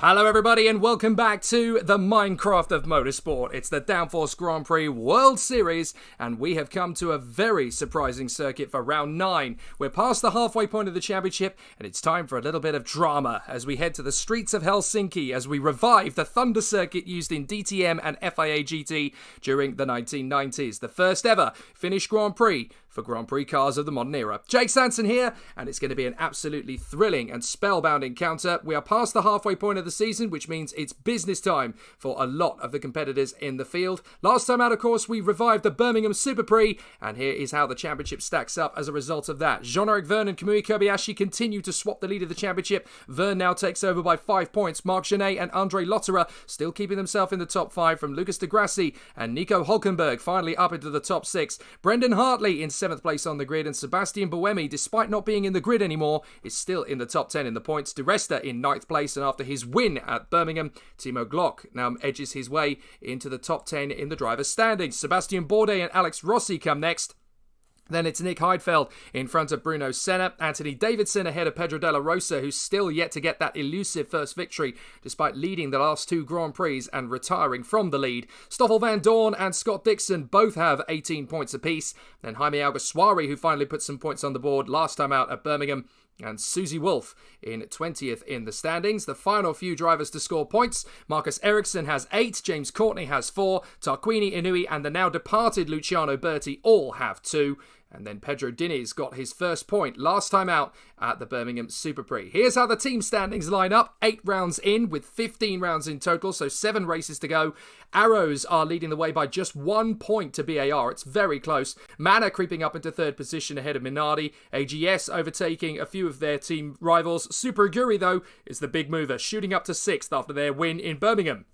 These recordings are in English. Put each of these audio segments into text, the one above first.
Hello everybody and welcome back to the Minecraft of Motorsport. It's the Downforce Grand Prix World Series and we have come to a very surprising circuit for round 9. We're past the halfway point of the championship and it's time for a little bit of drama as we head to the streets of Helsinki as we revive the Thunder circuit used in DTM and FIA GT during the 1990s. The first ever Finnish Grand Prix for Grand Prix cars of the modern era. Jake Sanson here, and it's going to be an absolutely thrilling and spellbound encounter. We are past the halfway point of the season, which means it's business time for a lot of the competitors in the field. Last time out, of course, we revived the Birmingham Super Prix, and here is how the championship stacks up as a result of that. Jean-Eric Vergne and Kamui Kobayashi continue to swap the lead of the championship. Vergne now takes over by 5 points. Marc Genet and Andre Lotterer still keeping themselves in the top 5 from Lucas de Grassi and Nico Hulkenberg finally up into the top 6. Brendan Hartley in 7th place on the grid, and Sebastian Buemi, despite not being in the grid anymore, is still in the top 10 in the points. De Resta in 9th place, and after his win at Birmingham, Timo Glock now edges his way into the top 10 in the driver's standings. Sebastian Bourdais and Alex Rossi come next. Then it's Nick Heidfeld in front of Bruno Senna. Anthony Davidson ahead of Pedro Della Rosa, who's still yet to get that elusive first victory, despite leading the last 2 Grand Prix and retiring from the lead. Stoffel Van Dorn and Scott Dixon both have 18 points apiece. Then Jaime Alguersuari, who finally put some points on the board last time out at Birmingham, and Susie Wolff in 20th in the standings. The final few drivers to score points. Marcus Ericsson has 8, James Courtney has 4, Tarquini Inui and the now departed Luciano Berti all have 2. And then Pedro Diniz got his first point last time out at the Birmingham Super Prix. Here's how the team standings line up. 8 rounds in with 15 rounds in total, so 7 races to go. Arrows are leading the way by just 1 point to BAR. It's very close. Manor creeping up into 3rd position ahead of Minardi. AGS overtaking a few of their team rivals. Super Aguri, though, is the big mover, shooting up to 6th after their win in Birmingham.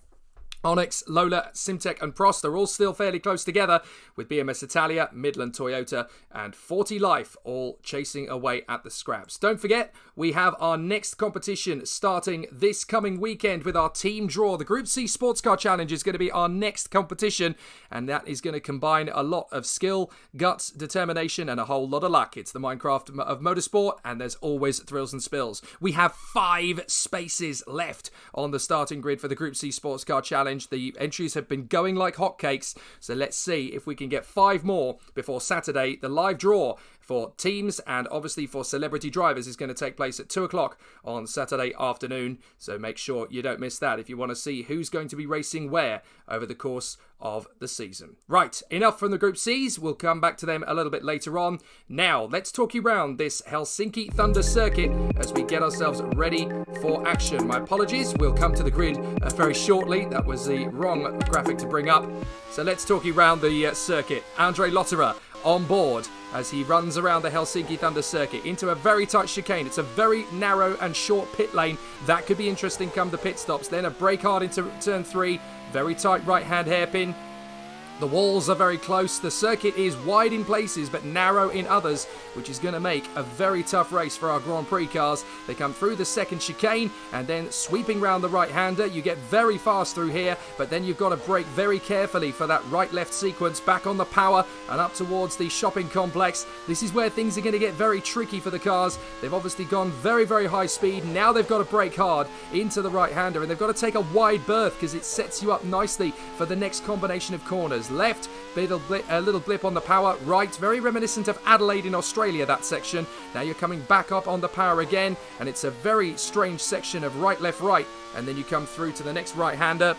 Onyx, Lola, Simtek and Prost are all still fairly close together, with BMS Italia, Midland Toyota and 40 Life all chasing away at the scraps. Don't forget, we have our next competition starting this coming weekend with our team draw. The Group C Sports Car Challenge is going to be our next competition, and that is going to combine a lot of skill, guts, determination and a whole lot of luck. It's the Minecraft of Motorsport, and there's always thrills and spills. We have 5 spaces left on the starting grid for the Group C Sports Car Challenge. The entries have been going like hotcakes, so let's see if we can get 5 more before Saturday. The live draw for teams and obviously for celebrity drivers is going to take place at 2 o'clock on Saturday afternoon, so make sure you don't miss that if you want to see who's going to be racing where over the course of the season. Right, enough from the Group C's. We'll come back to them a little bit later on. Now, let's talk you around this Helsinki Thunder circuit as we get ourselves ready for action. My apologies, we'll come to the grid very shortly. That was the wrong graphic to bring up. So let's talk you around the circuit. Andre Lotterer on board as he runs around the Helsinki Thunder circuit into a very tight chicane. It's a very narrow and short pit lane. That could be interesting come the pit stops. Then a brake hard into turn 3. Very tight right-hand hairpin. The walls are very close. The circuit is wide in places but narrow in others, which is going to make a very tough race for our Grand Prix cars. They come through the second chicane and then sweeping round the right-hander. You get very fast through here, but then you've got to brake very carefully for that right-left sequence back on the power and up towards the shopping complex. This is where things are going to get very tricky for the cars. They've obviously gone very, very high speed. Now they've got to brake hard into the right-hander, and they've got to take a wide berth because it sets you up nicely for the next combination of corners. Left, a little blip on the power. Right, very reminiscent of Adelaide in Australia, that section. Now you're coming back up on the power again, and it's a very strange section of right, left, right. And then you come through to the next right-hander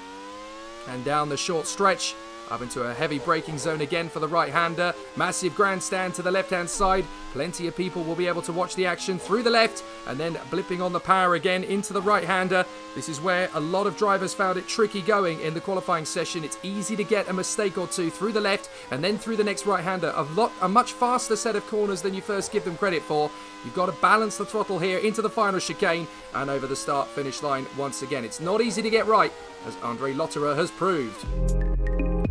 and down the short stretch. Up into a heavy braking zone again for the right-hander. Massive grandstand to the left-hand side. Plenty of people will be able to watch the action through the left and then blipping on the power again into the right-hander. This is where a lot of drivers found it tricky going in the qualifying session. It's easy to get a mistake or two through the left and then through the next right-hander. A much faster set of corners than you first give them credit for. You've got to balance the throttle here into the final chicane and over the start-finish line once again. It's not easy to get right, as André Lotterer has proved.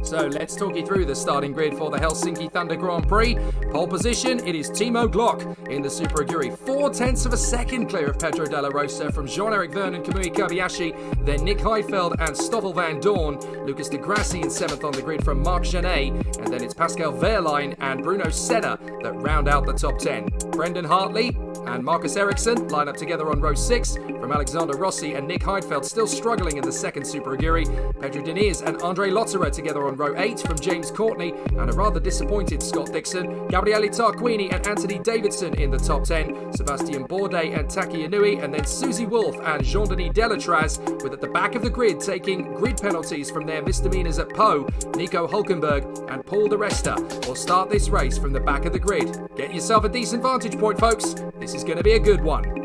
So let's talk you through the starting grid for the Helsinki Thunder Grand Prix. Pole position, it is Timo Glock in the Super Aguri. 0.4 of a second clear of Pedro Della Rosa from Jean-Eric Vergne and Kamui Kobayashi. Then Nick Heidfeld and Stoffel van Dorn. Lucas de Grassi in 7th on the grid from Marc Genet. And then it's Pascal Wehrlein and Bruno Senna that round out the top 10. Brendan Hartley and Marcus Ericsson line up together on row 6 from Alexander Rossi and Nick Heidfeld still struggling in the second Super Aguri. Pedro Diniz and André Lotterer together on row 8 from James Courtney and a rather disappointed Scott Dixon. Gabriele Tarquini and Anthony Davidson in the top 10. Sebastian Bourdais and Taki Inui, and then Susie Wolf and Jean-Denis Delatraz with at the back of the grid taking grid penalties from their misdemeanors at Pau. Nico Hulkenberg and Paul de Resta will start this race from the back of the grid. Get yourself a decent vantage point, folks. This is going to be a good one.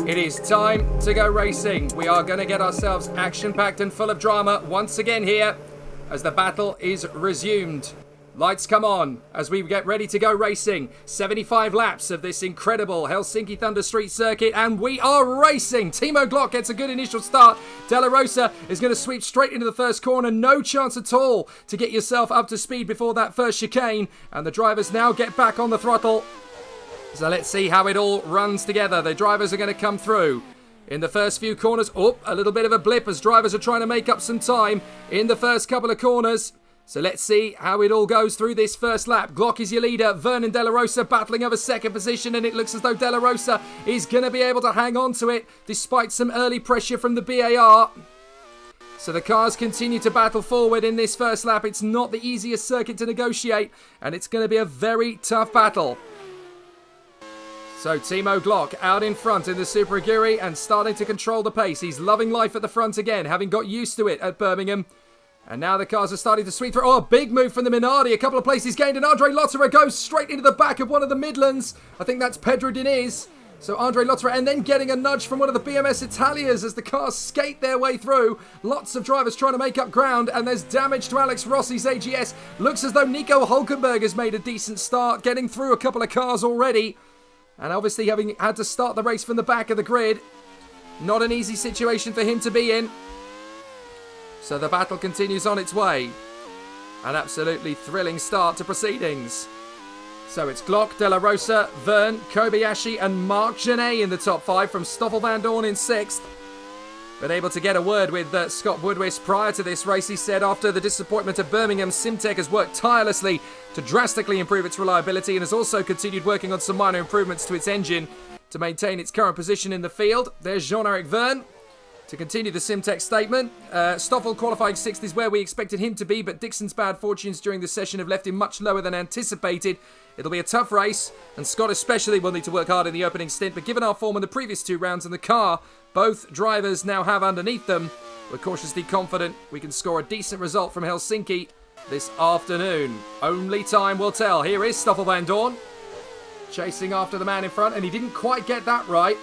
It is time to go racing. We are going to get ourselves action-packed and full of drama once again here as the battle is resumed. Lights come on as we get ready to go racing. 75 laps of this incredible Helsinki Thunder Street Circuit, and we are racing. Timo Glock gets a good initial start. Della Rosa is going to sweep straight into the first corner. No chance at all to get yourself up to speed before that first chicane. And the drivers now get back on the throttle. So let's see how it all runs together. The drivers are going to come through in the first few corners. Oh, a little bit of a blip as drivers are trying to make up some time in the first couple of corners. So let's see how it all goes through this first lap. Glock is your leader. Vernon Della Rosa battling over second position, and it looks as though Della Rosa is going to be able to hang on to it despite some early pressure from the BAR. So the cars continue to battle forward in this first lap. It's not the easiest circuit to negotiate, and it's going to be a very tough battle. So Timo Glock out in front in the Super Aguri and starting to control the pace. He's loving life at the front again, having got used to it at Birmingham. And now the cars are starting to sweep through. Oh, a big move from the Minardi. A couple of places gained, and André Lotterer goes straight into the back of one of the Midlands. I think that's Pedro Diniz. So André Lotterer, and then getting a nudge from one of the BMS Italias as the cars skate their way through. Lots of drivers trying to make up ground, and there's damage to Alex Rossi's AGS. Looks as though Nico Hulkenberg has made a decent start, getting through a couple of cars already. And obviously having had to start the race from the back of the grid. Not an easy situation for him to be in. So the battle continues on its way. An absolutely thrilling start to proceedings. So it's Glock, Della Rosa, Vergne, Kobayashi and Marc Genet in the top 5 from Stoffel van Dorn in 6th. But able to get a word with Scott Woodwist prior to this race. He said after the disappointment of Birmingham, Simtech has worked tirelessly to drastically improve its reliability and has also continued working on some minor improvements to its engine to maintain its current position in the field. There's Jean-Eric Vergne to continue the Simtech statement. Stoffel qualifying 6th is where we expected him to be, but Dixon's bad fortunes during the session have left him much lower than anticipated. It'll be a tough race, and Scott especially will need to work hard in the opening stint, but given our form in the previous 2 rounds and the car both drivers now have underneath them, we're cautiously confident we can score a decent result from Helsinki this afternoon. Only time will tell. Here is Stoffel van Dorn chasing after the man in front, and he didn't quite get that right.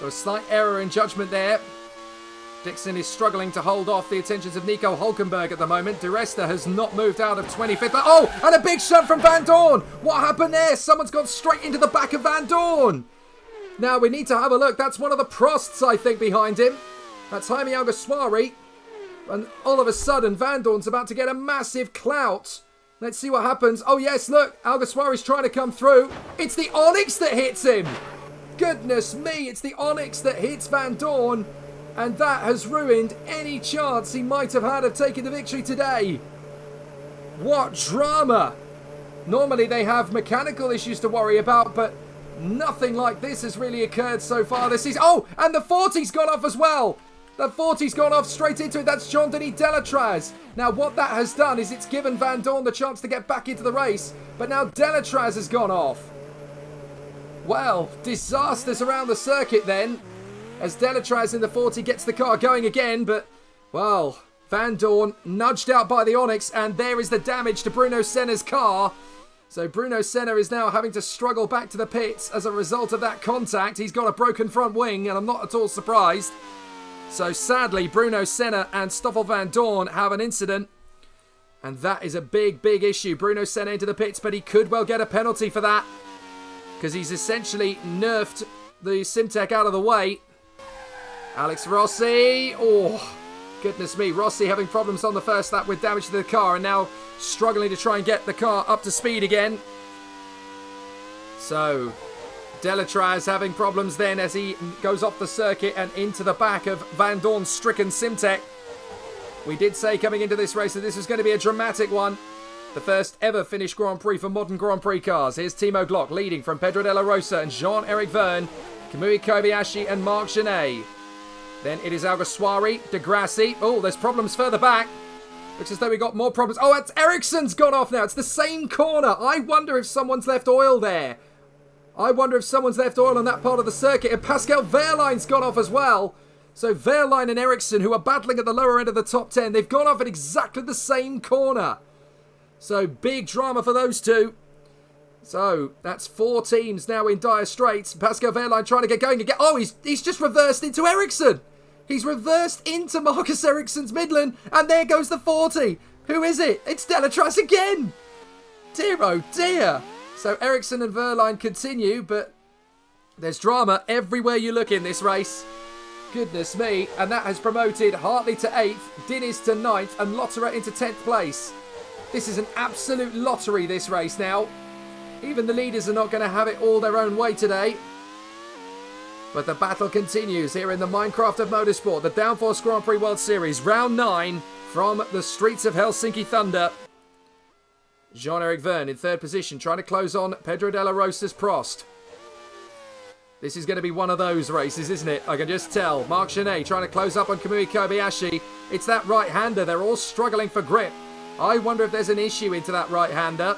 So a slight error in judgment there. Dixon is struggling to hold off the attentions of Nico Hulkenberg at the moment. De Resta has not moved out of 25th. Oh, and a big shot from Van Dorn. What happened there? Someone's gone straight into the back of Van Dorn. Now we need to have a look. That's one of the Prosts, I think, behind him. That's Jaime Alguersuari. And all of a sudden, Van Dorn's about to get a massive clout. Let's see what happens. Oh, yes, look. Alguersuari's trying to come through. It's the Onyx that hits him. Goodness me, it's the Onyx that hits Van Dorn. And that has ruined any chance he might have had of taking the victory today. What drama. Normally they have mechanical issues to worry about, but nothing like this has really occurred so far this season. Oh, and the 40's gone off as well. The 40's gone off straight into it. That's Jean-Denis Delatraz. Now, what that has done is it's given Van Dorn the chance to get back into the race, but now Delatraz has gone off. Well, disasters around the circuit then, as Delatraz in the 40 gets the car going again, but, well, Van Dorn nudged out by the Onyx, and there is the damage to Bruno Senna's car. So Bruno Senna is now having to struggle back to the pits as a result of that contact. He's got a broken front wing, and I'm not at all surprised. So sadly, Bruno Senna and Stoffel Van Dorn have an incident. And that is a big, big issue. Bruno Senna into the pits, but he could well get a penalty for that, because he's essentially nerfed the Simtek out of the way. Alex Rossi. Oh, goodness me. Rossi having problems on the first lap with damage to the car, and now struggling to try and get the car up to speed again. So Delatraz having problems then as he goes off the circuit and into the back of Van Dorn's stricken Simtek. We did say coming into this race that this was going to be a dramatic one. The first ever Finnish Grand Prix for modern Grand Prix cars. Here's Timo Glock leading from Pedro Della Rosa and Jean-Eric Verne, Kamui Kobayashi and Marc Genet. Then it is Alguersuari, De Grassi. Oh, there's problems further back. Looks as though we got more problems. Oh, it's Ericsson's gone off now. It's the same corner. I wonder if someone's left oil there. I wonder if someone's left oil on that part of the circuit. And Pascal Wehrlein's gone off as well. So Wehrlein and Ericsson, who are battling at the lower end of the top 10, they've gone off at exactly the same corner. So big drama for those two. So that's 4 teams now in dire straits. Pascal Wehrlein trying to get going again. Oh, he's just reversed into Ericsson. He's reversed into Marcus Ericsson's Midland, and there goes the 40. Who is it? It's Delatraz again. Dear oh dear. So Ericsson and Wehrlein continue, but there's drama everywhere you look in this race. Goodness me. And that has promoted Hartley to 8th, Diniz to 9th, and Lotterer into 10th place. This is an absolute lottery, this race now. Even the leaders are not going to have it all their own way today. But the battle continues here in the Minecraft of Motorsport, the Downforce Grand Prix World Series, round 9 from the streets of Helsinki Thunder. Jean-Eric Verne in 3rd position, trying to close on Pedro Della Rosa's Prost. This is going to be one of those races, isn't it? I can just tell. Marc Genet trying to close up on Kamui Kobayashi. It's that right-hander. They're all struggling for grip. I wonder if there's an issue into that right-hander.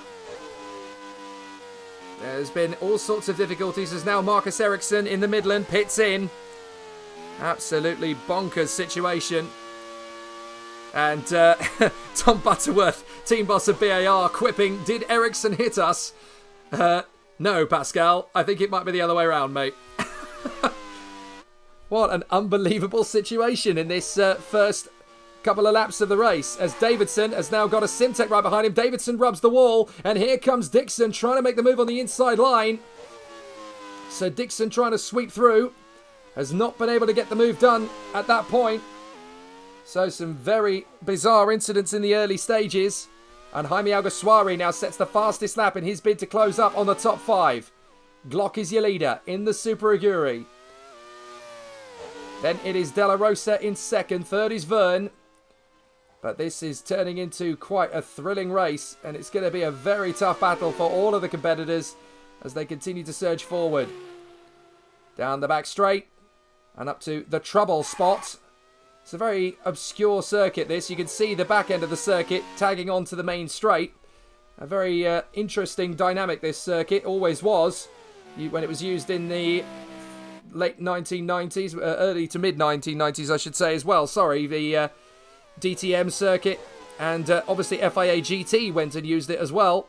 There's been all sorts of difficulties as now Marcus Ericsson in the Midland pits in. Absolutely bonkers situation. And Tom Butterworth, team boss of BAR, quipping, did Ericsson hit us? No, Pascal. I think it might be the other way around, mate. What an unbelievable situation in this first couple of laps of the race, as Davidson has now got a Simtek right behind him. Davidson rubs the wall, and here comes Dixon trying to make the move on the inside line. So Dixon trying to sweep through, has not been able to get the move done at that point. So some very bizarre incidents in the early stages, and Jaime Alguersuari now sets the fastest lap in his bid to close up on the top 5. Glock is your leader in the Super Aguri. Then it is Della Rosa in 2nd, 3rd is Verne. But this is turning into quite a thrilling race, and it's going to be a very tough battle for all of the competitors as they continue to surge forward. Down the back straight and up to the trouble spot. It's a very obscure circuit, this. You can see the back end of the circuit tagging onto the main straight. A very interesting dynamic, this circuit. Always was when it was used in the late 1990s, early to mid 1990s, I should say as well. Sorry, the DTM circuit, and obviously FIA GT went and used it as well.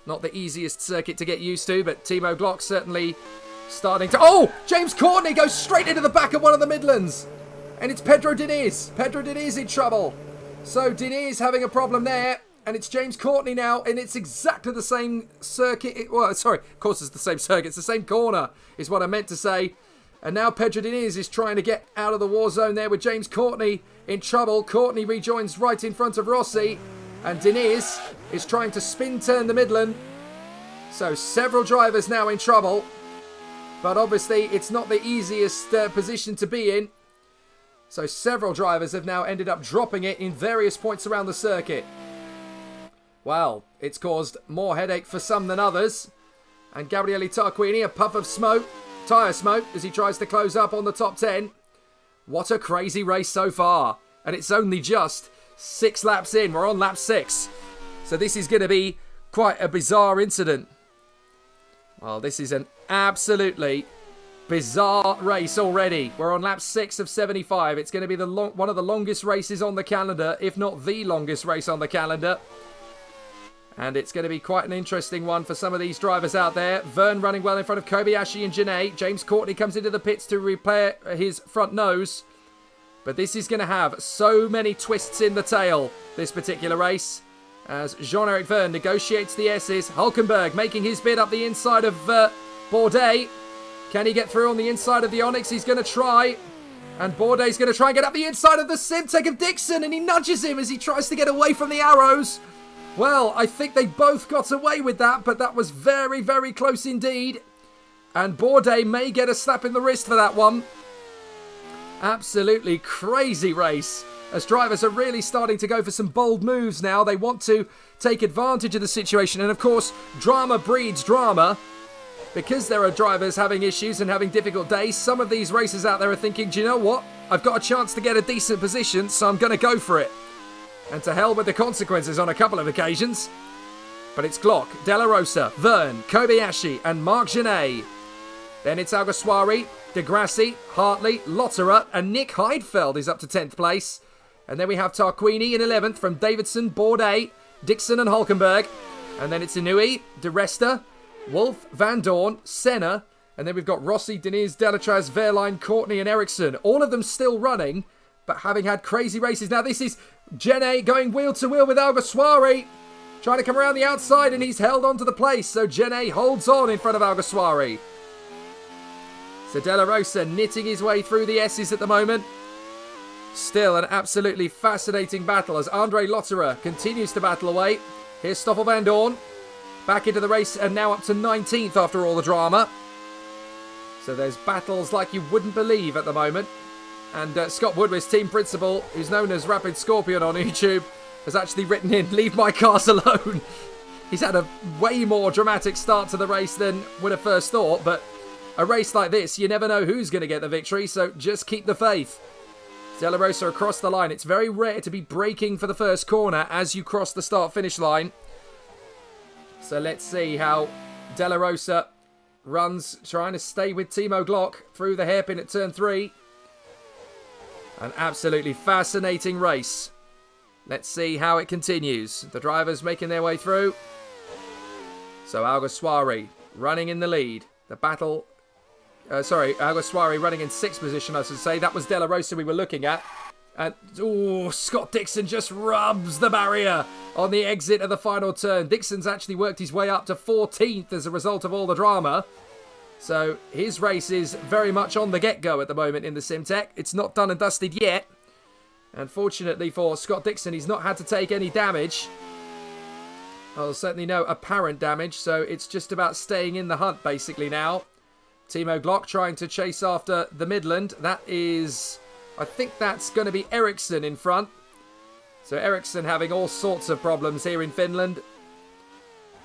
Not the easiest circuit to get used to, but Timo Glock certainly starting to... Oh! James Courtney goes straight into the back of one of the Midlands, and it's Pedro Diniz. Pedro Diniz in trouble. So Diniz having a problem there, and it's James Courtney now, and it's exactly the same circuit. Well, sorry, of course it's the same circuit. It's the same corner, is what I meant to say. And now Pedro Diniz is trying to get out of the war zone there with James Courtney in trouble. Courtney rejoins right in front of Rossi. And Diniz is trying to spin turn the Midland. So several drivers now in trouble. But obviously it's not the easiest position to be in. So several drivers have now ended up dropping it in various points around the circuit. Well, it's caused more headache for some than others. And Gabriele Tarquini, a puff of smoke, tyre smoke, as he tries to close up on the top 10. What a crazy race so far. And it's only just 6 laps in. We're on lap 6. So this is going to be quite a bizarre incident. Well, this is an absolutely bizarre race already. We're on lap 6 of 75. It's going to be one of the longest races on the calendar, if not the longest race on the calendar. And it's going to be quite an interesting one for some of these drivers out there. Verne running well in front of Kobayashi and Janae. James Courtney comes into the pits to repair his front nose. But this is going to have so many twists in the tail, this particular race. As Jean-Eric Verne negotiates the S's. Hulkenberg making his bid up the inside of Bourdais. Can he get through on the inside of the Onyx? He's going to try. And Bourdais going to try and get up the inside of the Simtek of Dixon. And he nudges him as he tries to get away from the arrows. Well, I think they both got away with that, but that was very, very close indeed. And Bourdais may get a slap in the wrist for that one. Absolutely crazy race, as drivers are really starting to go for some bold moves now. They want to take advantage of the situation. And of course, drama breeds drama. Because there are drivers having issues and having difficult days, some of these racers out there are thinking, do you know what? I've got a chance to get a decent position, so I'm going to go for it. And to hell with the consequences on a couple of occasions. But it's Glock, Della Rosa, Verne, Kobayashi and Marc Genet. Then it's Alguersuari, De Grassi, Hartley, Lotterer and Nick Heidfeld is up to 10th place. And then we have Tarquini in 11th from Davidson, Bourdais, Dixon and Hulkenberg. And then it's Inouye, De Resta, Wolf, Van Dorn, Senna. And then we've got Rossi, Diniz, Delatraz, Wehrlein, Courtney and Ericsson. All of them still running, but having had crazy races. Now this is Genet going wheel to wheel with Alguersuari. Trying to come around the outside and he's held onto the place. So Genet holds on in front of Alguersuari. So Della Rosa knitting his way through the S's at the moment. Still an absolutely fascinating battle as Andre Lotterer continues to battle away. Here's Stoffel Van Dorn. Back into the race and now up to 19th after all the drama. So there's battles like you wouldn't believe at the moment. And Scott Woodward's team principal, who's known as Rapid Scorpion on YouTube, has actually written in, leave my cars alone. He's had a way more dramatic start to the race than would have first thought. But a race like this, you never know who's going to get the victory. So just keep the faith. Della Rosa across the line. It's very rare to be braking for the first corner as you cross the start-finish line. So let's see how Della Rosa runs, trying to stay with Timo Glock through the hairpin at turn 3. An absolutely fascinating race. Let's see how it continues. The drivers making their way through. So Alguersuari running in the lead. The battle... Alguersuari running in 6th position, I should say. That was Della Rosa we were looking at. And, Scott Dixon just rubs the barrier on the exit of the final turn. Dixon's actually worked his way up to 14th as a result of all the drama. So his race is very much on the get-go at the moment in the Simtek. It's not done and dusted yet. Unfortunately for Scott Dixon, he's not had to take any damage. Well, certainly no apparent damage, so it's just about staying in the hunt basically now. Timo Glock trying to chase after the Midland. That is... I think that's going to be Ericsson in front. So Ericsson having all sorts of problems here in Finland.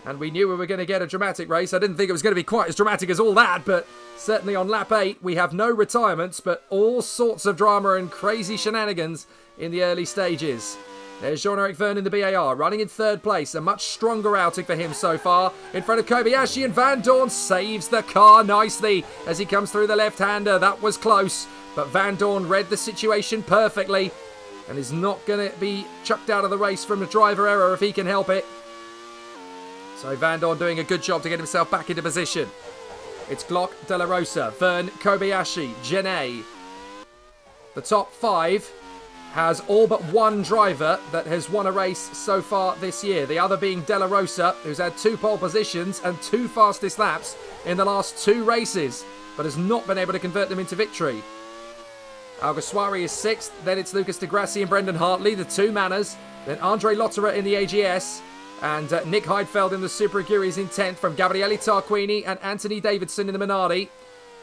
And we knew we were going to get a dramatic race. I didn't think it was going to be quite as dramatic as all that, but certainly on lap 8, we have no retirements, but all sorts of drama and crazy shenanigans in the early stages. There's Jean-Eric Verne in the BAR, running in 3rd place. A much stronger outing for him so far. In front of Kobayashi, and Van Dorn saves the car nicely as he comes through the left-hander. That was close, but Van Dorn read the situation perfectly and is not going to be chucked out of the race from a driver error if he can help it. So Van Dorn doing a good job to get himself back into position. It's Glock, Della Rosa, Verne, Kobayashi, Genet. The top 5 has all but one driver that has won a race so far this year. The other being Della Rosa, who's had 2 pole positions and 2 fastest laps in the last 2 races. but has not been able to convert them into victory. Alguersuari is 6th, then it's Lucas de Grassi and Brendan Hartley, the two Manners, then Andre Lotterer in the AGS, and Nick Heidfeld in the Super Aguirres in 10th from Gabriele Tarquini and Anthony Davidson in the Minardi.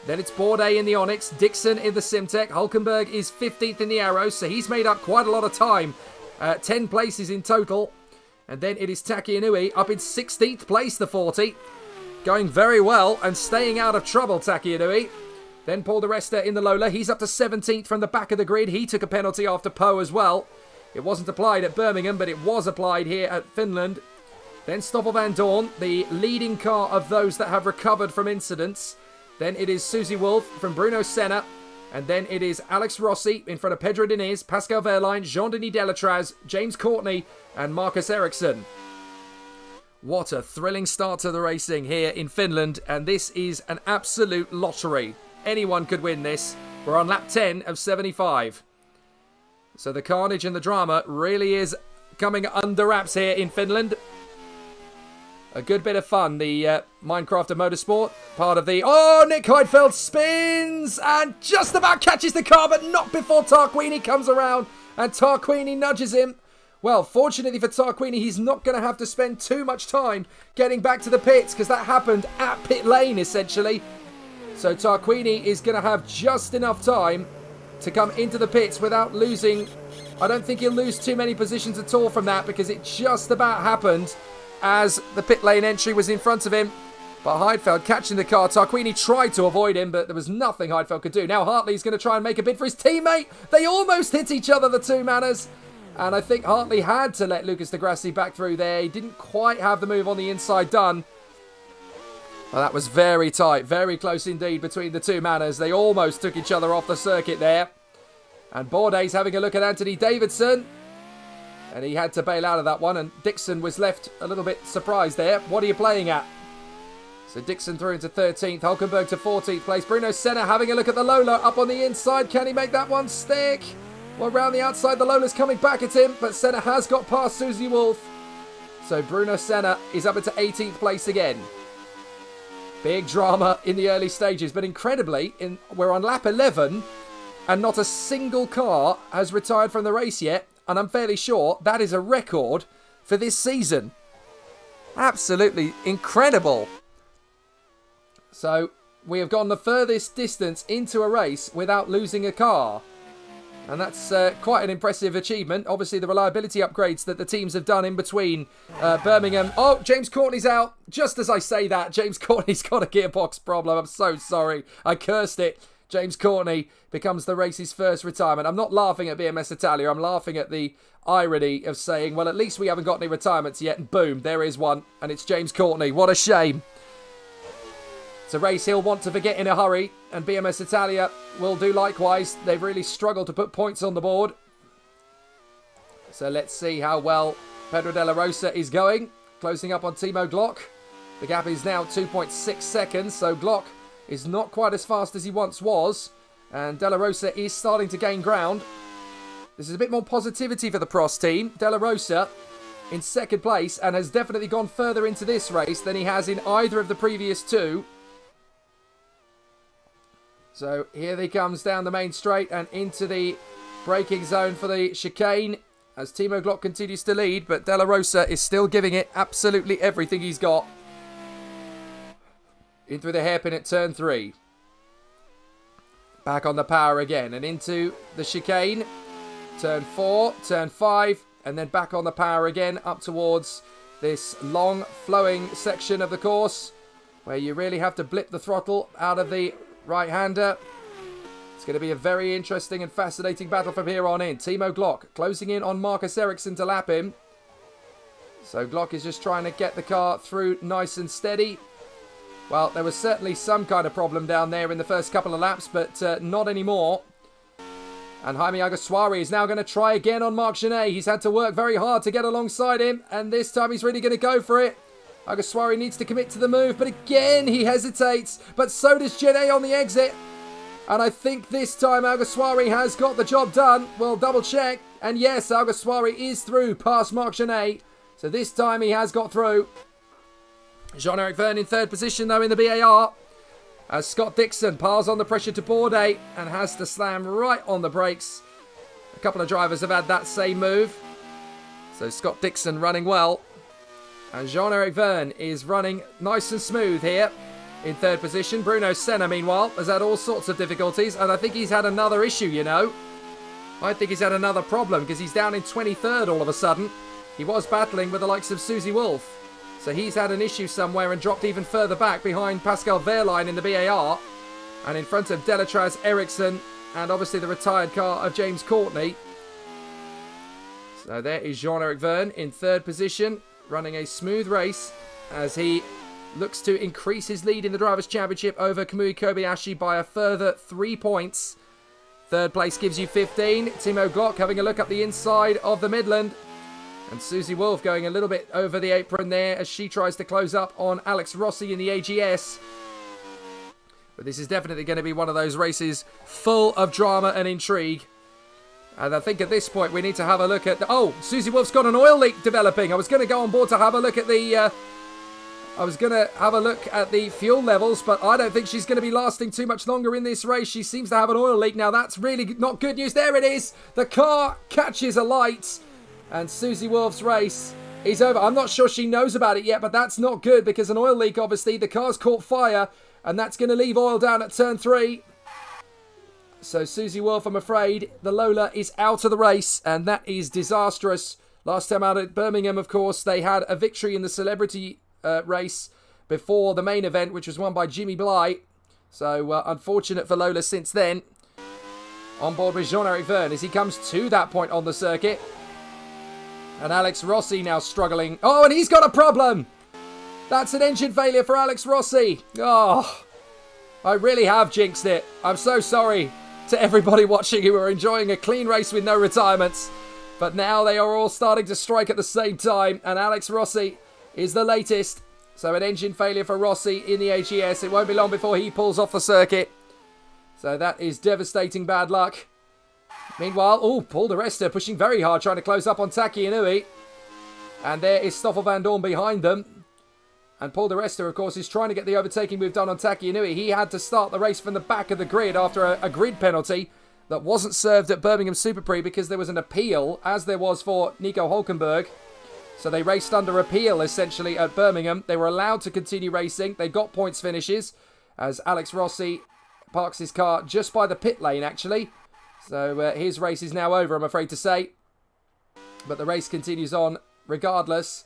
Then it's Bourdais in the Onyx, Dixon in the Simtek, Hulkenberg is 15th in the Arrows, so he's made up quite a lot of time, 10 places in total. And then it is Taki Inui up in 16th place, the 40. Going very well and staying out of trouble, Taki Inui. Then Paul de Resta in the Lola. He's up to 17th from the back of the grid. He took a penalty after Poe as well. It wasn't applied at Birmingham, but it was applied here at Finland. Then Stoffel Van Dorn, the leading car of those that have recovered from incidents. Then it is Susie Wolf from Bruno Senna. And then it is Alex Rossi in front of Pedro Diniz, Pascal Wehrlein, Jean-Denis Delatraz, James Courtney and Marcus Ericsson. What a thrilling start to the racing here in Finland. And this is an absolute lottery. Anyone could win this. We're on lap 10 of 75. So the carnage and the drama really is coming under wraps here in Finland. A good bit of fun. The Minecraft of Motorsport, part of the... Oh, Nick Heidfeld spins and just about catches the car, but not before Tarquini comes around and Tarquini nudges him. Well, fortunately for Tarquini, he's not going to have to spend too much time getting back to the pits because that happened at pit lane, essentially. So Tarquini is going to have just enough time to come into the pits without losing. I don't think he'll lose too many positions at all from that because it just about happened as the pit lane entry was in front of him. But Heidfeld catching the car. Tarquini tried to avoid him, but there was nothing Heidfeld could do. Now Hartley's going to try and make a bid for his teammate. They almost hit each other, the two Manners. And I think Hartley had to let Lucas de Grassi back through there. He didn't quite have the move on the inside done. Well, that was very tight, very close indeed between the two Manners. They almost took each other off the circuit there. And Bourdais having a look at Anthony Davidson. And he had to bail out of that one. And Dixon was left a little bit surprised there. What are you playing at? So Dixon through into 13th. Hulkenberg to 14th place. Bruno Senna having a look at the Lola up on the inside. Can he make that one stick? Well, around the outside, the Lola's coming back at him. But Senna has got past Susie Wolf. So Bruno Senna is up into 18th place again. Big drama in the early stages. But incredibly, we're on lap 11. And not a single car has retired from the race yet. And I'm fairly sure that is a record for this season. Absolutely incredible. So we have gone the furthest distance into a race without losing a car. And that's quite an impressive achievement. Obviously, the reliability upgrades that the teams have done in between Birmingham. Oh, James Courtney's out. Just as I say that, James Courtney's got a gearbox problem. I'm so sorry. I cursed it. James Courtney becomes the race's first retirement. I'm not laughing at BMS Italia. I'm laughing at the irony of saying, well, at least we haven't got any retirements yet. And boom, there is one. And it's James Courtney. What a shame. It's a race he'll want to forget in a hurry. And BMS Italia will do likewise. They've really struggled to put points on the board. So let's see how well Pedro de la Rosa is going. Closing up on Timo Glock. The gap is now 2.6 seconds. So Glock is not quite as fast as he once was. And De La Rosa is starting to gain ground. This is a bit more positivity for the Prost team. De La Rosa in second place and has definitely gone further into this race than he has in either of the previous two. So here he comes down the main straight and into the braking zone for the chicane as Timo Glock continues to lead. But De La Rosa is still giving it absolutely everything he's got. In through the hairpin at turn 3. Back on the power again. And into the chicane. Turn 4, turn 5. And then back on the power again. Up towards this long flowing section of the course. Where you really have to blip the throttle out of the right-hander. It's going to be a very interesting and fascinating battle from here on in. Timo Glock closing in on Marcus Ericsson to lap him. So Glock is just trying to get the car through nice and steady. Well, there was certainly some kind of problem down there in the first couple of laps, but not anymore. And Jaime Alguersuari is now going to try again on Marc Genet. He's had to work very hard to get alongside him, and this time he's really going to go for it. Alguersuari needs to commit to the move, but again he hesitates, but so does Genet on the exit. And I think this time Alguersuari has got the job done. We'll double check. And yes, Alguersuari is through past Marc Genet. So this time he has got through. Jean-Eric Verne in third position, though, in the BAR. as Scott Dixon piles on the pressure to Bourdais and has to slam right on the brakes. A couple of drivers have had that same move. So Scott Dixon running well. And Jean-Eric Verne is running nice and smooth here in third position. Bruno Senna, meanwhile, has had all sorts of difficulties. And I think he's had another issue, you know. I think he's had another problem because he's down in 23rd all of a sudden. He was battling with the likes of Susie Wolff. So he's had an issue somewhere and dropped even further back behind Pascal Wehrlein in the BAR. And in front of Delatraz, Ericsson, and obviously the retired car of James Courtney. So there is Jean-Eric Verne in third position, running a smooth race as he looks to increase his lead in the Drivers' Championship over Kamui Kobayashi by a further 3 points. Third place gives you 15. Timo Glock having a look up the inside of the Midland. And Susie Wolff going a little bit over the apron there as she tries to close up on Alex Rossi in the AGS. But this is definitely going to be one of those races full of drama and intrigue. And I think at this point we need to have a look at... Susie Wolff's got an oil leak developing. I was going to go on board to have a look at the... fuel levels, but I don't think she's going to be lasting too much longer in this race. She seems to have an oil leak. Now, that's really not good news. There it is. The car catches alight, and Susie Wolff's race is over. I'm not sure she knows about it yet, but that's not good because an oil leak, obviously, the car's caught fire, and that's going to leave oil down at turn 3. So Susie Wolff, I'm afraid, the Lola is out of the race, and that is disastrous. Last time out at Birmingham, of course, they had a victory in the celebrity race before the main event, which was won by Jimmy Bly. So unfortunate for Lola since then. On board with Jean-Eric Verne as he comes to that point on the circuit. And Alex Rossi now struggling. Oh, and he's got a problem. That's an engine failure for Alex Rossi. Oh, I really have jinxed it. I'm so sorry to everybody watching who are enjoying a clean race with no retirements. But now they are all starting to strike at the same time. And Alex Rossi is the latest. So an engine failure for Rossi in the AGS. It won't be long before he pulls off the circuit. So that is devastating bad luck. Meanwhile, Paul de Resta pushing very hard, trying to close up on Taki Inui. And there is Stoffel Van Dorn behind them. And Paul de Resta, of course, is trying to get the overtaking move done on Taki Inui. He had to start the race from the back of the grid after a grid penalty that wasn't served at Birmingham Super Prix because there was an appeal, as there was for Nico Hulkenberg. So they raced under appeal, essentially, at Birmingham. They were allowed to continue racing. They got points finishes as Alex Rossi parks his car just by the pit lane, actually. So his race is now over, I'm afraid to say. But the race continues on regardless.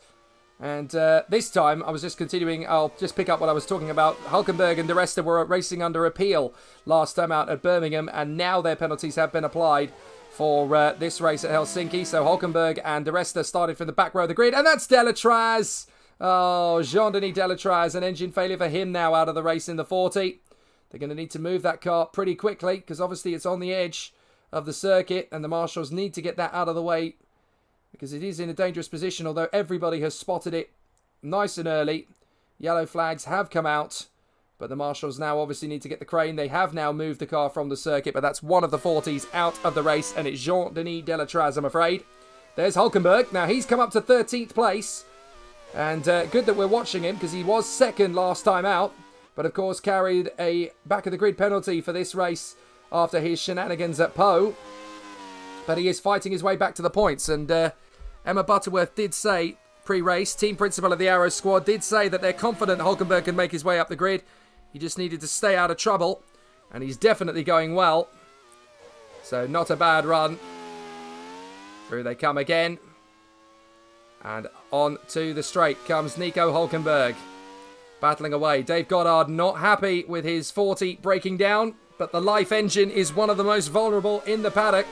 And this time, I was just continuing. I'll just pick up what I was talking about. Hulkenberg and de Resta were racing under appeal last time out at Birmingham. And now their penalties have been applied for this race at Helsinki. So Hulkenberg and de Resta started from the back row of the grid. And that's Delatraz. Oh, Jean-Denis Delatraz. An engine failure for him now out of the race in the 40. They're going to need to move that car pretty quickly because obviously it's on the edge of the circuit. And the marshals need to get that out of the way because it is in a dangerous position. Although everybody has spotted it nice and early. Yellow flags have come out. But the marshals now obviously need to get the crane. They have now moved the car from the circuit, but that's one of the 40s out of the race, and it's Jean-Denis Delatraz, I'm afraid. There's Hulkenberg. Now, he's come up to 13th place, and good that we're watching him, because he was second last time out, but of course carried a back-of-the-grid penalty for this race after his shenanigans at Pau. But he is fighting his way back to the points, and Emma Butterworth did say, pre-race, team principal of the Arrow squad, did say that they're confident Hulkenberg can make his way up the grid. He just needed to stay out of trouble. And he's definitely going well. So not a bad run. Through they come again. And on to the straight comes Nico Hulkenberg. Battling away. Dave Goddard not happy with his 40 breaking down. But the Life engine is one of the most vulnerable in the paddock.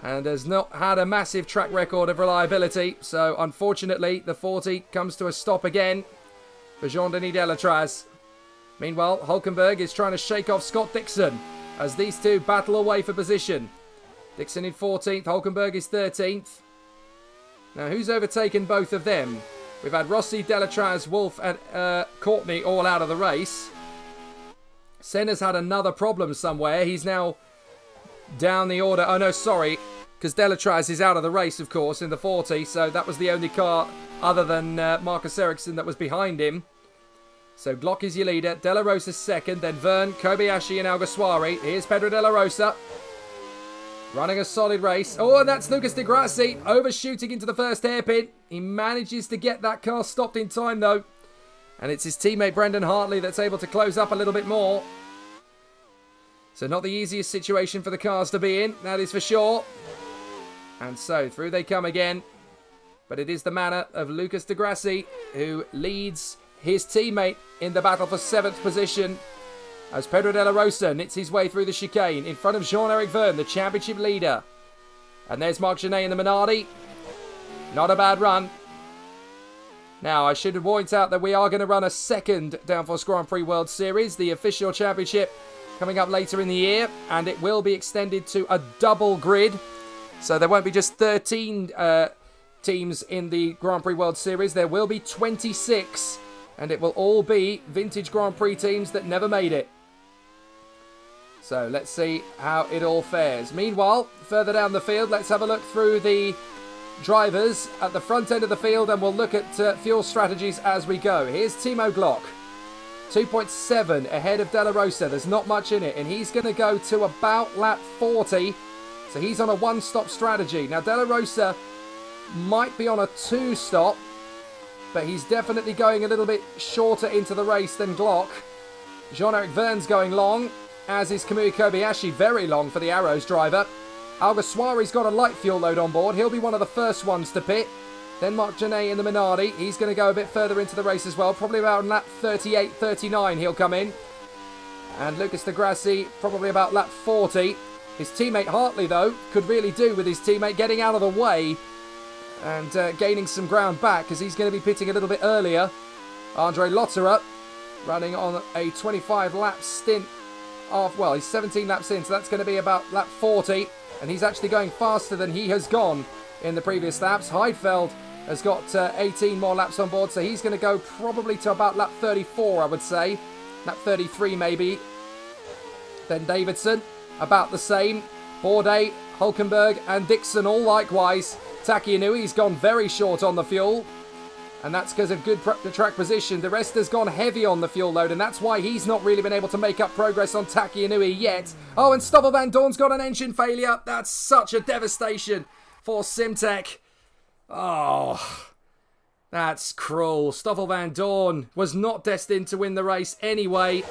And has not had a massive track record of reliability. So unfortunately the 40 comes to a stop again for Jean-Denis Delatraz. Meanwhile, Hulkenberg is trying to shake off Scott Dixon as these two battle away for position. Dixon in 14th, Hulkenberg is 13th. Now, who's overtaken both of them? We've had Rossi, Delatraz, Wolff and Courtney all out of the race. Senna's had another problem somewhere. He's now down the order. Oh, no, sorry. Because Delatraz is out of the race, of course, in the 40. So that was the only car other than Marcus Ericsson that was behind him. So Glock is your leader. De La Rosa second. Then Verne, Kobayashi and Alguersuari. Here's Pedro De La Rosa. Running a solid race. Oh, and that's Lucas Di Grassi overshooting into the first hairpin. He manages to get that car stopped in time, though. And it's his teammate Brendan Hartley that's able to close up a little bit more. So not the easiest situation for the cars to be in, that is for sure. And so through they come again. But it is the manner of Lucas Di Grassi who leads his teammate in the battle for 7th position as Pedro De La Rosa knits his way through the chicane in front of Jean-Eric Verne, the championship leader. And there's Marc Genet in the Minardi. Not a bad run. Now, I should point out that we are going to run a second Downforce Grand Prix World Series, the official championship, coming up later in the year, and it will be extended to a double grid. So there won't be just 13 teams in the Grand Prix World Series. There will be 26, and it will all be vintage Grand Prix teams that never made it. So let's see how it all fares. Meanwhile, further down the field, let's have a look through the drivers at the front end of the field, and we'll look at fuel strategies as we go. Here's Timo Glock, 2.7 ahead of De La Rosa. There's not much in it, and he's going to go to about lap 40. So he's on a one-stop strategy. Now, De La Rosa might be on a two-stop, but he's definitely going a little bit shorter into the race than Glock. Jean-Eric Verne's going long, as is Kamui Kobayashi, very long for the Arrows driver. Alguersuari's got a light fuel load on board. He'll be one of the first ones to pit. Then Marc Genet in the Minardi. He's going to go a bit further into the race as well. Probably about lap 38, 39 he'll come in. And Lucas Di Grassi probably about lap 40. His teammate Hartley, though, could really do with his teammate getting out of the way and gaining some ground back, because he's going to be pitting a little bit earlier. Andre Lotterer running on a 25-lap stint. Well, he's 17 laps in, so that's going to be about lap 40. And he's actually going faster than he has gone in the previous laps. Heidfeld has got 18 more laps on board, so he's going to go probably to about lap 34, I would say. Lap 33 maybe. Then Davidson, about the same. Bourdais, Hulkenberg and Dixon all likewise. Taki Inui's gone very short on the fuel, and that's because of good track position. The rest has gone heavy on the fuel load, and that's why he's not really been able to make up progress on Taki Inui yet. Oh, and Stoffel Van Dorn's got an engine failure. That's such a devastation for Simtek. Oh, that's cruel. Stoffel Van Dorn was not destined to win the race anyway.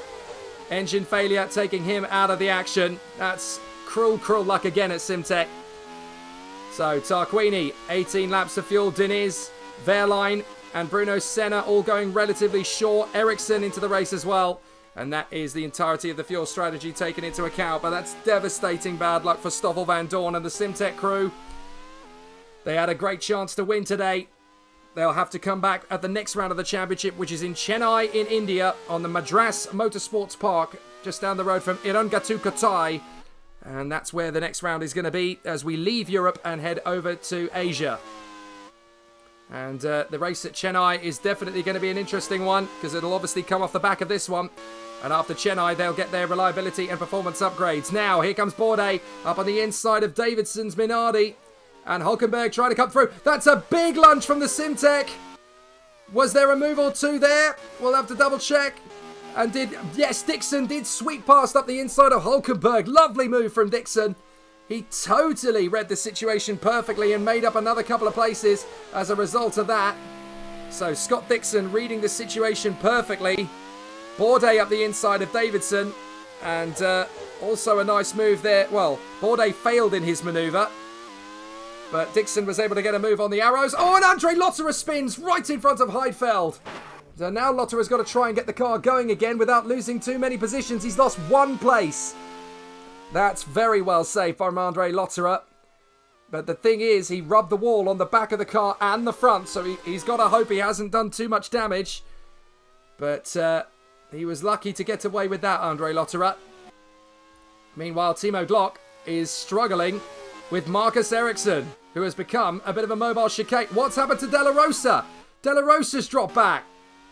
Engine failure taking him out of the action. That's cruel, cruel luck again at Simtek. So Tarquini, 18 laps of fuel. Diniz, Wehrlein and Bruno Senna all going relatively short. Ericsson into the race as well. And that is the entirety of the fuel strategy taken into account. But that's devastating bad luck for Stoffel Van Dorn and the Simtek crew. They had a great chance to win today. They'll have to come back at the next round of the championship, which is in Chennai in India on the Madras Motorsports Park, just down the road from Irangatu Kotai. And that's where the next round is going to be as we leave Europe and head over to Asia. And the race at Chennai is definitely going to be an interesting one, because it'll obviously come off the back of this one. And after Chennai, they'll get their reliability and performance upgrades. Now, here comes Bourdais up on the inside of Davidson's Minardi. And Hulkenberg trying to come through. That's a big lunge from the Simtek. Was there a move or two there? We'll have to double check. And yes, Dixon did sweep past up the inside of Hulkenberg. Lovely move from Dixon. He totally read the situation perfectly and made up another couple of places as a result of that. So Scott Dixon reading the situation perfectly. Bourdais up the inside of Davidson. And also a nice move there. Well, Bourdais failed in his manoeuvre, but Dixon was able to get a move on the Arrows. Oh, and Andre Lotterer spins right in front of Heidfeld. So now Lotterer's got to try and get the car going again without losing too many positions. He's lost one place. That's very well safe from Andre Lotterer. But the thing is, he rubbed the wall on the back of the car and the front, so he's got to hope he hasn't done too much damage. But he was lucky to get away with that, Andre Lotterer. Meanwhile, Timo Glock is struggling with Marcus Ericsson, who has become a bit of a mobile chicane. What's happened to De La Rosa? De La Rosa's dropped back.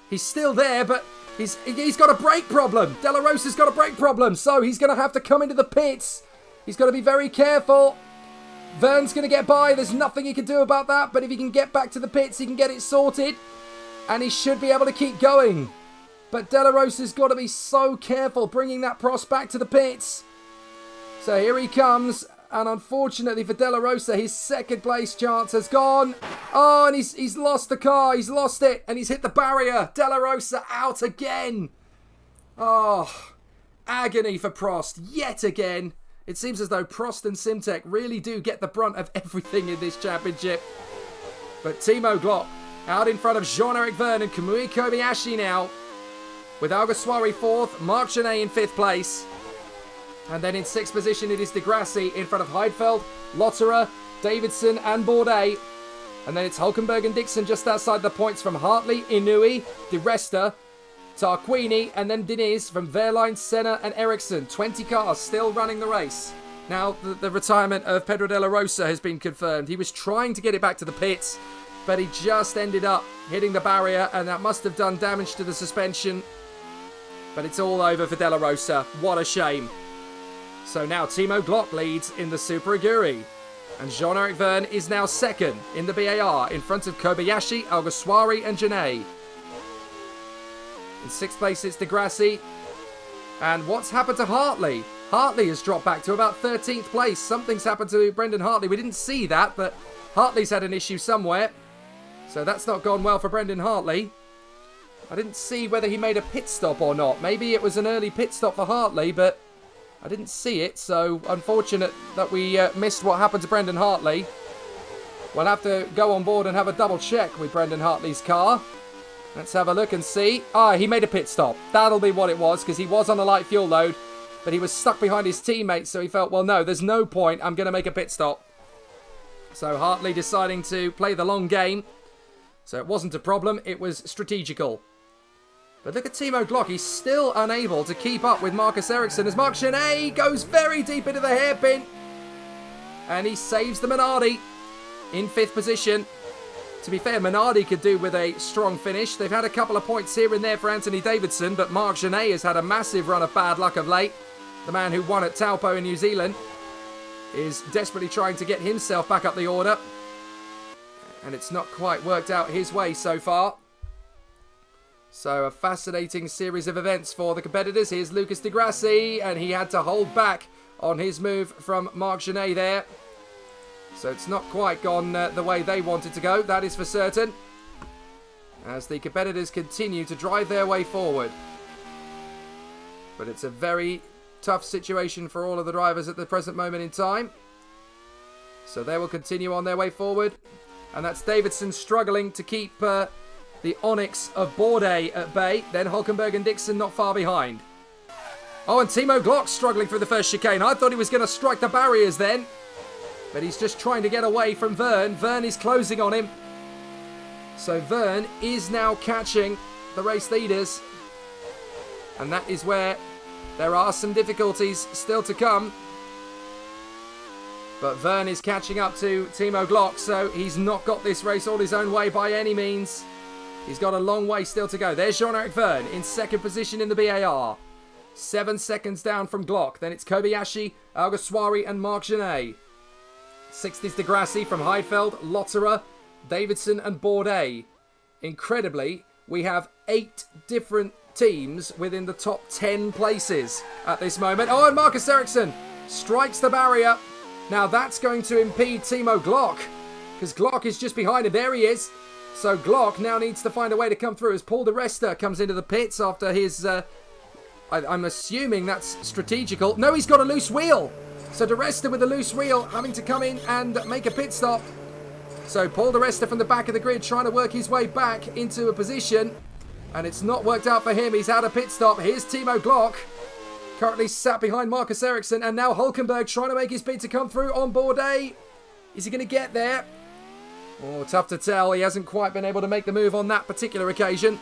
He's still there, but he's got a brake problem. De La Rosa's got a brake problem, so he's going to have to come into the pits. He's got to be very careful. Verne's going to get by. There's nothing he can do about that, but if he can get back to the pits, he can get it sorted, and he should be able to keep going. But De La Rosa's got to be so careful bringing that Prost back to the pits. So here he comes. And unfortunately for De La Rosa, his second place chance has gone. Oh, and he's lost the car. He's lost it. And he's hit the barrier. De La Rosa out again. Oh, agony for Prost yet again. It seems as though Prost and Simtek really do get the brunt of everything in this championship. But Timo Glock out in front of Jean-Eric Vergne and Kamui Kobayashi now. With Alguersuari 4th, Marc Genet in 5th place. And then in 6th position it is De Grassi in front of Heidfeld, Lotterer, Davidson and Bourdais. And then it's Hulkenberg and Dixon just outside the points from Hartley, Inouye, De Resta, Tarquini and then Diniz from Wehrlein, Senna and Ericsson. 20 cars still running the race. Now the retirement of Pedro de la Rosa has been confirmed. He was trying to get it back to the pits, but he just ended up hitting the barrier and that must have done damage to the suspension. But it's all over for De La Rosa. What a shame. So now Timo Glock leads in the Super Aguri. And Jean-Eric Vergne is now second in the BAR in front of Kobayashi, Alguersuari and Genet. In 6th place it's De Grassi. And what's happened to Hartley? Hartley has dropped back to about 13th place. Something's happened to Brendan Hartley. We didn't see that, but Hartley's had an issue somewhere. So that's not gone well for Brendan Hartley. I didn't see whether he made a pit stop or not. Maybe it was an early pit stop for Hartley, but I didn't see it, so unfortunate that we missed what happened to Brendan Hartley. We'll have to go on board and have a double check with Brendan Hartley's car. Let's have a look and see. He made a pit stop. That'll be what it was, because he was on a light fuel load, but he was stuck behind his teammates, so he felt, well, no, there's no point. I'm going to make a pit stop. So Hartley deciding to play the long game. So it wasn't a problem, it was strategical. But look at Timo Glock, he's still unable to keep up with Marcus Ericsson as Marc Genet goes very deep into the hairpin. And he saves the Minardi in 5th position. To be fair, Minardi could do with a strong finish. They've had a couple of points here and there for Anthony Davidson, but Marc Genet has had a massive run of bad luck of late. The man who won at Taupo in New Zealand is desperately trying to get himself back up the order. And it's not quite worked out his way so far. So a fascinating series of events for the competitors. Here's Lucas Di Grassi, and he had to hold back on his move from Marc Genet there. So it's not quite gone the way they wanted to go, that is for certain. As the competitors continue to drive their way forward. But it's a very tough situation for all of the drivers at the present moment in time. So they will continue on their way forward. And that's Davidson struggling to keep the Onyx of Bourdais at bay. Then Hulkenberg and Dixon not far behind. Oh, and Timo Glock struggling through the first chicane. I thought he was going to strike the barriers then. But he's just trying to get away from Vergne. Vergne is closing on him. So Vergne is now catching the race leaders. And that is where there are some difficulties still to come. But Vergne is catching up to Timo Glock, so he's not got this race all his own way by any means. He's got a long way still to go. There's Jean-Eric Vergne in 2nd position in the BAR. 7 seconds down from Glock. Then it's Kobayashi, Alguersuari and Marc Genet. 6th is De Grassi from Heidfeld, Lotterer, Davidson and Bourdais. Incredibly, we have 8 different teams within the top 10 places at this moment. Oh, and Marcus Ericsson strikes the barrier. Now that's going to impede Timo Glock, because Glock is just behind him. There he is. So Glock now needs to find a way to come through as Paul Di Resta comes into the pits after his... I'm assuming that's strategical. No, he's got a loose wheel. So Di Resta with a loose wheel having to come in and make a pit stop. So Paul Di Resta from the back of the grid trying to work his way back into a position. And it's not worked out for him. He's had a pit stop. Here's Timo Glock. Currently sat behind Marcus Ericsson, and now Hulkenberg trying to make his bid to come through on Bourdais. Is he going to get there? Oh, tough to tell. He hasn't quite been able to make the move on that particular occasion.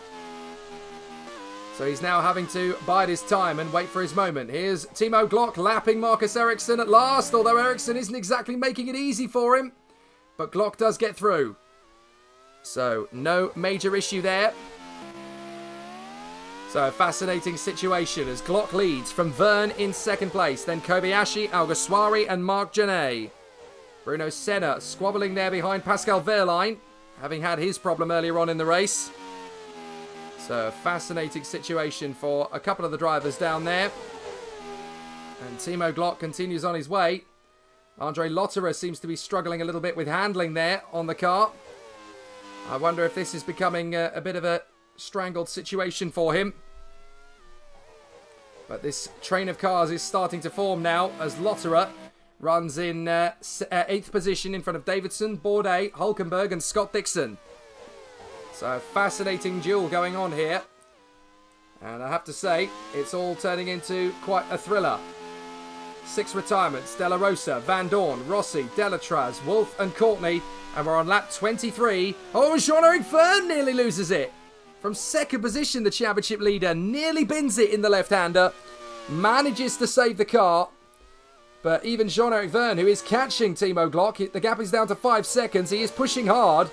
So he's now having to bide his time and wait for his moment. Here's Timo Glock lapping Marcus Ericsson at last, although Ericsson isn't exactly making it easy for him. But Glock does get through. So no major issue there. So a fascinating situation as Glock leads from Vergne in 2nd place. Then Kobayashi, Alguersuari and Marc Genet. Bruno Senna squabbling there behind Pascal Wehrlein, having had his problem earlier on in the race. So a fascinating situation for a couple of the drivers down there. And Timo Glock continues on his way. Andre Lotterer seems to be struggling a little bit with handling there on the car. I wonder if this is becoming a bit of a strangled situation for him. But this train of cars is starting to form now as Lotterer runs in 8th position in front of Davidson, Bourdais, Hulkenberg and Scott Dixon. So a fascinating duel going on here. And I have to say, it's all turning into quite a thriller. 6 retirements: Della Rosa, Van Dorn, Rossi, Delatraz, Wolf and Courtney. And we're on lap 23. Oh, Jean-Eric Verne nearly loses it. From 2nd position, the championship leader nearly bins it in the left-hander. Manages to save the car. But even Jean-Eric Verne, who is catching Timo Glock, the gap is down to 5 seconds. He is pushing hard.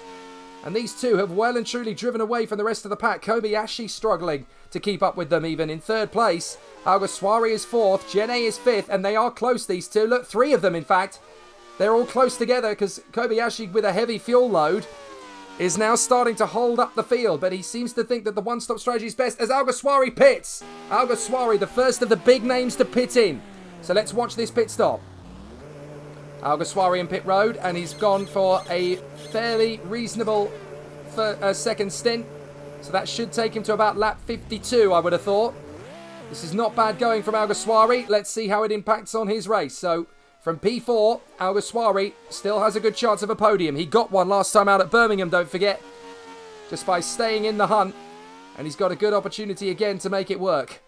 And these two have well and truly driven away from the rest of the pack. Kobayashi struggling to keep up with them even in 3rd place. Alguersuari is 4th. Genet is 5th. And they are close, these two. Look, 3 of them, in fact. They're all close together because Kobayashi, with a heavy fuel load, is now starting to hold up the field. But he seems to think that the one-stop strategy is best as Alguersuari pits. Alguersuari, the first of the big names to pit in. So let's watch this pit stop. Alguersuari in pit road, and he's gone for a fairly reasonable second stint. So that should take him to about lap 52, I would have thought. This is not bad going from Alguersuari. Let's see how it impacts on his race. So from P4, Alguersuari still has a good chance of a podium. He got one last time out at Birmingham, don't forget, just by staying in the hunt. And he's got a good opportunity again to make it work.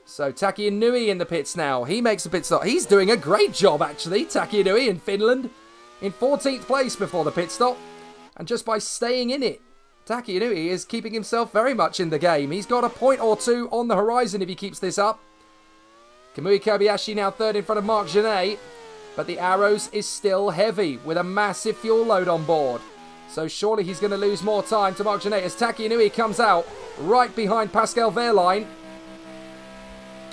So Taki Inui in the pits now. He makes a pit stop. He's doing a great job, actually. Taki Inui in Finland in 14th place before the pit stop. And just by staying in it, Taki Inui is keeping himself very much in the game. He's got a point or two on the horizon if he keeps this up. Kamui Kobayashi now 3rd in front of Marc Genet. But the Arrows is still heavy with a massive fuel load on board. So surely he's going to lose more time to Marc Genet as Taki Inui comes out right behind Pascal Wehrlein.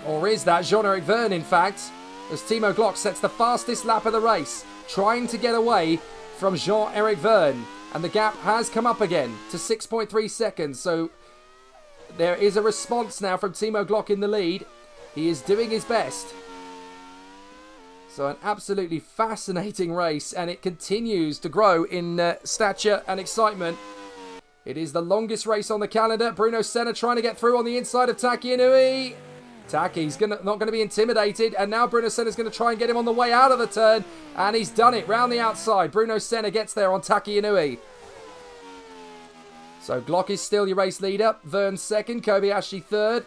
Or is that Jean-Eric Verne, in fact, as Timo Glock sets the fastest lap of the race, trying to get away from Jean-Eric Verne. And the gap has come up again to 6.3 seconds. So there is a response now from Timo Glock in the lead. He is doing his best. So an absolutely fascinating race, and it continues to grow in stature and excitement. It is the longest race on the calendar. Bruno Senna trying to get through on the inside of Taki Inui. Taki's not going to be intimidated, and now Bruno Senna's going to try and get him on the way out of the turn, and he's done it round the outside. Bruno Senna gets there on Taki Inui. So Glock is still your race leader. Verne 2nd, Kobayashi 3rd,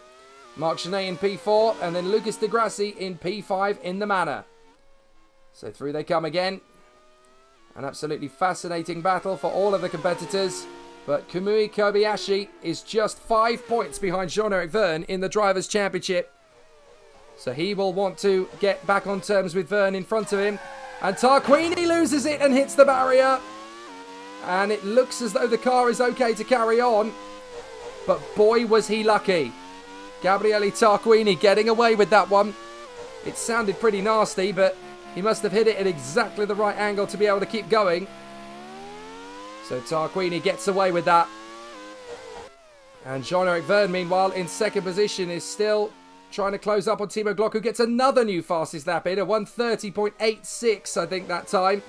Marc Genet in P4, and then Lucas Di Grassi in P5 in the Manor. So through they come again. An absolutely fascinating battle for all of the competitors. But Kamui Kobayashi is just 5 points behind Jean-Eric Verne in the Drivers' Championship. So he will want to get back on terms with Verne in front of him. And Tarquini loses it and hits the barrier. And it looks as though the car is okay to carry on. But boy, was he lucky. Gabriele Tarquini getting away with that one. It sounded pretty nasty, but he must have hit it at exactly the right angle to be able to keep going. So Tarquini gets away with that. And Jean-Eric Verne, meanwhile, in 2nd position, is still trying to close up on Timo Glock, who gets another new fastest lap in, a 1:30.86, I think, that time.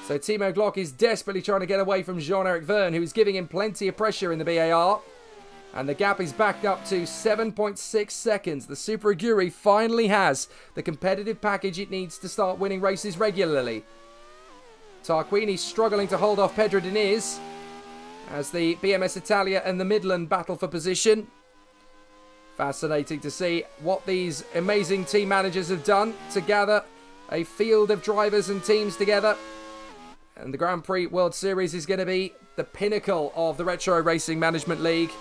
So Timo Glock is desperately trying to get away from Jean-Eric Verne, who is giving him plenty of pressure in the BAR. And the gap is backed up to 7.6 seconds. The Super Aguri finally has the competitive package it needs to start winning races regularly. Tarquini struggling to hold off Pedro Diniz as the BMS Italia and the Midland battle for position. Fascinating to see what these amazing team managers have done to gather a field of drivers and teams together. And the Grand Prix World Series is going to be the pinnacle of the Retro Racing Management League.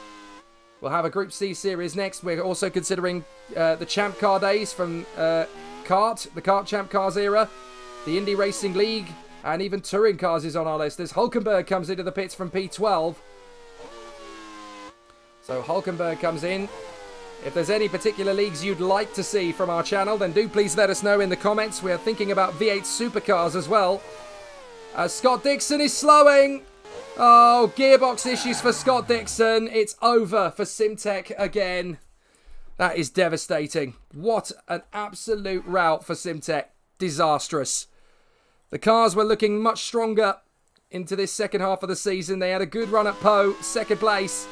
We'll have a Group C series next. We're also considering the Champ Car days from the Kart Champ Cars era, the Indy Racing League, and even touring cars is on our list. As Hulkenberg comes into the pits from P12. So Hulkenberg comes in. If there's any particular leagues you'd like to see from our channel, then do please let us know in the comments. We are thinking about V8 supercars as well. Scott Dixon is slowing. Oh, gearbox issues for Scott Dixon. It's over for Simtech again. That is devastating. What an absolute rout for Simtech. Disastrous. The cars were looking much stronger into this second half of the season. They had a good run at Po, second place.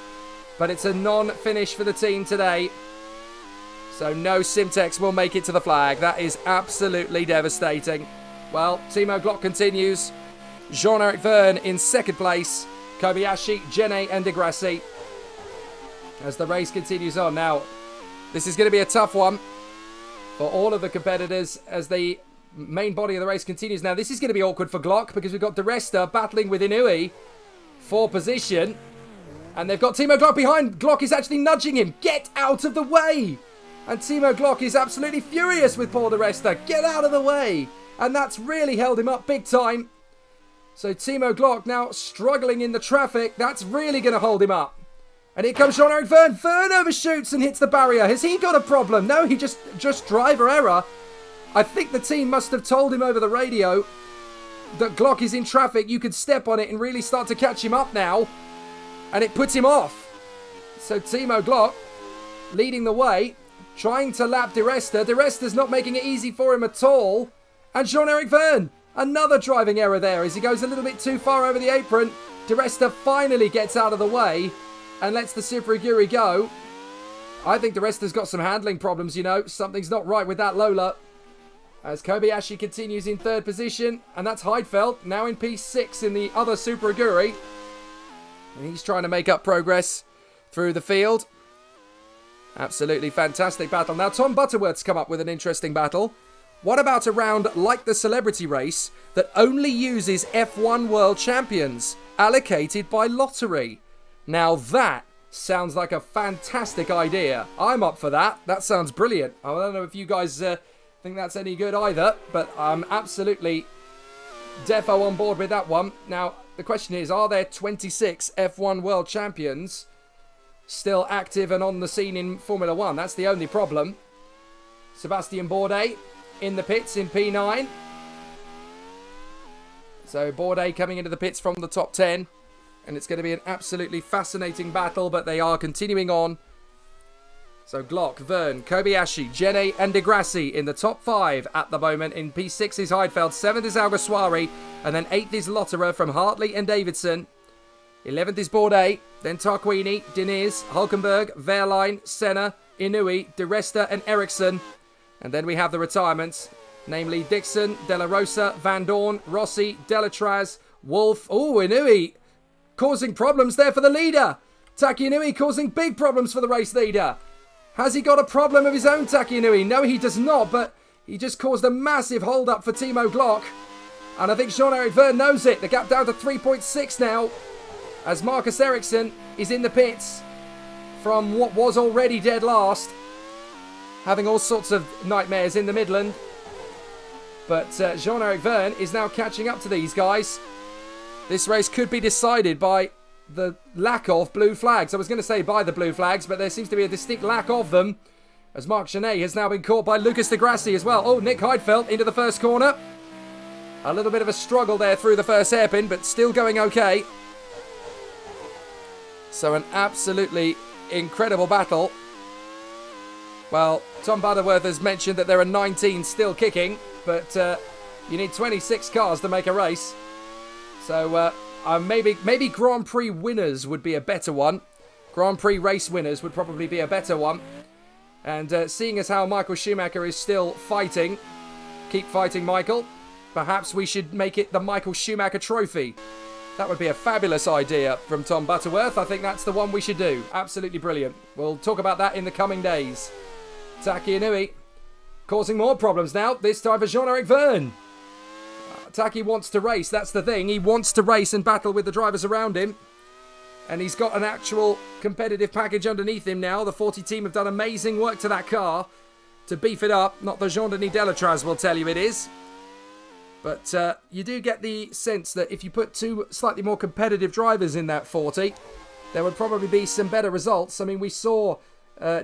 But it's a non-finish for the team today. So no Simtex will make it to the flag. That is absolutely devastating. Well, Timo Glock continues. Jean-Eric Verne in second place. Kobayashi, Gene and Degrassi. As the race continues on. Now, this is going to be a tough one for all of the competitors as the main body of the race continues. Now, this is going to be awkward for Glock because we've got De Resta battling with Inui for position. And they've got Timo Glock behind. Glock is actually nudging him. Get out of the way! And Timo Glock is absolutely furious with Paul De Resta. Get out of the way! And that's really held him up big time. So Timo Glock now struggling in the traffic. That's really going to hold him up. And here comes Jean-Eric Verne. Verne overshoots and hits the barrier. Has he got a problem? No, he just driver error. I think the team must have told him over the radio that Glock is in traffic. You could step on it and really start to catch him up now. And it puts him off. So Timo Glock leading the way, trying to lap De Resta. De Resta's not making it easy for him at all. And Jean-Eric Verne, another driving error there as he goes a little bit too far over the apron. De Resta finally gets out of the way and lets the Super Aguri go. I think De Resta's got some handling problems, you know. Something's not right with that Lola. As Kobayashi continues in third position. And that's Heidfeld, now in P6 in the other Super Aguri. And he's trying to make up progress through the field. Absolutely fantastic battle. Now, Tom Butterworth's come up with an interesting battle. What about a round like the Celebrity Race that only uses F1 World Champions allocated by lottery? Now, that sounds like a fantastic idea. I'm up for that. That sounds brilliant. I don't know if you guys think that's any good either, but I'm absolutely defo on board with that one. Now, the question is, are there 26 F1 World Champions still active and on the scene in Formula 1? That's the only problem. Sebastian Bourdais in the pits in P9. So Bourdais coming into the pits from the top 10. And it's going to be an absolutely fascinating battle, but they are continuing on. So Glock, Verne, Kobayashi, Gene and Degrassi in the top 5 at the moment. In P6 is Heidfeld, 7th is Alguersuari, and then 8th is Lotterer from Hartley and Davidson. 11th is Bourdais, then Tarquini, Diniz, Hulkenberg, Wehrlein, Senna, Inui, De Resta and Ericsson. And then we have the retirements, namely Dixon, De La Rosa, Van Dorn, Rossi, Delatraz, Wolf. Oh, Inui causing problems there for the leader. Taki Inui causing big problems for the race leader. Has he got a problem of his own, Taki Inui? No, he does not, but he just caused a massive hold-up for Timo Glock. And I think Jean-Eric Verne knows it. The gap down to 3.6 now, as Marcus Ericsson is in the pits from what was already dead last, having all sorts of nightmares in the Midland. But Jean-Eric Verne is now catching up to these guys. This race could be decided by the lack of blue flags. I was going to say by the blue flags, but there seems to be a distinct lack of them, as Marc Genet has now been caught by Lucas de Grassi as well. Oh, Nick Heidfeld into the first corner. A little bit of a struggle there through the first hairpin, but still going okay. So an absolutely incredible battle. Well, Tom Butterworth has mentioned that there are 19 still kicking, but you need 26 cars to make a race. So maybe Grand Prix winners would be a better one. Grand Prix race winners would probably be a better one. And seeing as how Michael Schumacher is still fighting, keep fighting, Michael. Perhaps we should make it the Michael Schumacher Trophy. That would be a fabulous idea from Tom Butterworth. I think that's the one we should do. Absolutely brilliant. We'll talk about that in the coming days. Taki Inui causing more problems now, this time for Jean-Eric Verne. Taki wants to race, that's the thing. He wants to race and battle with the drivers around him. And he's got an actual competitive package underneath him now. The 40 team have done amazing work to that car to beef it up. Not the Jean-Denis Delatraz will tell you it is. But you do get the sense that if you put two slightly more competitive drivers in that 40, there would probably be some better results. I mean, we saw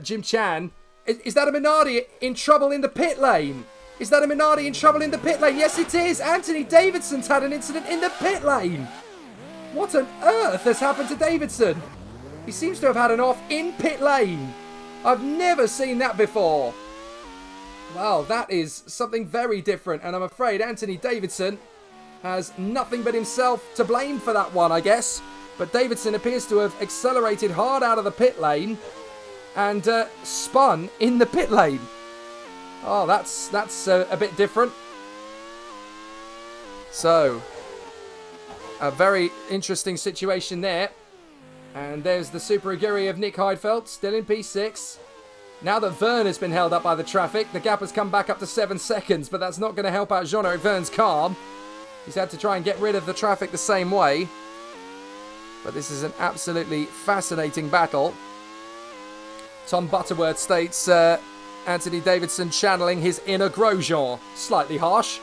Jim Chan. Is that a Minardi in trouble in the pit lane? Is that a Minardi in trouble in the pit lane? Yes, it is. Anthony Davidson's had an incident in the pit lane. What on earth has happened to Davidson? He seems to have had an off in pit lane. I've never seen that before. Well, that is something very different, and I'm afraid Anthony Davidson has nothing but himself to blame for that one, I guess. But Davidson appears to have accelerated hard out of the pit lane and spun in the pit lane. Oh, that's a bit different. So, a very interesting situation there. And there's the Super Aguri of Nick Heidfeld, still in P6. Now that Verne has been held up by the traffic, the gap has come back up to 7 seconds, but that's not going to help out Jean-Eric Verne's car. He's had to try and get rid of the traffic the same way. But this is an absolutely fascinating battle. Tom Butterworth states Anthony Davidson channeling his inner Grosjean. Slightly harsh.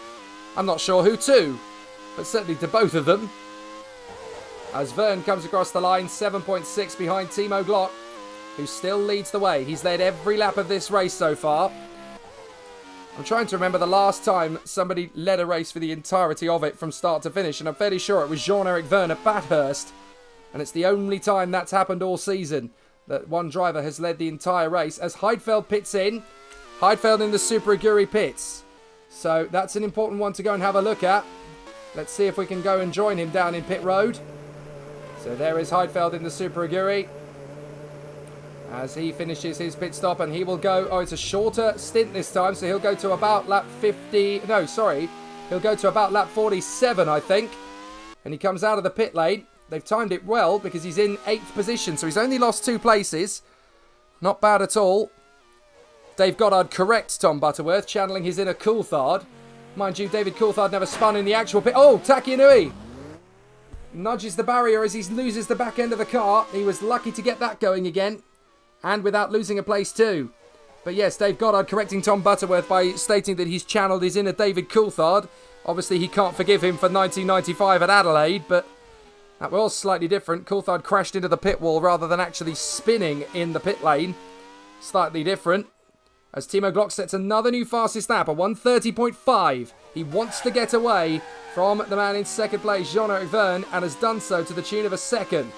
I'm not sure who to, but certainly to both of them. As Verne comes across the line, 7.6 behind Timo Glock, who still leads the way. He's led every lap of this race so far. I'm trying to remember the last time somebody led a race for the entirety of it from start to finish, and I'm fairly sure it was Jean-Eric Verne at Bathurst. And it's the only time that's happened all season, that one driver has led the entire race. As Heidfeld pits in, Heidfeld in the Super Aguri pits. So that's an important one to go and have a look at. Let's see if we can go and join him down in pit road. So there is Heidfeld in the Super Aguri as he finishes his pit stop, and he will go, oh, it's a shorter stint this time, so he'll go to about lap 50, no, sorry, he'll go to about lap 47, I think, and he comes out of the pit lane. They've timed it well because he's in 8th position, so he's only lost 2 places. Not bad at all. Dave Goddard corrects Tom Butterworth, channeling his inner Coulthard. Mind you, David Coulthard never spun in the actual pit. Oh, Taki Inui nudges the barrier as he loses the back end of the car. He was lucky to get that going again, and without losing a place too. But yes, Dave Goddard correcting Tom Butterworth by stating that he's channeled his inner David Coulthard. Obviously, he can't forgive him for 1995 at Adelaide, but that was slightly different. Coulthard crashed into the pit wall rather than actually spinning in the pit lane. Slightly different. As Timo Glock sets another new fastest lap, a 1:30.5. He wants to get away from the man in second place, Jean-Eric Verne, and has done so to the tune of a second.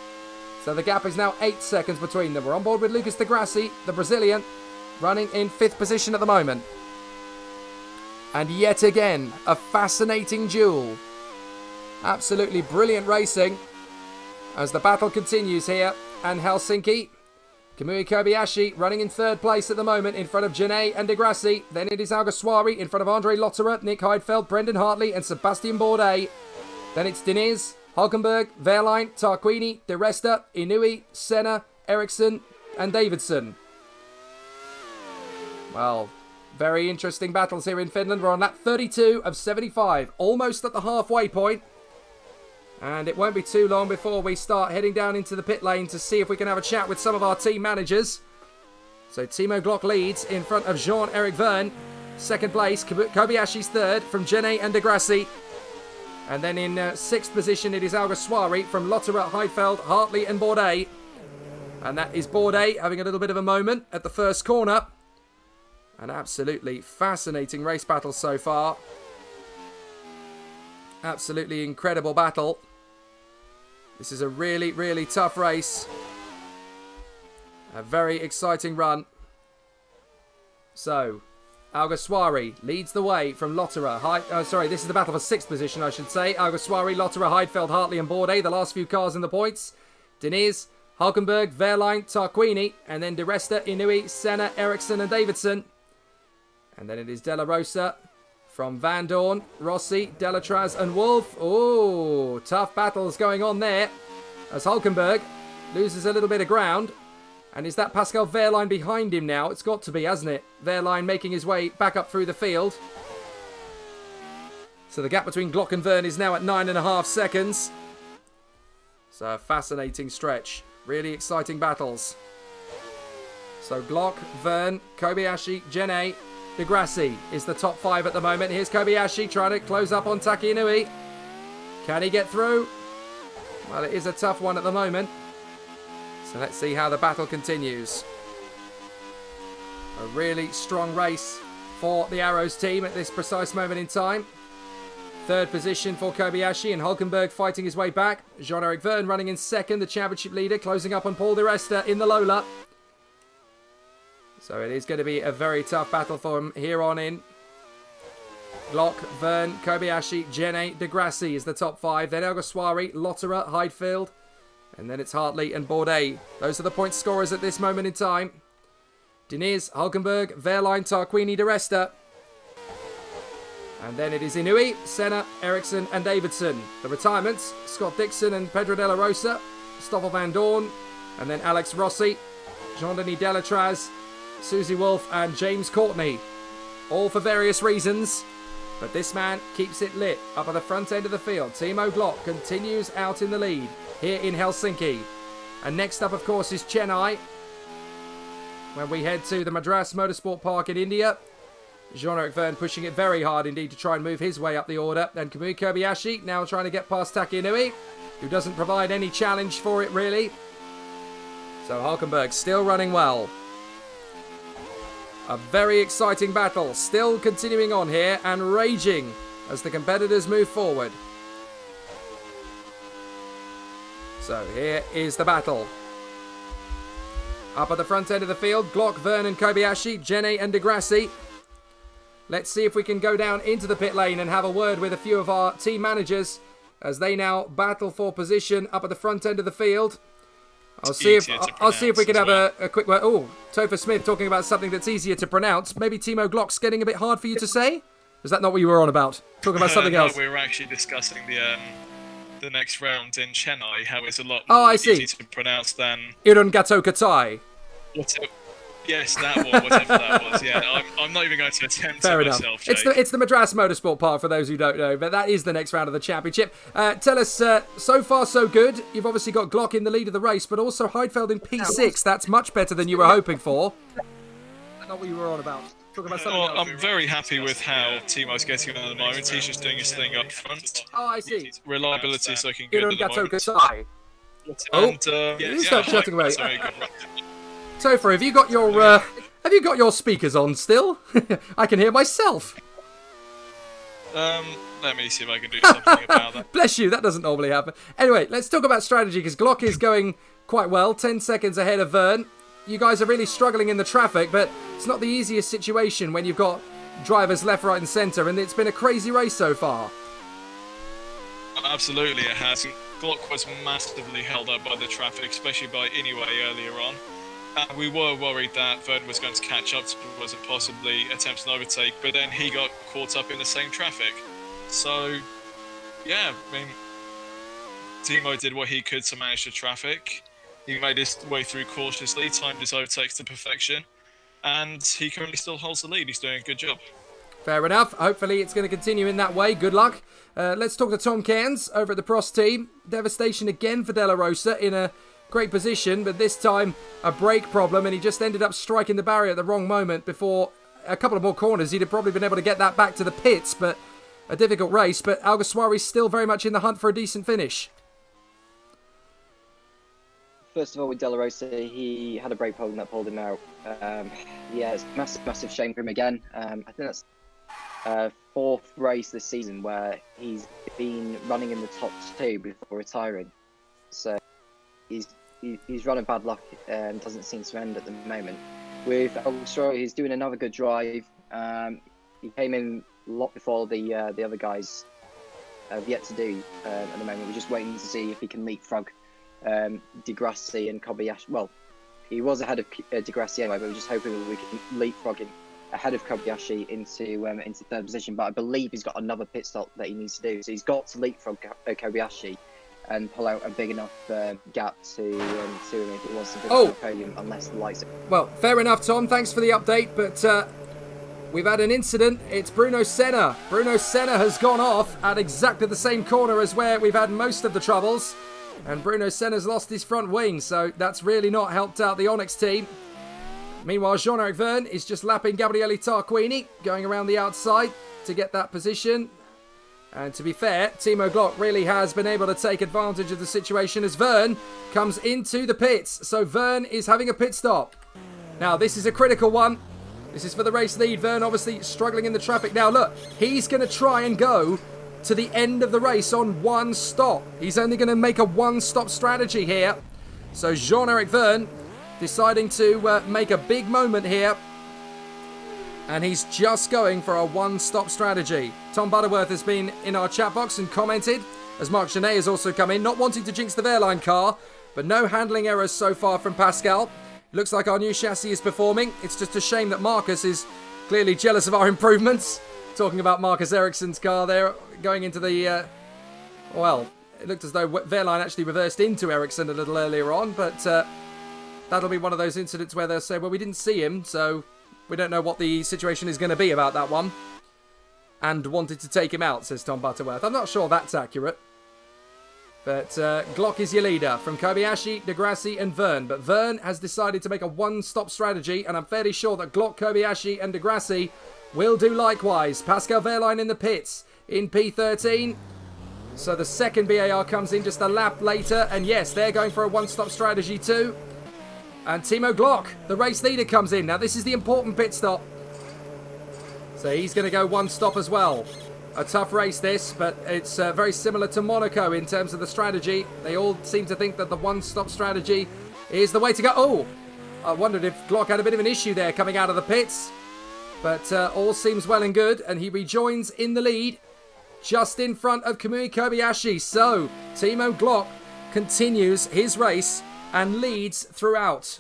So the gap is now 8 seconds between them. We're on board with Lucas de Grassi, the Brazilian, running in 5th position at the moment. And yet again, a fascinating duel. Absolutely brilliant racing as the battle continues here. And Helsinki, Kamui Kobayashi running in 3rd place at the moment in front of Genet and de Grassi. Then it is Alguersuari in front of Andre Lotterer, Nick Heidfeld, Brendan Hartley and Sebastien Bourdais. Then it's Diniz, Hulkenberg, Wehrlein, Tarquini, De Resta, Inui, Senna, Eriksson and Davidson. Well, very interesting battles here in Finland. We're on lap 32 of 75, almost at the halfway point. And it won't be too long before we start heading down into the pit lane to see if we can have a chat with some of our team managers. So Timo Glock leads in front of Jean-Eric Verne. 2nd place, Kobayashi's 3rd from Genet and de Grassi. And then in 6th position, it is Alguersuari from Lotterer, Heidfeld, Hartley and Bourdais. And that is Bourdais having a little bit of a moment at the first corner. An absolutely fascinating race battle so far. Absolutely incredible battle. This is a really, really tough race. A very exciting run. So, Alguersuari leads the way from Lotterer. This is the battle for 6th position, I should say. Alguersuari, Lotterer, Heidfeld, Hartley and Bourdais, the last few cars in the points. Diniz, Hulkenberg, Wehrlein, Tarquini, and then De Resta, Inui, Senna, Eriksson and Davidson. And then it is De La Rosa from Van Dorn, Rossi, Delatraz and Wolf. Oh, tough battles going on there as Hulkenberg loses a little bit of ground. And is that Pascal Wehrlein behind him now? It's got to be, hasn't it? Wehrlein making his way back up through the field. So the gap between Glock and Verne is now at 9.5 seconds. So a fascinating stretch. Really exciting battles. So Glock, Verne, Kobayashi, Genet, de Grassi is the top 5 at the moment. Here's Kobayashi trying to close up on Taki Inui. Can he get through? Well, it is a tough one at the moment. So let's see how the battle continues. A really strong race for the Arrows team at this precise moment in time. Third position for Kobayashi, and Hulkenberg fighting his way back. Jean-Eric Vergne running in second, the championship leader, closing up on Paul Di Resta in the Lola. So it is going to be a very tough battle for him here on in. Glock, Vergne, Kobayashi, Gene, De Grassi is the top 5. Then Alguersuari, Lotterer, Heidfeld. And then it's Hartley and Bourdais. Those are the point scorers at this moment in time. Diniz, Hulkenberg, Wehrlein, Tarquini, Di Resta. And then it is Inouye, Senna, Ericsson and Davidson. The retirements, Scott Dixon and Pedro de la Rosa, Stoffel van Dorn, and then Alex Rossi, Jean-Denis Delatraz, Susie Wolf and James Courtney. All for various reasons, but this man keeps it lit up at the front end of the field. Timo Glock continues out in the lead here in Helsinki. And next up, of course, is Chennai, when we head to the Madras Motorsport Park in India. Jean-Eric Vergne pushing it very hard indeed to try and move his way up the order. Then Kamui Kobayashi now trying to get past Taki Inouye, who doesn't provide any challenge for it really. So Hulkenberg still running well. A very exciting battle still continuing on here and raging as the competitors move forward. So here is the battle. Up at the front end of the field, Glock, Vergne and Kobayashi, Gene and De Grassi. Let's see if we can go down into the pit lane and have a word with a few of our team managers as they now battle for position up at the front end of the field. I'll see if we can have a quick word. Oh, Topher Smith talking about something that's easier to pronounce. Maybe Timo Glock's getting a bit hard for you to say? Is that not what you were on about? Talking about something else? We were actually discussing the next round in Chennai, how it's a lot more easy to pronounce than Irungato Katai. Yes, that one, whatever that was. Yeah, I'm not even going to attempt Fair it enough. myself, Jake. It's the Madras Motorsport Park for those who don't know, but that is the next round of the championship. Tell us, so far so good. You've obviously got Glock in the lead of the race, but also Heidfeld in P6. That's much better than you were hoping for. That's not what you were on about. I'm very happy with how Timo's getting on at the moment. He's just doing his thing up front. Oh, I see. Reliability is looking good at the moment. Stop shutting away. Topher, have you got your speakers on still? I can hear myself. Let me see if I can do something about that. Bless you, that doesn't normally happen. Anyway, let's talk about strategy, because Glock is going quite well, 10 seconds ahead of Vergne. You guys are really struggling in the traffic, but it's not the easiest situation when you've got drivers left, right and centre, and it's been a crazy race so far. Absolutely it has. Glock was massively held up by the traffic, especially by Inouye earlier on. We were worried that Vergne was going to catch up towards and possibly attempt an overtake, but then he got caught up in the same traffic. So, yeah, I mean, Timo did what he could to manage the traffic. He made his way through cautiously, timed his overtakes to perfection, and he currently still holds the lead. He's doing a good job. Fair enough. Hopefully it's going to continue in that way. Good luck. Let's talk to Tom Cairns over at the Prost team. Devastation again for De La Rosa in a great position, but this time a brake problem, and he just ended up striking the barrier at the wrong moment before a couple of more corners. He'd have probably been able to get that back to the pits, but a difficult race. But Alguersuari's still very much in the hunt for a decent finish. First of all, with De La Rosa, he had a brake problem that pulled him out. Yeah, it's a massive shame for him again. I think that's fourth race this season where he's been running in the top 2 before retiring. So he's running bad luck and doesn't seem to end at the moment. With Alguersuari, he's doing another good drive. He came in a lot before the other guys have yet to do at the moment. We're just waiting to see if he can leapfrog De Grassi and Kobayashi. Well, he was ahead of De Grassi anyway, but we're just hoping that we can leapfrog him ahead of Kobayashi into third position. But I believe he's got another pit stop that he needs to do, so he's got to leapfrog Kobayashi and pull out a big enough gap to him if he wants to finish the podium, unless the lights. Well, fair enough, Tom. Thanks for the update, but we've had an incident. It's Bruno Senna. Bruno Senna has gone off at exactly the same corner as where we've had most of the troubles. And Bruno Senna's lost his front wing, so that's really not helped out the Onyx team. Meanwhile, Jean-Eric Vergne is just lapping Gabriele Tarquini, going around the outside to get that position. And to be fair, Timo Glock really has been able to take advantage of the situation as Vergne comes into the pits. So Vergne is having a pit stop. Now, this is a critical one. This is for the race lead. Vergne obviously struggling in the traffic. Now, look, he's going to try and go to the end of the race on one stop. He's only going to make a one-stop strategy here. So Jean-Eric Vergne deciding to make a big moment here. And he's just going for a one-stop strategy. Tom Butterworth has been in our chat box and commented, as Mark Genet has also come in, not wanting to jinx the Wehrlein car, but no handling errors so far from Pascal. Looks like our new chassis is performing. It's just a shame that Marcus is clearly jealous of our improvements. Talking about Marcus Ericsson's car there, going into the... well, it looked as though Wehrlein actually reversed into Ericsson a little earlier on, but that'll be one of those incidents where they'll say, well, we didn't see him, so we don't know what the situation is going to be about that one. And wanted to take him out, says Tom Butterworth. I'm not sure that's accurate. But Glock is your leader from Kobayashi, Degrassi and Vergne. But Vergne has decided to make a one-stop strategy, and I'm fairly sure that Glock, Kobayashi and Degrassi will do likewise. Pascal Wehrlein in the pits in P13. So the second BAR comes in just a lap later. And yes, they're going for a one-stop strategy too. And Timo Glock, the race leader, comes in. Now this is the important pit stop. So he's going to go one stop as well. A tough race this, but it's very similar to Monaco in terms of the strategy. They all seem to think that the one-stop strategy is the way to go. Oh, I wondered if Glock had a bit of an issue there coming out of the pits. But all seems well and good, and he rejoins in the lead just in front of Kamui Kobayashi. So Timo Glock continues his race and leads throughout.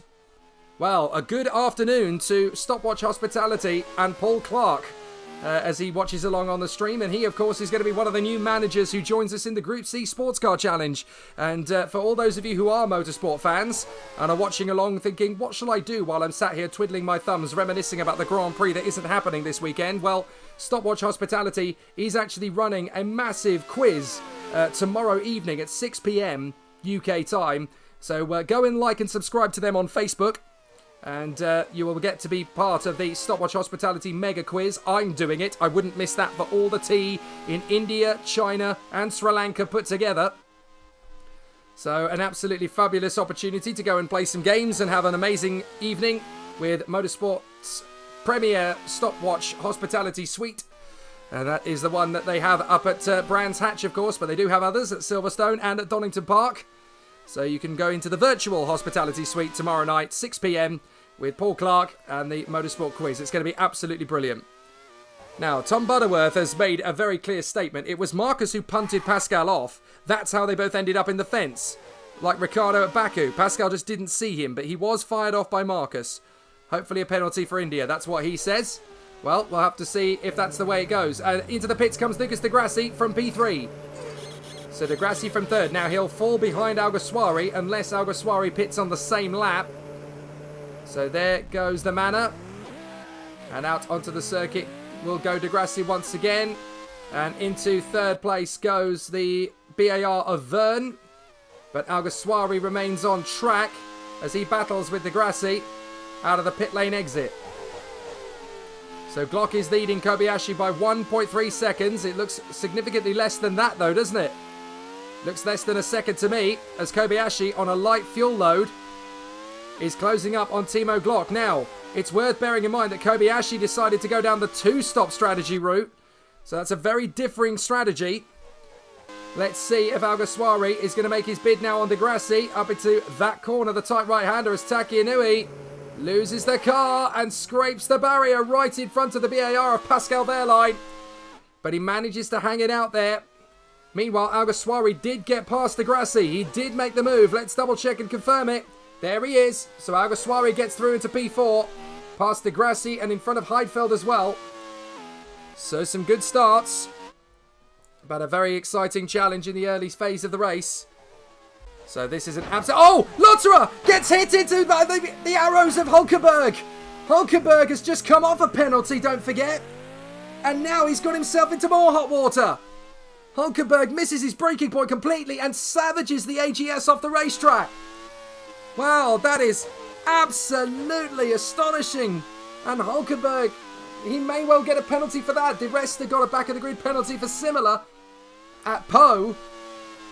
Well, a good afternoon to Stopwatch Hospitality and Paul Clark as he watches along on the stream. And he, of course, is going to be one of the new managers who joins us in the Group C Sports Car Challenge. And for all those of you who are motorsport fans and are watching along thinking, what shall I do while I'm sat here twiddling my thumbs, reminiscing about the Grand Prix that isn't happening this weekend? Well, Stopwatch Hospitality is actually running a massive quiz tomorrow evening at 6 p.m. UK time. So go and like and subscribe to them on Facebook. And you will get to be part of the Stopwatch Hospitality Mega Quiz. I'm doing it. I wouldn't miss that for all the tea in India, China and Sri Lanka put together. So an absolutely fabulous opportunity to go and play some games and have an amazing evening with Motorsport's premier Stopwatch Hospitality Suite. And that is the one that they have up at Brands Hatch, of course, but they do have others at Silverstone and at Donington Park. So you can go into the virtual hospitality suite tomorrow night, 6 p.m, with Paul Clark and the Motorsport Quiz. It's going to be absolutely brilliant. Now, Tom Butterworth has made a very clear statement. It was Marcus who punted Pascal off. That's how they both ended up in the fence. Like Ricciardo at Baku. Pascal just didn't see him, but he was fired off by Marcus. Hopefully a penalty for India. That's what he says. Well, we'll have to see if that's the way it goes. Into the pits comes Lucas Degrassi from P3. So Degrassi from third. Now he'll fall behind Alguersuari unless Alguersuari pits on the same lap. So there goes the manor. And out onto the circuit will go Degrassi once again. And into third place goes the BAR of Vergne. But Alguersuari remains on track as he battles with Degrassi out of the pit lane exit. So Glock is leading Kobayashi by 1.3 seconds. It looks significantly less than that though, doesn't it? Looks less than a second to me, as Kobayashi, on a light fuel load, is closing up on Timo Glock. Now, it's worth bearing in mind that Kobayashi decided to go down the two-stop strategy route. So that's a very differing strategy. Let's see if Alguersuari is going to make his bid now on Degrassi. Up into that corner, the tight right-hander as Taki Inui loses the car and scrapes the barrier right in front of the BAR of Pascal Wehrlein. But he manages to hang it out there. Meanwhile, Alguersuari did get past Degrassi. He did make the move. Let's double check and confirm it. There he is. So Alguersuari gets through into P4. Past Degrassi and in front of Heidfeld as well. So some good starts. But a very exciting challenge in the early phase of the race. So this is an absolute... Oh! Lotterer gets hit into the arrows of Hulkenberg. Hulkenberg has just come off a penalty, don't forget. And now he's got himself into more hot water. Hulkenberg misses his braking point completely and savages the AGS off the racetrack. Wow, that is absolutely astonishing. And Hulkenberg, he may well get a penalty for that. De Resta got a back of the grid penalty for similar at Po.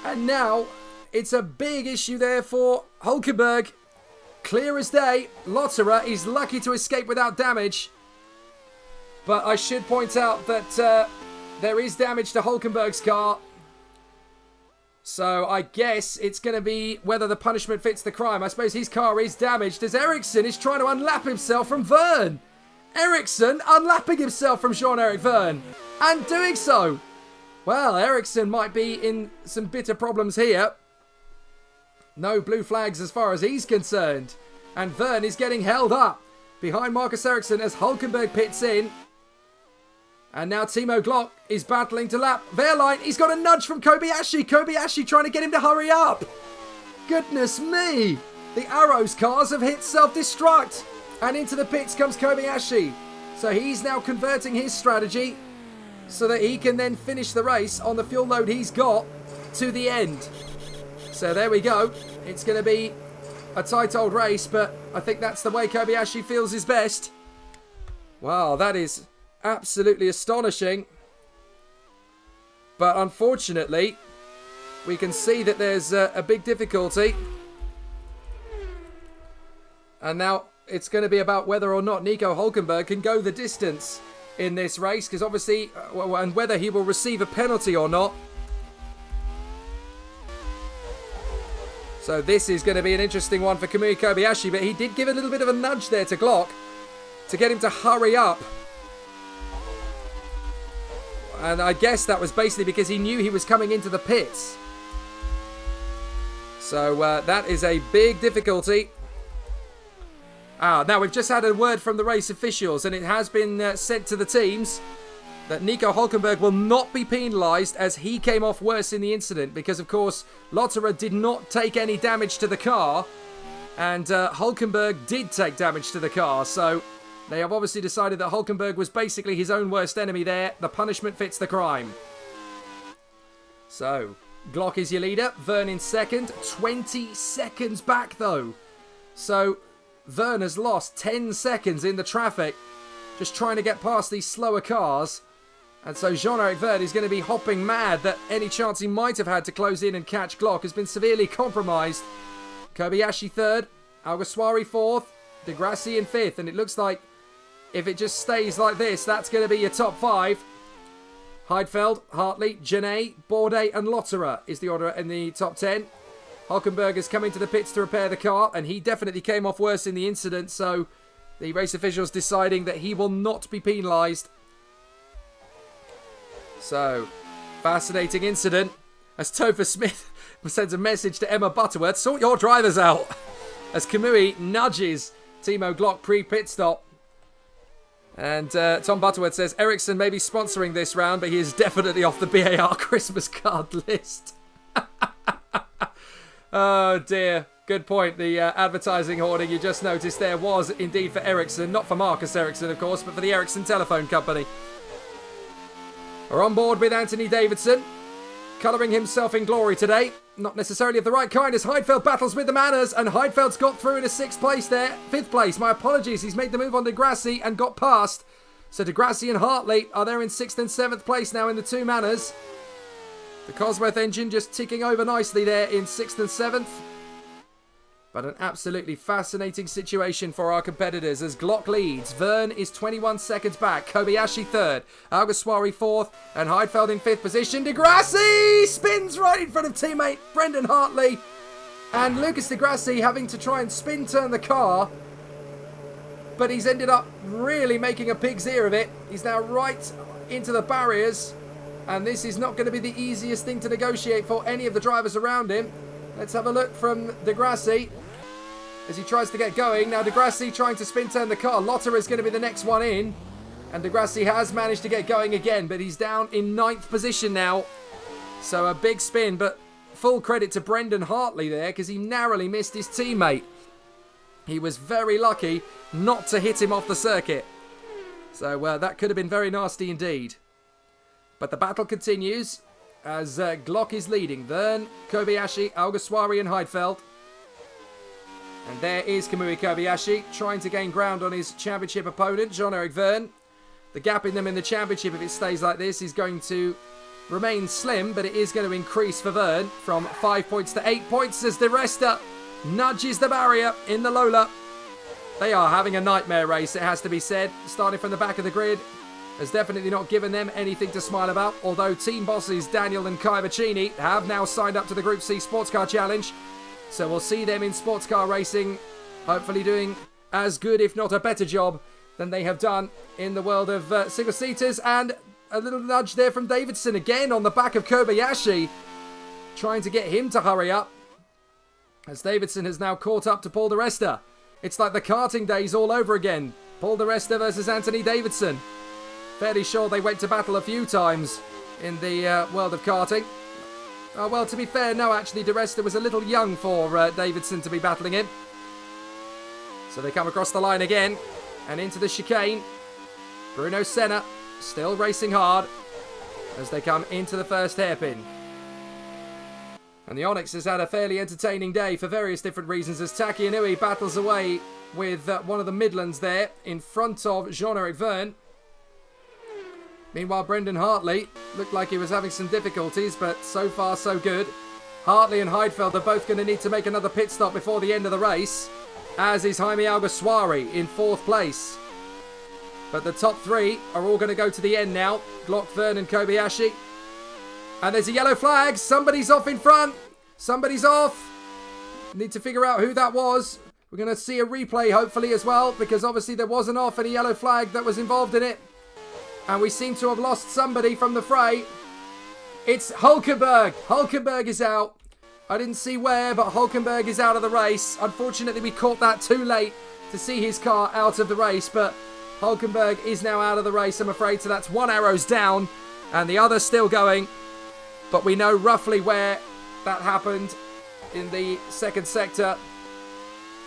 And now it's a big issue there for Hulkenberg. Clear as day. Lotterer is lucky to escape without damage. But I should point out that there is damage to Hulkenberg's car. So I guess it's going to be whether the punishment fits the crime. I suppose his car is damaged as Ericsson is trying to unlap himself from Verne. Ericsson unlapping himself from Jean-Eric Verne. And doing so. Well, Ericsson might be in some bitter problems here. No blue flags as far as he's concerned. And Verne is getting held up behind Marcus Ericsson as Hulkenberg pits in. And now Timo Glock is battling to lap Wehrlein. He's got a nudge from Kobayashi. Kobayashi trying to get him to hurry up. Goodness me. The Arrows cars have hit self-destruct. And into the pits comes Kobayashi. So he's now converting his strategy so that he can then finish the race on the fuel load he's got to the end. So there we go. It's going to be a tight old race, but I think that's the way Kobayashi feels is best. Wow, that is absolutely astonishing. But unfortunately, we can see that there's a big difficulty. And now it's going to be about whether or not Nico Hulkenberg can go the distance in this race. Because obviously, and whether he will receive a penalty or not. So this is going to be an interesting one for Kamui Kobayashi. But he did give a little bit of a nudge there to Glock to get him to hurry up. And I guess that was basically because he knew he was coming into the pits. So that is a big difficulty. Now we've just had a word from the race officials, and it has been sent to the teams that Nico Hulkenberg will not be penalised as he came off worse in the incident. Because, of course, Lotterer did not take any damage to the car. And Hulkenberg did take damage to the car. So they have obviously decided that Hulkenberg was basically his own worst enemy there. The punishment fits the crime. So, Glock is your leader. Verne in second. 20 seconds back, though. So, Verne has lost 10 seconds in the traffic. Just trying to get past these slower cars. And so Jean-Eric Verne is going to be hopping mad that any chance he might have had to close in and catch Glock has been severely compromised. Kobayashi third. Alguersuari fourth. De Grassi in fifth. And it looks like if it just stays like this, that's going to be your top five. Heidfeld, Hartley, Genet, Bourdais and Lotterer is the order in the top 10. Hulkenberg is coming to the pits to repair the car, and he definitely came off worse in the incident, so the race officials deciding that he will not be penalised. So, fascinating incident as Topher Smith sends a message to Emma Butterworth, sort your drivers out, as Kamui nudges Timo Glock pre-pit stop. And Tom Butterworth says, Ericsson may be sponsoring this round, but he is definitely off the BAR Christmas card list. Oh dear, good point. The advertising hoarding you just noticed there was indeed for Ericsson, not for Marcus Ericsson of course, but for the Ericsson Telephone Company. We're on board with Anthony Davidson, colouring himself in glory today. Not necessarily of the right kind as Heidfeld battles with the manners, and Heidfeld's got through in a 6th place there. 5th place, my apologies, he's made the move on De Grassi and got past. So De Grassi and Hartley are there in 6th and 7th place now in the 2 manners. The Cosworth engine just ticking over nicely there in 6th and 7th. But an absolutely fascinating situation for our competitors as Glock leads. Verne is 21 seconds back. Kobayashi third. Alguersuari fourth. And Heidfeld in 5th position. De Grassi spins right in front of teammate Brendan Hartley. And Lucas De Grassi having to try and spin turn the car. But he's ended up really making a pig's ear of it. He's now right into the barriers. And this is not going to be the easiest thing to negotiate for any of the drivers around him. Let's have a look from De Grassi as he tries to get going. Now De Grassi trying to spin turn the car. Lotter is going to be the next one in. And De Grassi has managed to get going again, but he's down in 9th position now. So a big spin, but full credit to Brendan Hartley there because he narrowly missed his teammate. He was very lucky not to hit him off the circuit. So that could have been very nasty indeed. But the battle continues as Glock is leading. Verne, Kobayashi, Alguersuari and Heidfeld. And there is Kamui Kobayashi trying to gain ground on his championship opponent, Jean-Eric Verne. The gap in them in the championship, if it stays like this, is going to remain slim, but it is going to increase for Verne from 5 points to 8 points as De Resta nudges the barrier in the Lola. They are having a nightmare race, it has to be said. Starting from the back of the grid, has definitely not given them anything to smile about, although team bosses Daniel and Kai Vicini have now signed up to the Group C Sports Car Challenge. So we'll see them in sports car racing, hopefully doing as good, if not a better job, than they have done in the world of single-seaters. And a little nudge there from Davidson again on the back of Kobayashi, trying to get him to hurry up, as Davidson has now caught up to Paul di Resta. It's like the karting days all over again. Paul di Resta versus Anthony Davidson. Fairly sure they went to battle a few times in the world of karting. Well, to be fair, no, actually, di Resta was a little young for Davidson to be battling him. So they come across the line again and into the chicane. Bruno Senna still racing hard as they come into the first hairpin. And the Onyx has had a fairly entertaining day for various different reasons as Taki Inui battles away with one of the Midlands there in front of Jean-Eric Verne. Meanwhile, Brendan Hartley looked like he was having some difficulties, but so far so good. Hartley and Heidfeld are both going to need to make another pit stop before the end of the race, as is Jaime Alguersuari in 4th place. But the top 3 are all going to go to the end now. Glock, Verne and Kobayashi. And there's a yellow flag. Somebody's off in front. Somebody's off. Need to figure out who that was. We're going to see a replay hopefully as well, because obviously there was an off and a yellow flag that was involved in it. And we seem to have lost somebody from the fray. It's Hulkenberg. Hulkenberg is out. I didn't see where, but Hulkenberg is out of the race. Unfortunately, we caught that too late to see his car out of the race, but Hulkenberg is now out of the race, I'm afraid. So that's 1 arrows down and the other still going. But we know roughly where that happened in the second sector.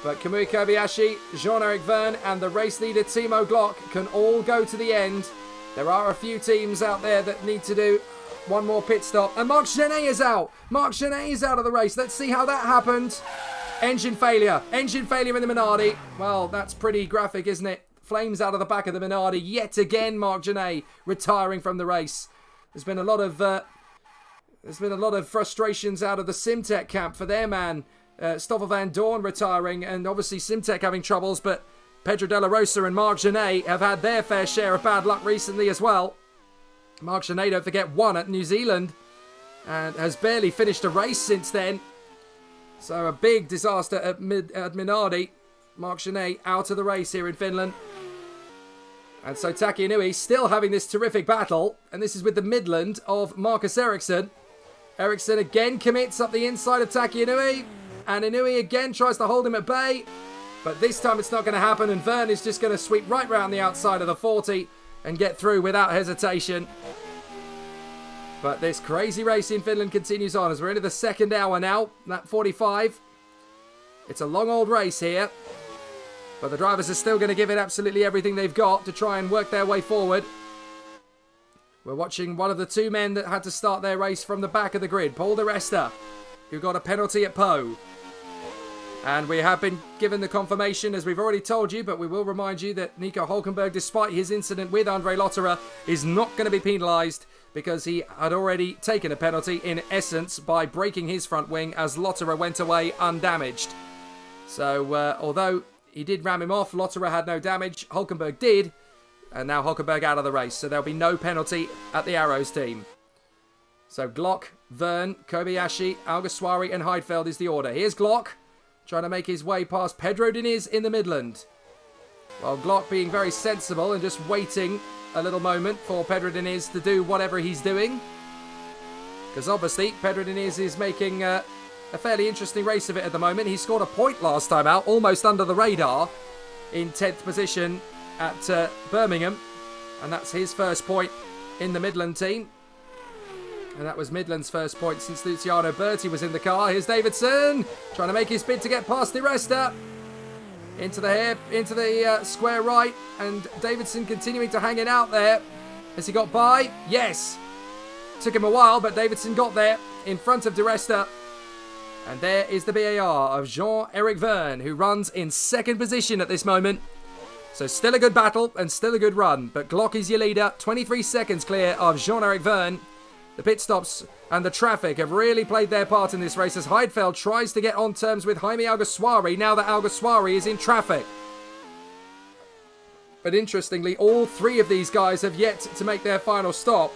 But Kamui Kobayashi, Jean-Eric Verne and the race leader Timo Glock can all go to the end. There are a few teams out there that need to do one more pit stop. And Marc Genet is out. Marc Genet is out of the race. Let's see how that happened. Engine failure. Engine failure in the Minardi. Well, that's pretty graphic, isn't it? Flames out of the back of the Minardi. Yet again, Marc Genet retiring from the race. There's been a lot of frustrations out of the Simtech camp for their man, Stoffel van Dorn retiring, and obviously Simtech having troubles, but Pedro De La Rosa and Marc Genet have had their fair share of bad luck recently as well. Marc Genet, don't forget, won at New Zealand and has barely finished a race since then. So a big disaster at Minardi. Marc Genet out of the race here in Finland. And so Taki Inui still having this terrific battle, and this is with the Midland of Marcus Ericsson. Ericsson again commits up the inside of Taki Inui, and Inui again tries to hold him at bay, but this time it's not going to happen, and Verne is just going to sweep right round the outside of the 40 and get through without hesitation. But this crazy race in Finland continues on as we're into the second hour now, that 45. It's a long old race here, but the drivers are still going to give it absolutely everything they've got to try and work their way forward. We're watching one of the 2 men that had to start their race from the back of the grid, Paul di Resta, who got a penalty at Po. And we have been given the confirmation, as we've already told you, but we will remind you that Nico Hulkenberg, despite his incident with Andre Lotterer, is not going to be penalised because he had already taken a penalty, in essence, by breaking his front wing as Lotterer went away undamaged. So, although he did ram him off, Lotterer had no damage, Hulkenberg did, and now Hulkenberg out of the race, so there'll be no penalty at the Arrows team. So Glock, Verne, Kobayashi, Alguersuari and Heidfeld is the order. Here's Glock, trying to make his way past Pedro Diniz in the Midland. While Glock being very sensible and just waiting a little moment for Pedro Diniz to do whatever he's doing. Because obviously Pedro Diniz is making a fairly interesting race of it at the moment. He scored a point last time out, almost under the radar, in 10th position at Birmingham. And that's his first point in the Midland team. And that was Midland's first point since Luciano Berti was in the car. Here's Davidson trying to make his bid to get past Di Resta. Into the square right. And Davidson continuing to hang it out there. Has he got by? Yes. Took him a while, but Davidson got there in front of Di Resta. And there is the BAR of Jean-Eric Verne, who runs in second position at this moment. So still a good battle and still a good run. But Glock is your leader. 23 seconds clear of Jean-Eric Verne. The pit stops and the traffic have really played their part in this race as Heidfeld tries to get on terms with Jaime Alguersuari now that Alguersuari is in traffic. But interestingly, all three of these guys have yet to make their final stop.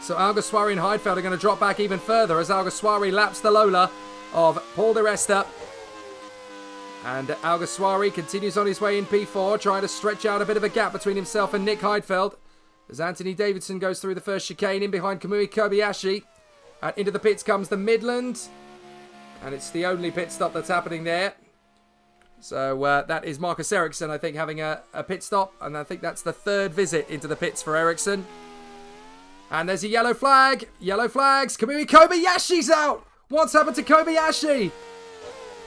So Alguersuari and Heidfeld are going to drop back even further as Alguersuari laps the Lola of Paul di Resta. And Alguersuari continues on his way in P4, trying to stretch out a bit of a gap between himself and Nick Heidfeld. As Anthony Davidson goes through the first chicane in behind Kamui Kobayashi. And into the pits comes the Midland. And it's the only pit stop that's happening there. So that is Marcus Ericsson, I think, having a pit stop. And I think that's the third visit into the pits for Ericsson. And there's a yellow flag. Yellow flags. Kamui Kobayashi's out. What's happened to Kobayashi?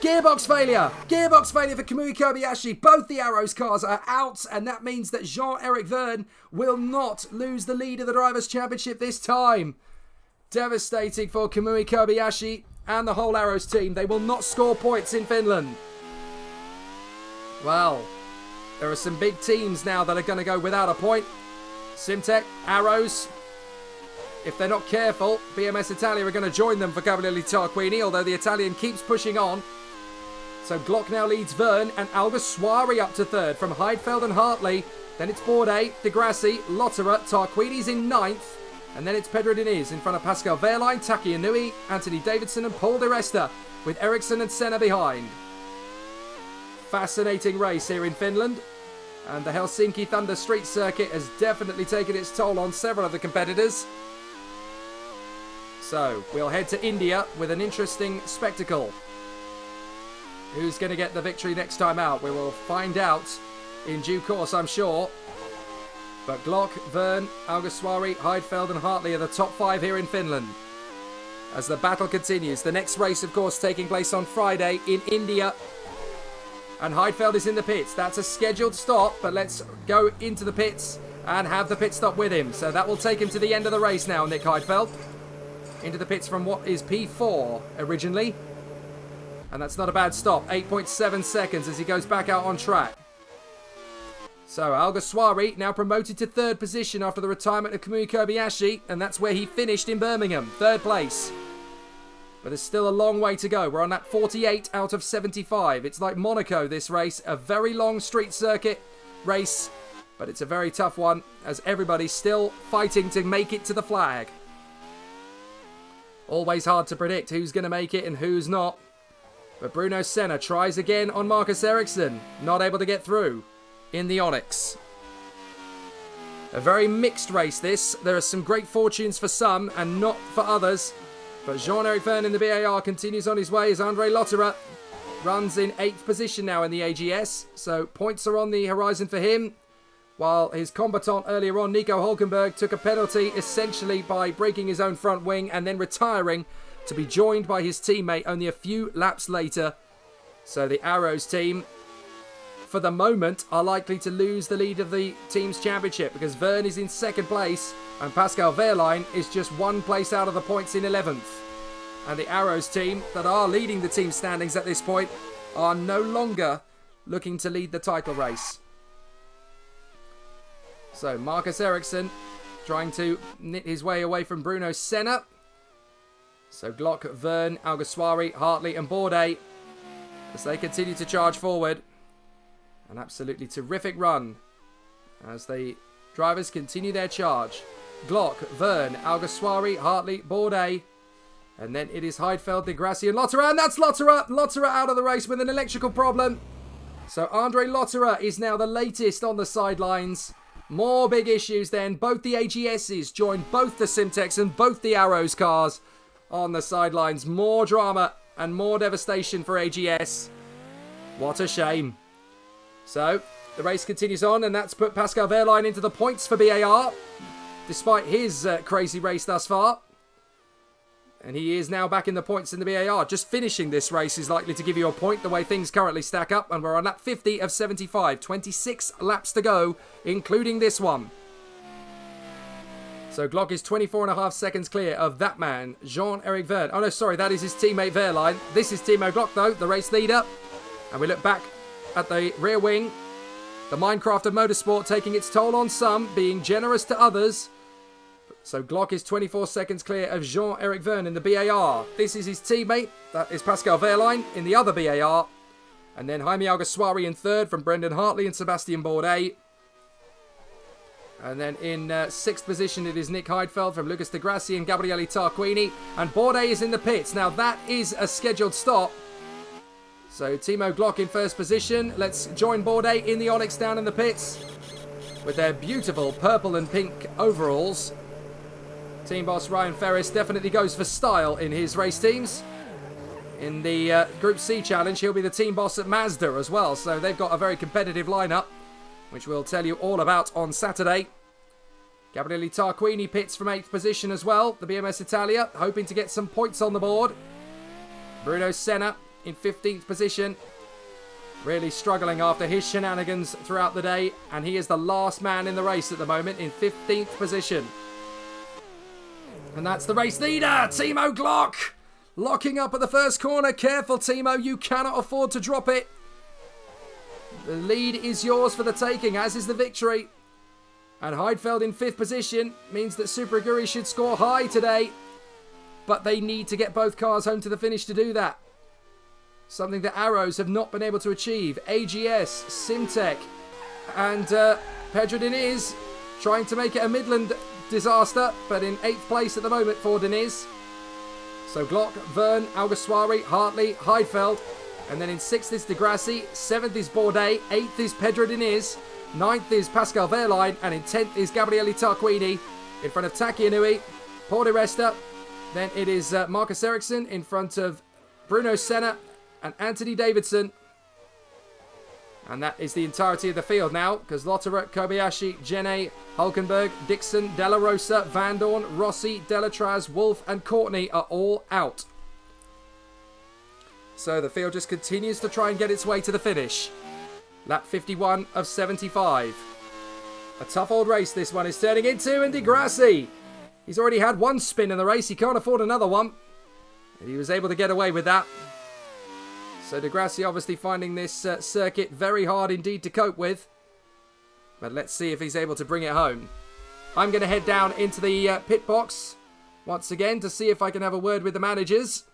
Gearbox failure. Gearbox failure for Kamui Kobayashi. Both the Arrows cars are out. And that means that Jean-Eric Verne will not lose the lead of the Drivers' Championship this time. Devastating for Kamui Kobayashi and the whole Arrows team. They will not score points in Finland. Well, there are some big teams now that are going to go without a point. Simtech, Arrows. If they're not careful, BMS Italia are going to join them for Cavalieri Tarquini, although the Italian keeps pushing on. So Glock now leads Verne and Alguersuari up to third from Heidfeld and Hartley. Then it's Bourdais, De Grassi, Lotterer, Tarquini's in ninth. And then it's Pedro Diniz in front of Pascal Wehrlein, Taki Inui, Anthony Davidson and Paul di Resta, with Ericsson and Senna behind. Fascinating race here in Finland. And the Helsinki Thunder Street Circuit has definitely taken its toll on several of the competitors. So, we'll head to India with an interesting spectacle. Who's going to get the victory next time out? We will find out in due course, I'm sure. But Glock, Verne, Alguersuari, Heidfeld and Hartley are the top five here in Finland. As the battle continues, the next race, of course, taking place on Friday in India. And Heidfeld is in the pits. That's a scheduled stop, but let's go into the pits and have the pit stop with him. So that will take him to the end of the race now, Nick Heidfeld. Into the pits from what is P4 originally. And that's not a bad stop. 8.7 seconds as he goes back out on track. So Alguersuari now promoted to third position after the retirement of Kamui Kobayashi. And that's where he finished in Birmingham. Third place. But there's still a long way to go. We're on that 48 out of 75. It's like Monaco, this race. A very long street circuit race. But it's a very tough one as everybody's still fighting to make it to the flag. Always hard to predict who's going to make it and who's not. But Bruno Senna tries again on Marcus Ericsson. Not able to get through in the Onyx. A very mixed race this. There are some great fortunes for some and not for others. But Jean-Eric Verne in the BAR continues on his way as Andre Lotterer runs in 8th position now in the AGS. So points are on the horizon for him. While his combatant earlier on, Nico Hulkenberg, took a penalty essentially by breaking his own front wing and then retiring to be joined by his teammate only a few laps later. So the Arrows team, for the moment, are likely to lose the lead of the team's championship because Verne is in second place and Pascal Wehrlein is just one place out of the points in 11th. And the Arrows team, that are leading the team standings at this point, are no longer looking to lead the title race. So Marcus Ericsson trying to knit his way away from Bruno Senna. So Glock, Verne, Alguersuari, Hartley and Bourdais as they continue to charge forward. An absolutely terrific run as the drivers continue their charge. Glock, Verne, Alguersuari, Hartley, Bourdais. And then it is Heidfeld, De Grassi and Lotterer. And that's Lotterer. Lotterer out of the race with an electrical problem. So Andre Lotterer is now the latest on the sidelines. More big issues then. Both the AGSs join both the Simtex and both the Arrows cars on the sidelines. More drama and more devastation for AGS. What a shame. So, the race continues on and that's put Pascal Wehrlein into the points for BAR. Despite his crazy race thus far. And he is now back in the points in the BAR. Just finishing this race is likely to give you a point the way things currently stack up. And we're on lap 50 of 75. 26 laps to go, including this one. So Glock is 24.5 seconds clear of that man, Jean-Eric Verne. Oh no, sorry, that is his teammate Wehrlein. This is Timo Glock though, the race leader. And we look back at the rear wing. The Minecraft of motorsport taking its toll on some, being generous to others. So Glock is 24 seconds clear of Jean-Eric Verne in the BAR. This is his teammate. That is Pascal Wehrlein in the other BAR. And then Jaime Alguersuari in third from Brendan Hartley and Sebastian Bourdais. And then in sixth position, it is Nick Heidfeld from Lucas Di Grassi and Gabriele Tarquini. And Bourdais is in the pits. Now, that is a scheduled stop. So, Timo Glock in first position. Let's join Bourdais in the Onyx down in the pits with their beautiful purple and pink overalls. Team boss Ryan Ferris definitely goes for style in his race teams. In the Group C challenge, he'll be the team boss at Mazda as well. So, they've got a very competitive lineup, which we'll tell you all about on Saturday. Gabriele Tarquini pits from 8th position as well. The BMS Italia hoping to get some points on the board. Bruno Senna in 15th position. Really struggling after his shenanigans throughout the day. And he is the last man in the race at the moment in 15th position. And that's the race leader, Timo Glock. Locking up at the first corner. Careful, Timo. You cannot afford to drop it. The lead is yours for the taking, as is the victory. And Heidfeld in 5th position means that Super Aguri should score high today. But they need to get both cars home to the finish to do that. Something that Arrows have not been able to achieve. AGS, Simtech, and Pedro Diniz trying to make it a Midland disaster, but in 8th place at the moment for Diniz. So Glock, Verne, Alguersuari, Hartley, Heidfeld. And then in 6th is Di Grassi, 7th is Bourdais, 8th is Pedro Diniz, 9th is Pascal Wehrlein, and in 10th is Gabriele Tarquini in front of Taki Inui, Paul Di Resta. Then it is Marcus Ericsson in front of Bruno Senna and Anthony Davidson. And that is the entirety of the field now, because Lotterer, Kobayashi, Jene, Hulkenberg, Dixon, Della Rosa, Van Dorn, Rossi, Delatraz, Wolf, and Courtney are all out. So the field just continues to try and get its way to the finish. Lap 51 of 75. A tough old race this one is turning into, and Di Grassi. He's already had one spin in the race. He can't afford another one. And he was able to get away with that. So Di Grassi obviously finding this circuit very hard indeed to cope with. But let's see if he's able to bring it home. I'm going to head down into the pit box once again to see if I can have a word with the managers,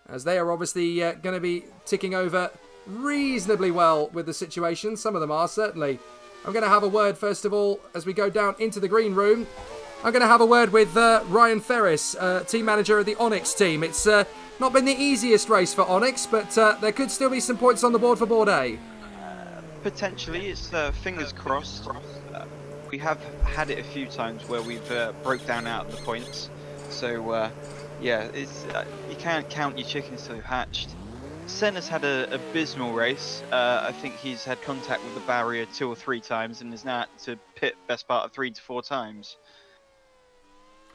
as they are obviously going to be ticking over reasonably well with the situation. Some of them are, certainly. I'm going to have a word, first of all, as we go down into the green room. I'm going to have a word with Ryan Ferris, team manager of the Onyx team. It's not been the easiest race for Onyx, but there could still be some points on the board for Bourdais. Potentially, it's fingers crossed. We have had it a few times where we've broke down out of the points. So, yeah, it's you can't count your chickens till they've hatched. Senna's had an abysmal race. I think he's had contact with the barrier 2 or 3 times and is now had to pit best part of 3 to 4 times.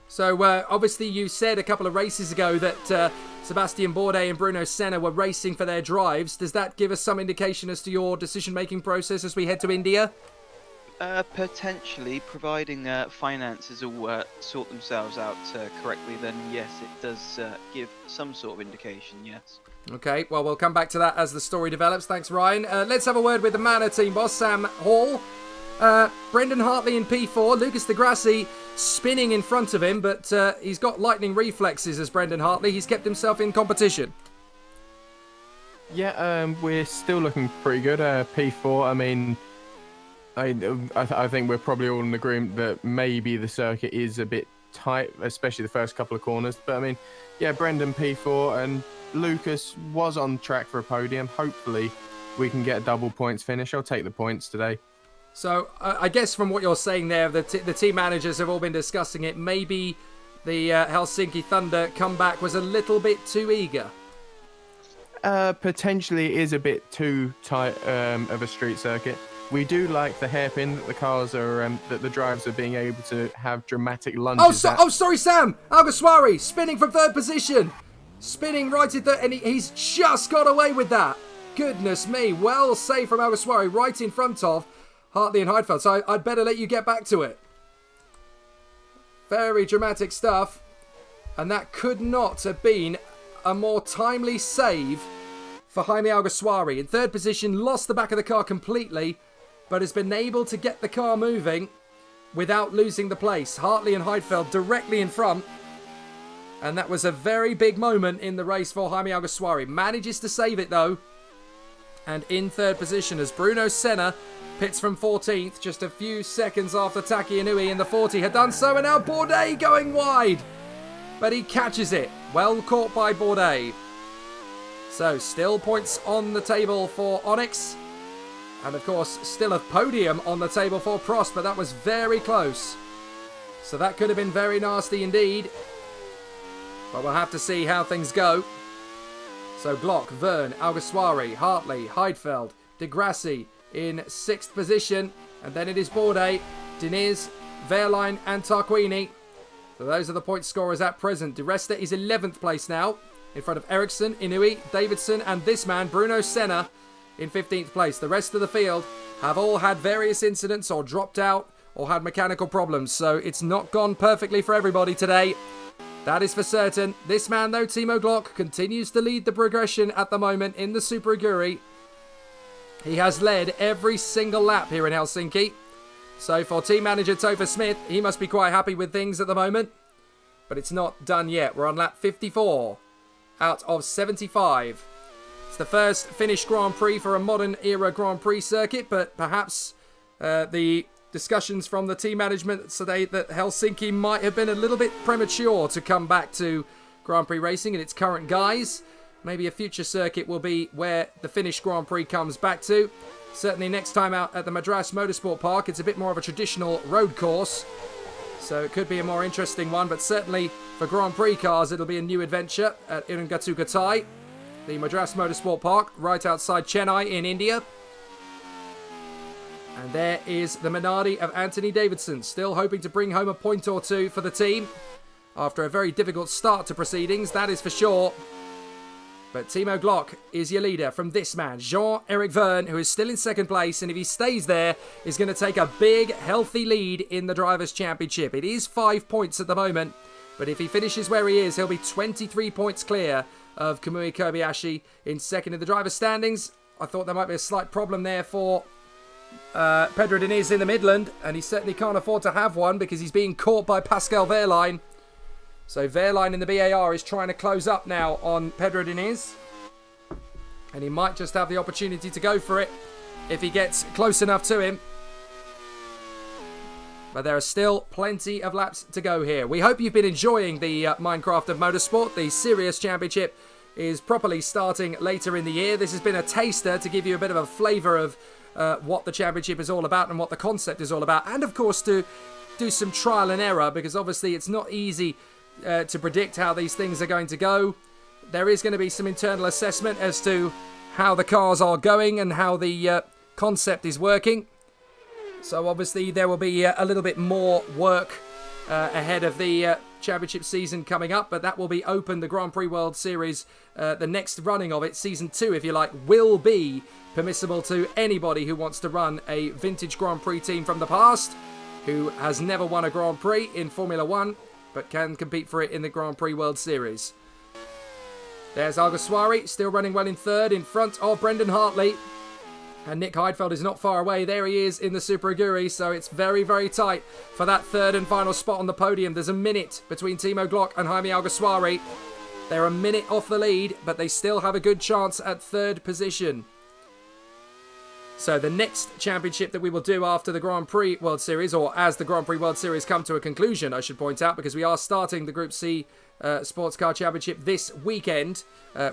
So, obviously you said a couple of races ago that Sebastian Bourdais and Bruno Senna were racing for their drives. Does that give us some indication as to your decision-making process as we head to India? Potentially, providing finances all sort themselves out correctly, then yes, it does give some sort of indication, yes. Okay, well, we'll come back to that as the story develops. Thanks, Ryan. Let's have a word with the Manor team boss, Sam Hall. Brendan Hartley in P4, Lucas Di Grassi spinning in front of him, but he's got lightning reflexes as Brendan Hartley. He's kept himself in competition. Yeah, we're still looking pretty good. P4, I mean, I think we're probably all in agreement that maybe the circuit is a bit tight, especially the first couple of corners. But I mean, yeah, Brendan P4 and Lucas was on track for a podium. Hopefully we can get a double points finish. I'll take the points today. So I guess from what you're saying there, the team managers have all been discussing it. Maybe the Helsinki Thunder comeback was a little bit too eager. Potentially it is a bit too tight of a street circuit. We do like the hairpin that the cars are, that the drivers are being able to have dramatic lunges. Sorry, Sam. Alguersuari spinning from 3rd position, spinning right at and he's just got away with that. Goodness me, well saved from Alguersuari, right in front of Hartley and Heidfeld. So I'd better let you get back to it. Very dramatic stuff, and that could not have been a more timely save for Jaime Alguersuari. In 3rd position, lost the back of the car completely, but has been able to get the car moving without losing the place. Hartley and Heidfeld directly in front. And that was a very big moment in the race for Jaime Alguersuari. Manages to save it though. And in third position as Bruno Senna pits from 14th, just a few seconds after Taki Inui in the 40 had done so. And now Bourdais going wide. But he catches it. Well caught by Bourdais. So still points on the table for Onyx. And of course, still a podium on the table for Prost, but that was very close. So that could have been very nasty indeed. But we'll have to see how things go. So Glock, Verne, Alguersuari, Hartley, Heidfeld, De Grassi in 6th position. And then it is Bourdais, Diniz, Wehrlein and Tarquini. So those are the point scorers at present. De Resta is 11th place now, in front of Ericsson, Inui, Davidson and this man, Bruno Senna, in 15th place. The rest of the field have all had various incidents or dropped out or had mechanical problems. So it's not gone perfectly for everybody today. That is for certain. This man, though, Timo Glock, continues to lead the progression at the moment in the Super Aguri. He has led every single lap here in Helsinki. So for team manager Topher Smith, he must be quite happy with things at the moment. But it's not done yet. We're on lap 54 out of 75. It's the first Finnish Grand Prix for a modern era Grand Prix circuit, but perhaps the discussions from the team management today that Helsinki might have been a little bit premature to come back to Grand Prix racing in its current guise. Maybe a future circuit will be where the Finnish Grand Prix comes back to. Certainly next time out at the Madras Motorsport Park, it's a bit more of a traditional road course. So it could be a more interesting one, but certainly for Grand Prix cars, it'll be a new adventure at Irangatu-Katai, the Madras Motorsport Park, right outside Chennai in India. And there is the Minardi of Anthony Davidson, still hoping to bring home a point or two for the team after a very difficult start to proceedings, that is for sure. But Timo Glock is your leader from this man, Jean-Eric Verne, who is still in second place, and if he stays there, is going to take a big, healthy lead in the Drivers' Championship. It is 5 points at the moment, but if he finishes where he is, he'll be 23 points clear of Kamui Kobayashi in second in the Drivers' standings. I thought there might be a slight problem there for Pedro Diniz in the Midland, and he certainly can't afford to have one because he's being caught by Pascal Wehrlein. So Wehrlein in the BAR is trying to close up now on Pedro Diniz, and he might just have the opportunity to go for it if he gets close enough to him. But there are still plenty of laps to go here. We hope you've been enjoying the Minecraft of Motorsport. The Serious Championship is properly starting later in the year. This has been a taster to give you a bit of a flavour of what the championship is all about and what the concept is all about. And of course to do some trial and error, because obviously it's not easy to predict how these things are going to go. There is going to be some internal assessment as to how the cars are going and how the concept is working. So obviously there will be a little bit more work ahead of the championship season coming up, but that will be open. The Grand Prix World Series, the next running of it, season 2 if you like, will be permissible to anybody who wants to run a vintage Grand Prix team from the past, who has never won a Grand Prix in Formula 1, but can compete for it in the Grand Prix World Series. There's Alguersuari, still running well in third, in front of Brendan Hartley. And Nick Heidfeld is not far away. There he is in the Super Aguri, so it's very, very tight for that third and final spot on the podium. There's a minute between Timo Glock and Jaime Alguersuari. They're a minute off the lead, but they still have a good chance at third position. So the next championship that we will do after the Grand Prix World Series, or as the Grand Prix World Series come to a conclusion, I should point out, because we are starting the Group C Sports Car Championship this weekend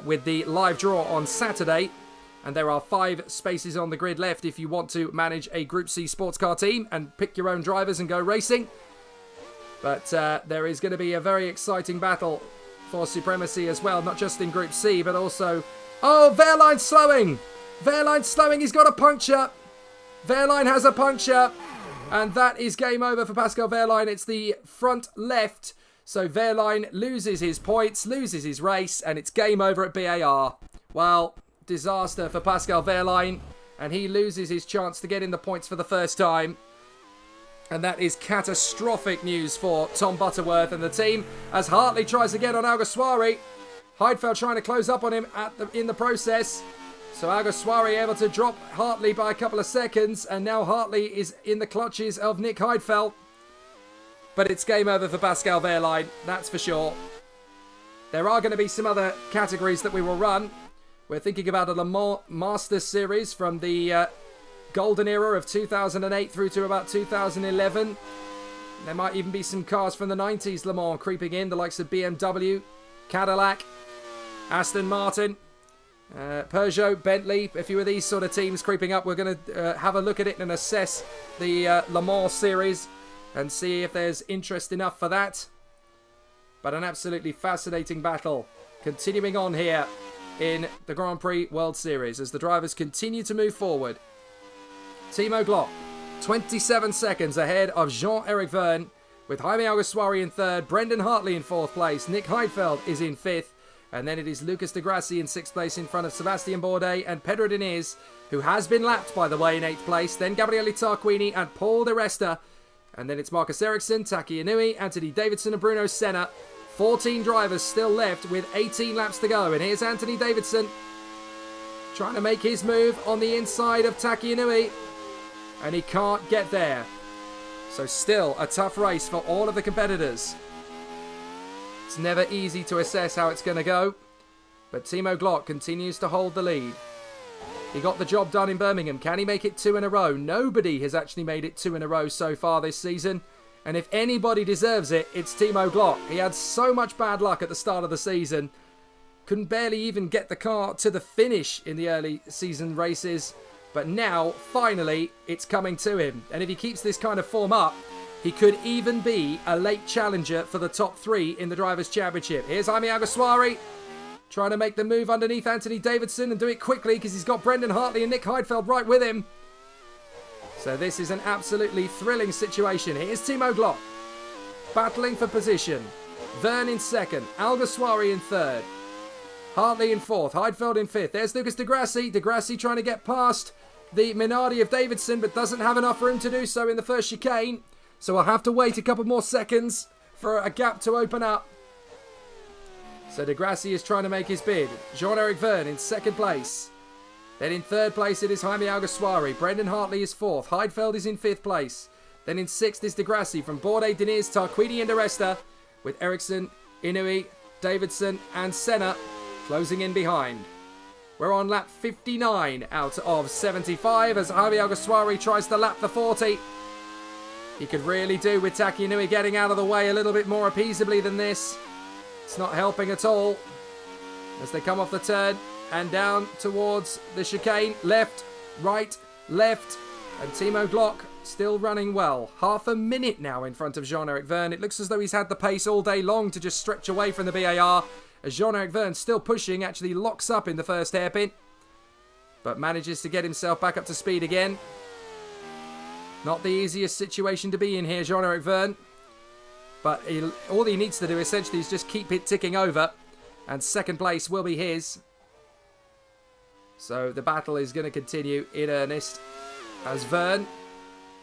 with the live draw on Saturday. And there are 5 spaces on the grid left if you want to manage a Group C sports car team and pick your own drivers and go racing. But there is going to be a very exciting battle for supremacy as well, not just in Group C, but also... Oh, Wehrlein slowing! Wehrlein slowing, he's got a puncture! Wehrlein has a puncture! And that is game over for Pascal Wehrlein. It's the front left. So Wehrlein loses his points, loses his race, and it's game over at BAR. Well... disaster for Pascal Wehrlein, and he loses his chance to get in the points for the first time. And that is catastrophic news for Tom Butterworth and the team, as Hartley tries again on Alguersuari. Heidfeld trying to close up on him in the process. So Alguersuari able to drop Hartley by a couple of seconds, and now Hartley is in the clutches of Nick Heidfeld. But it's game over for Pascal Wehrlein, that's for sure. There are going to be some other categories that we will run. We're thinking about a Le Mans Masters Series from the golden era of 2008 through to about 2011. There might even be some cars from the 90s Le Mans creeping in, the likes of BMW, Cadillac, Aston Martin, Peugeot, Bentley. A few of these sort of teams creeping up. We're going to have a look at it and assess the Le Mans Series and see if there's interest enough for that. But an absolutely fascinating battle continuing on here in the Grand Prix World Series as the drivers continue to move forward. Timo Glock, 27 seconds ahead of Jean-Eric Vergne, with Jaime Alguersuari in third, Brendan Hartley in fourth place, Nick Heidfeld is in fifth, and then it is Lucas de Grassi in sixth place in front of Sebastien Bourdais and Pedro Diniz, who has been lapped, by the way, in eighth place, then Gabriele Tarquini and Paul de Resta, and then it's Marcus Ericsson, Taki Inui, Anthony Davidson and Bruno Senna. 14 drivers still left with 18 laps to go, and here's Anthony Davidson trying to make his move on the inside of Taki Inui, and he can't get there. So still a tough race for all of the competitors. It's never easy to assess how it's going to go, but Timo Glock continues to hold the lead. He got the job done in Birmingham. Can he make it 2 in a row? Nobody has actually made it 2 in a row so far this season. And if anybody deserves it, it's Timo Glock. He had so much bad luck at the start of the season. Couldn't barely even get the car to the finish in the early season races. But now, finally, it's coming to him. And if he keeps this kind of form up, he could even be a late challenger for the top 3 in the Drivers' Championship. Here's Jaime Alguersuari trying to make the move underneath Anthony Davidson and do it quickly because he's got Brendan Hartley and Nick Heidfeld right with him. So this is an absolutely thrilling situation. Here's Timo Glock battling for position. Vergne in second, Alguersuari in third, Hartley in fourth, Heidfeld in fifth. There's Lucas de Grassi. De Grassi trying to get past the Minardi of Davidson, but doesn't have enough room to do so in the first chicane. So we'll have to wait a couple more seconds for a gap to open up. So de Grassi is trying to make his bid. Jean-Eric Vergne in second place. Then in third place it is Jaime Alguersuari. Brendan Hartley is fourth. Heidfeld is in fifth place. Then in sixth is de Grassi from Bourdais, Diniz, Tarquini and de Resta, with Ericsson, Inui, Davidson and Senna closing in behind. We're on lap 59 out of 75 as Jaime Alguersuari tries to lap the 40. He could really do with Taki Inui getting out of the way a little bit more appeasably than this. It's not helping at all as they come off the turn and down towards the chicane. Left, right, left. And Timo Glock still running well. Half a minute now in front of Jean-Eric Vergne. It looks as though he's had the pace all day long to just stretch away from the BAR. As Jean-Eric Vergne still pushing, actually locks up in the first hairpin. But manages to get himself back up to speed again. Not the easiest situation to be in here, Jean-Eric Vergne. But all he needs to do essentially is just keep it ticking over. And second place will be his. So the battle is going to continue in earnest as Vergne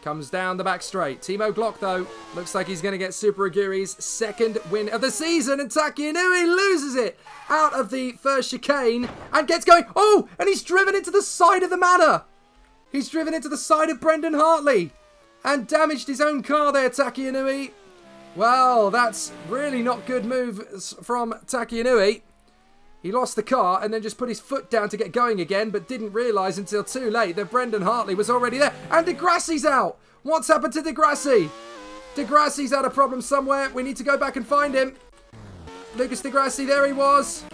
comes down the back straight. Timo Glock, though, looks like he's going to get Super Aguri's second win of the season. And Taki Inui loses it out of the first chicane and gets going. Oh, and he's driven into the side of the Manor. He's driven into the side of Brendan Hartley and damaged his own car there, Taki Inui. Well, that's really not good move from Taki Inui. He lost the car and then just put his foot down to get going again, but didn't realise until too late that Brendan Hartley was already there. And de Grassi's out. What's happened to de Grassi? De Grassi's had a problem somewhere. We need to go back and find him. Lucas de Grassi, there he was.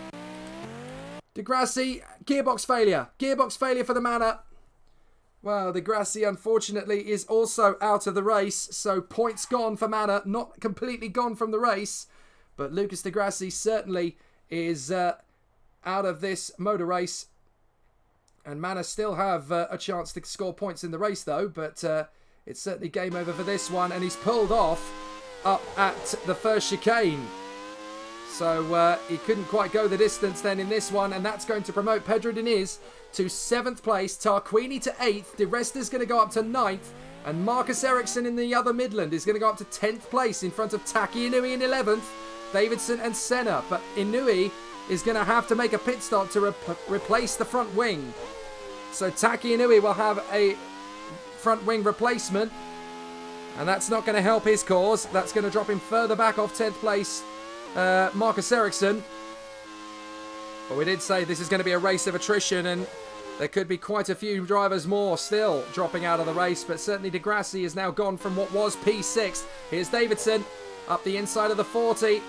De Grassi, gearbox failure. Gearbox failure for the Manor. Well, de Grassi, unfortunately, is also out of the race. So points gone for Manor. Not completely gone from the race. But Lucas de Grassi certainly is out of this motor race. And Manor still have a chance to score points in the race, though. But it's certainly game over for this one. And he's pulled off up at the first chicane. So he couldn't quite go the distance then in this one. And that's going to promote Pedro Diniz to 7th place. Tarquini to 8th. De Resta's going to go up to 9th. And Marcus Ericsson in the other Midland is going to go up to 10th place in front of Taki Inui in 11th. Davidson and Senna. But Inui is going to have to make a pit stop to replace the front wing. So Taki Inui will have a front wing replacement. And that's not going to help his cause. That's going to drop him further back off 10th place. Marcus Ericsson. But we did say this is going to be a race of attrition, and there could be quite a few drivers more still dropping out of the race. But certainly De Grassi is now gone from what was P6. Here's Davidson up the inside of the 40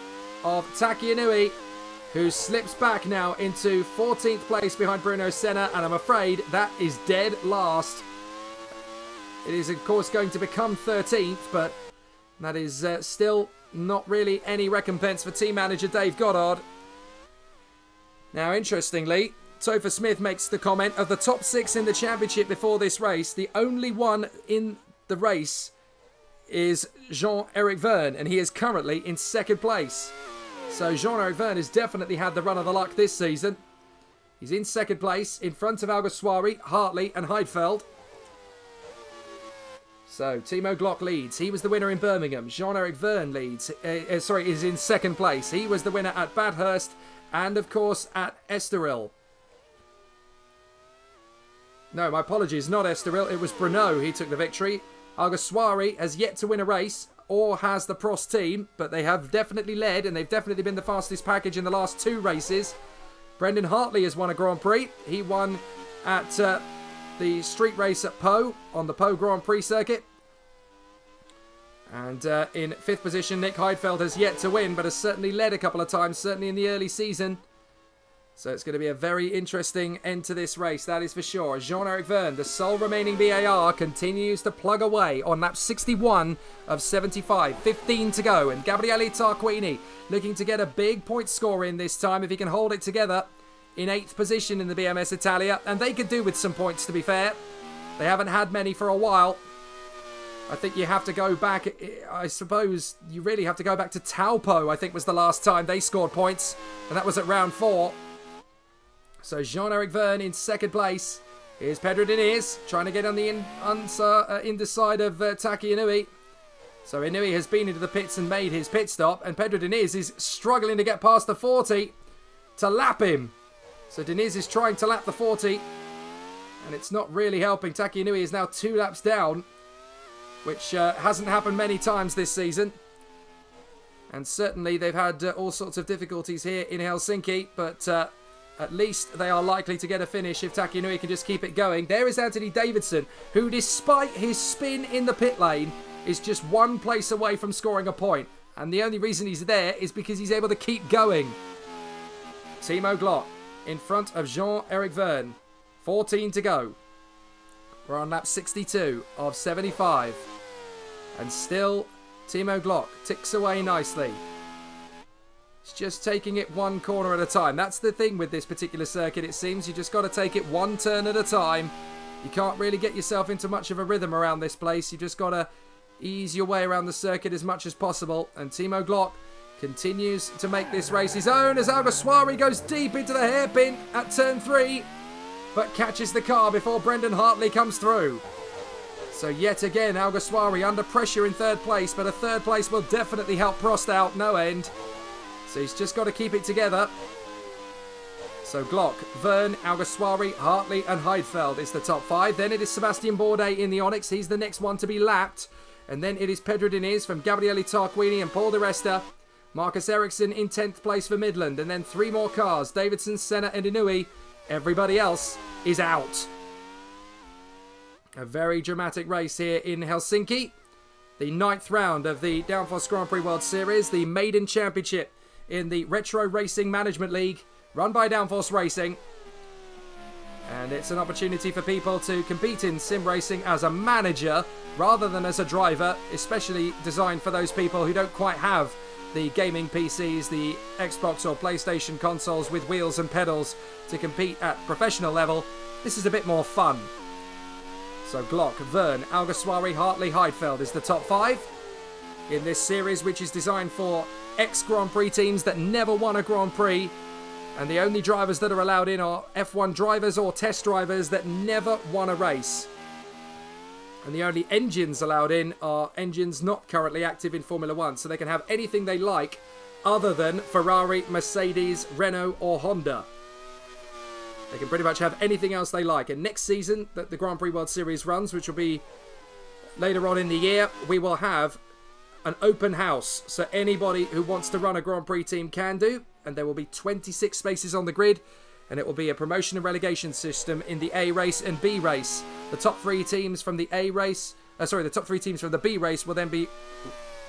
of Taki Inui, who slips back now into 14th place behind Bruno Senna, and I'm afraid that is dead last. It is, of course, going to become 13th, but that is still not really any recompense for team manager Dave Goddard. Now, interestingly, Topher Smith makes the comment of the top 6 in the championship before this race, the only one in the race is Jean-Eric Verne, and he is currently in 2nd place. So Jean-Eric Verne has definitely had the run of the luck this season. He's in 2nd place, in front of Alguersuari, Hartley and Heidfeld. So Timo Glock leads. He was the winner in Birmingham. Jean-Eric Verne leads. Is in 2nd place. He was the winner at Bathurst and, of course, at Estoril. No, my apologies, not Estoril. It was Brno. He took the victory. Alguersuari has yet to win a race, or has the Prost team, but they have definitely led, and they've definitely been the fastest package in the last 2 races. Brendan Hartley has won a Grand Prix. He won at the street race at Pau, on the Pau Grand Prix circuit. And in 5th position, Nick Heidfeld has yet to win, but has certainly led a couple of times, certainly in the early season. So it's going to be a very interesting end to this race, that is for sure. Jean-Eric Verne, the sole remaining BAR, continues to plug away on lap 61 of 75. 15 to go, and Gabriele Tarquini looking to get a big point score in this time if he can hold it together. In 8th position in the BMS Italia, and they could do with some points, to be fair. They haven't had many for a while. I think you have to go back, I suppose you really have to go back to Taupo, I think was the last time they scored points, and that was at round 4. So Jean-Eric Verne in 2nd place. Here's Pedro Diniz trying to get on the inside of Taki Inui. So Inui has been into the pits and made his pit stop, and Pedro Diniz is struggling to get past the 40 to lap him. So Diniz is trying to lap the 40, and it's not really helping. Taki Inui is now 2 laps down, which hasn't happened many times this season. And certainly they've had all sorts of difficulties here in Helsinki, but at least they are likely to get a finish if Taki Inui can just keep it going. There is Anthony Davidson, who despite his spin in the pit lane, is just 1 place away from scoring a point. And the only reason he's there is because he's able to keep going. Timo Glock in front of Jean-Eric Verne. 14 to go. We're on lap 62 of 75. And still, Timo Glock ticks away nicely. It's just taking it 1 corner at a time. That's the thing with this particular circuit, it seems. You just got to take it 1 turn at a time. You can't really get yourself into much of a rhythm around this place. You just got to ease your way around the circuit as much as possible. And Timo Glock continues to make this race his own as Alguersuari goes deep into the hairpin at turn 3, but catches the car before Brendan Hartley comes through. So yet again, Alguersuari under pressure in 3rd place, but a 3rd place will definitely help Prost out no end. So he's just got to keep it together. So Glock, Verne, Alguersuari, Hartley and Heidfeld is the top 5. Then it is Sebastian Bourdais in the Onyx. He's the next one to be lapped. And then it is Pedro Diniz from Gabriele Tarquini and Paul Di Resta. Marcus Ericsson in 10th place for Midland. And then 3 more cars, Davidson, Senna and Inui. Everybody else is out. A very dramatic race here in Helsinki. The 9th round of the Downforce Grand Prix World Series, the maiden championship in the Retro Racing Management League, run by Downforce Racing. And it's an opportunity for people to compete in sim racing as a manager rather than as a driver, especially designed for those people who don't quite have the gaming PCs, the Xbox or PlayStation consoles with wheels and pedals to compete at professional level. This is a bit more fun. So Glock, Verne, Alguersuari, Hartley, Heidfeld is the top 5 in this series, which is designed for ex-Grand Prix teams that never won a Grand Prix. And the only drivers that are allowed in are F1 drivers or test drivers that never won a race. And the only engines allowed in are engines not currently active in Formula 1. So they can have anything they like other than Ferrari, Mercedes, Renault or Honda. They can pretty much have anything else they like. And next season that the Grand Prix World Series runs, which will be later on in the year, we will have an open house. So anybody who wants to run a Grand Prix team can do. and there will be 26 spaces on the grid, and it will be a promotion and relegation system in the A race and B race. The top 3 teams from the the top 3 teams from the B race will then be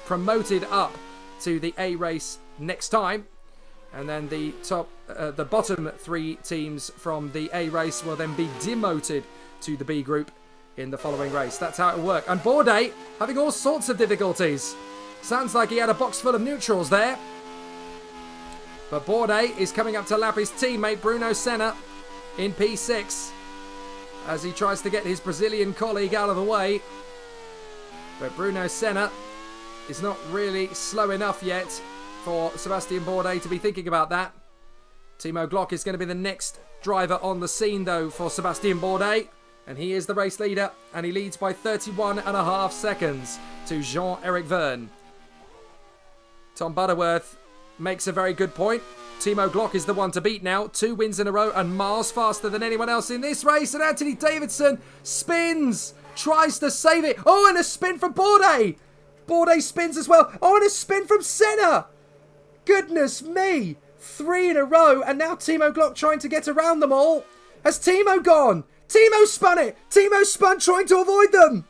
promoted up to the A race next time, and then the bottom 3 teams from the A race will then be demoted to the B group in the following race. That's how it will work. And Bourdais having all sorts of difficulties. Sounds like he had a box full of neutrals there. But Bourdais is coming up to lap his teammate Bruno Senna in P6 as he tries to get his Brazilian colleague out of the way. But Bruno Senna is not really slow enough yet for Sebastian Bourdais to be thinking about that. Timo Glock is going to be the next driver on the scene, though, for Sebastian Bourdais. And he is the race leader, and he leads by 31.5 seconds to Jean-Eric Verne. Tom Butterworth makes a very good point. Timo Glock is the one to beat now. 2 wins in a row and miles faster than anyone else in this race. And Anthony Davidson spins, tries to save it. Oh, and a spin from Bourdais. Bourdais spins as well. Oh, and a spin from Senna. Goodness me. 3 in a row, and now Timo Glock trying to get around them all. Has Timo gone? Timo spun it. Timo spun trying to avoid them.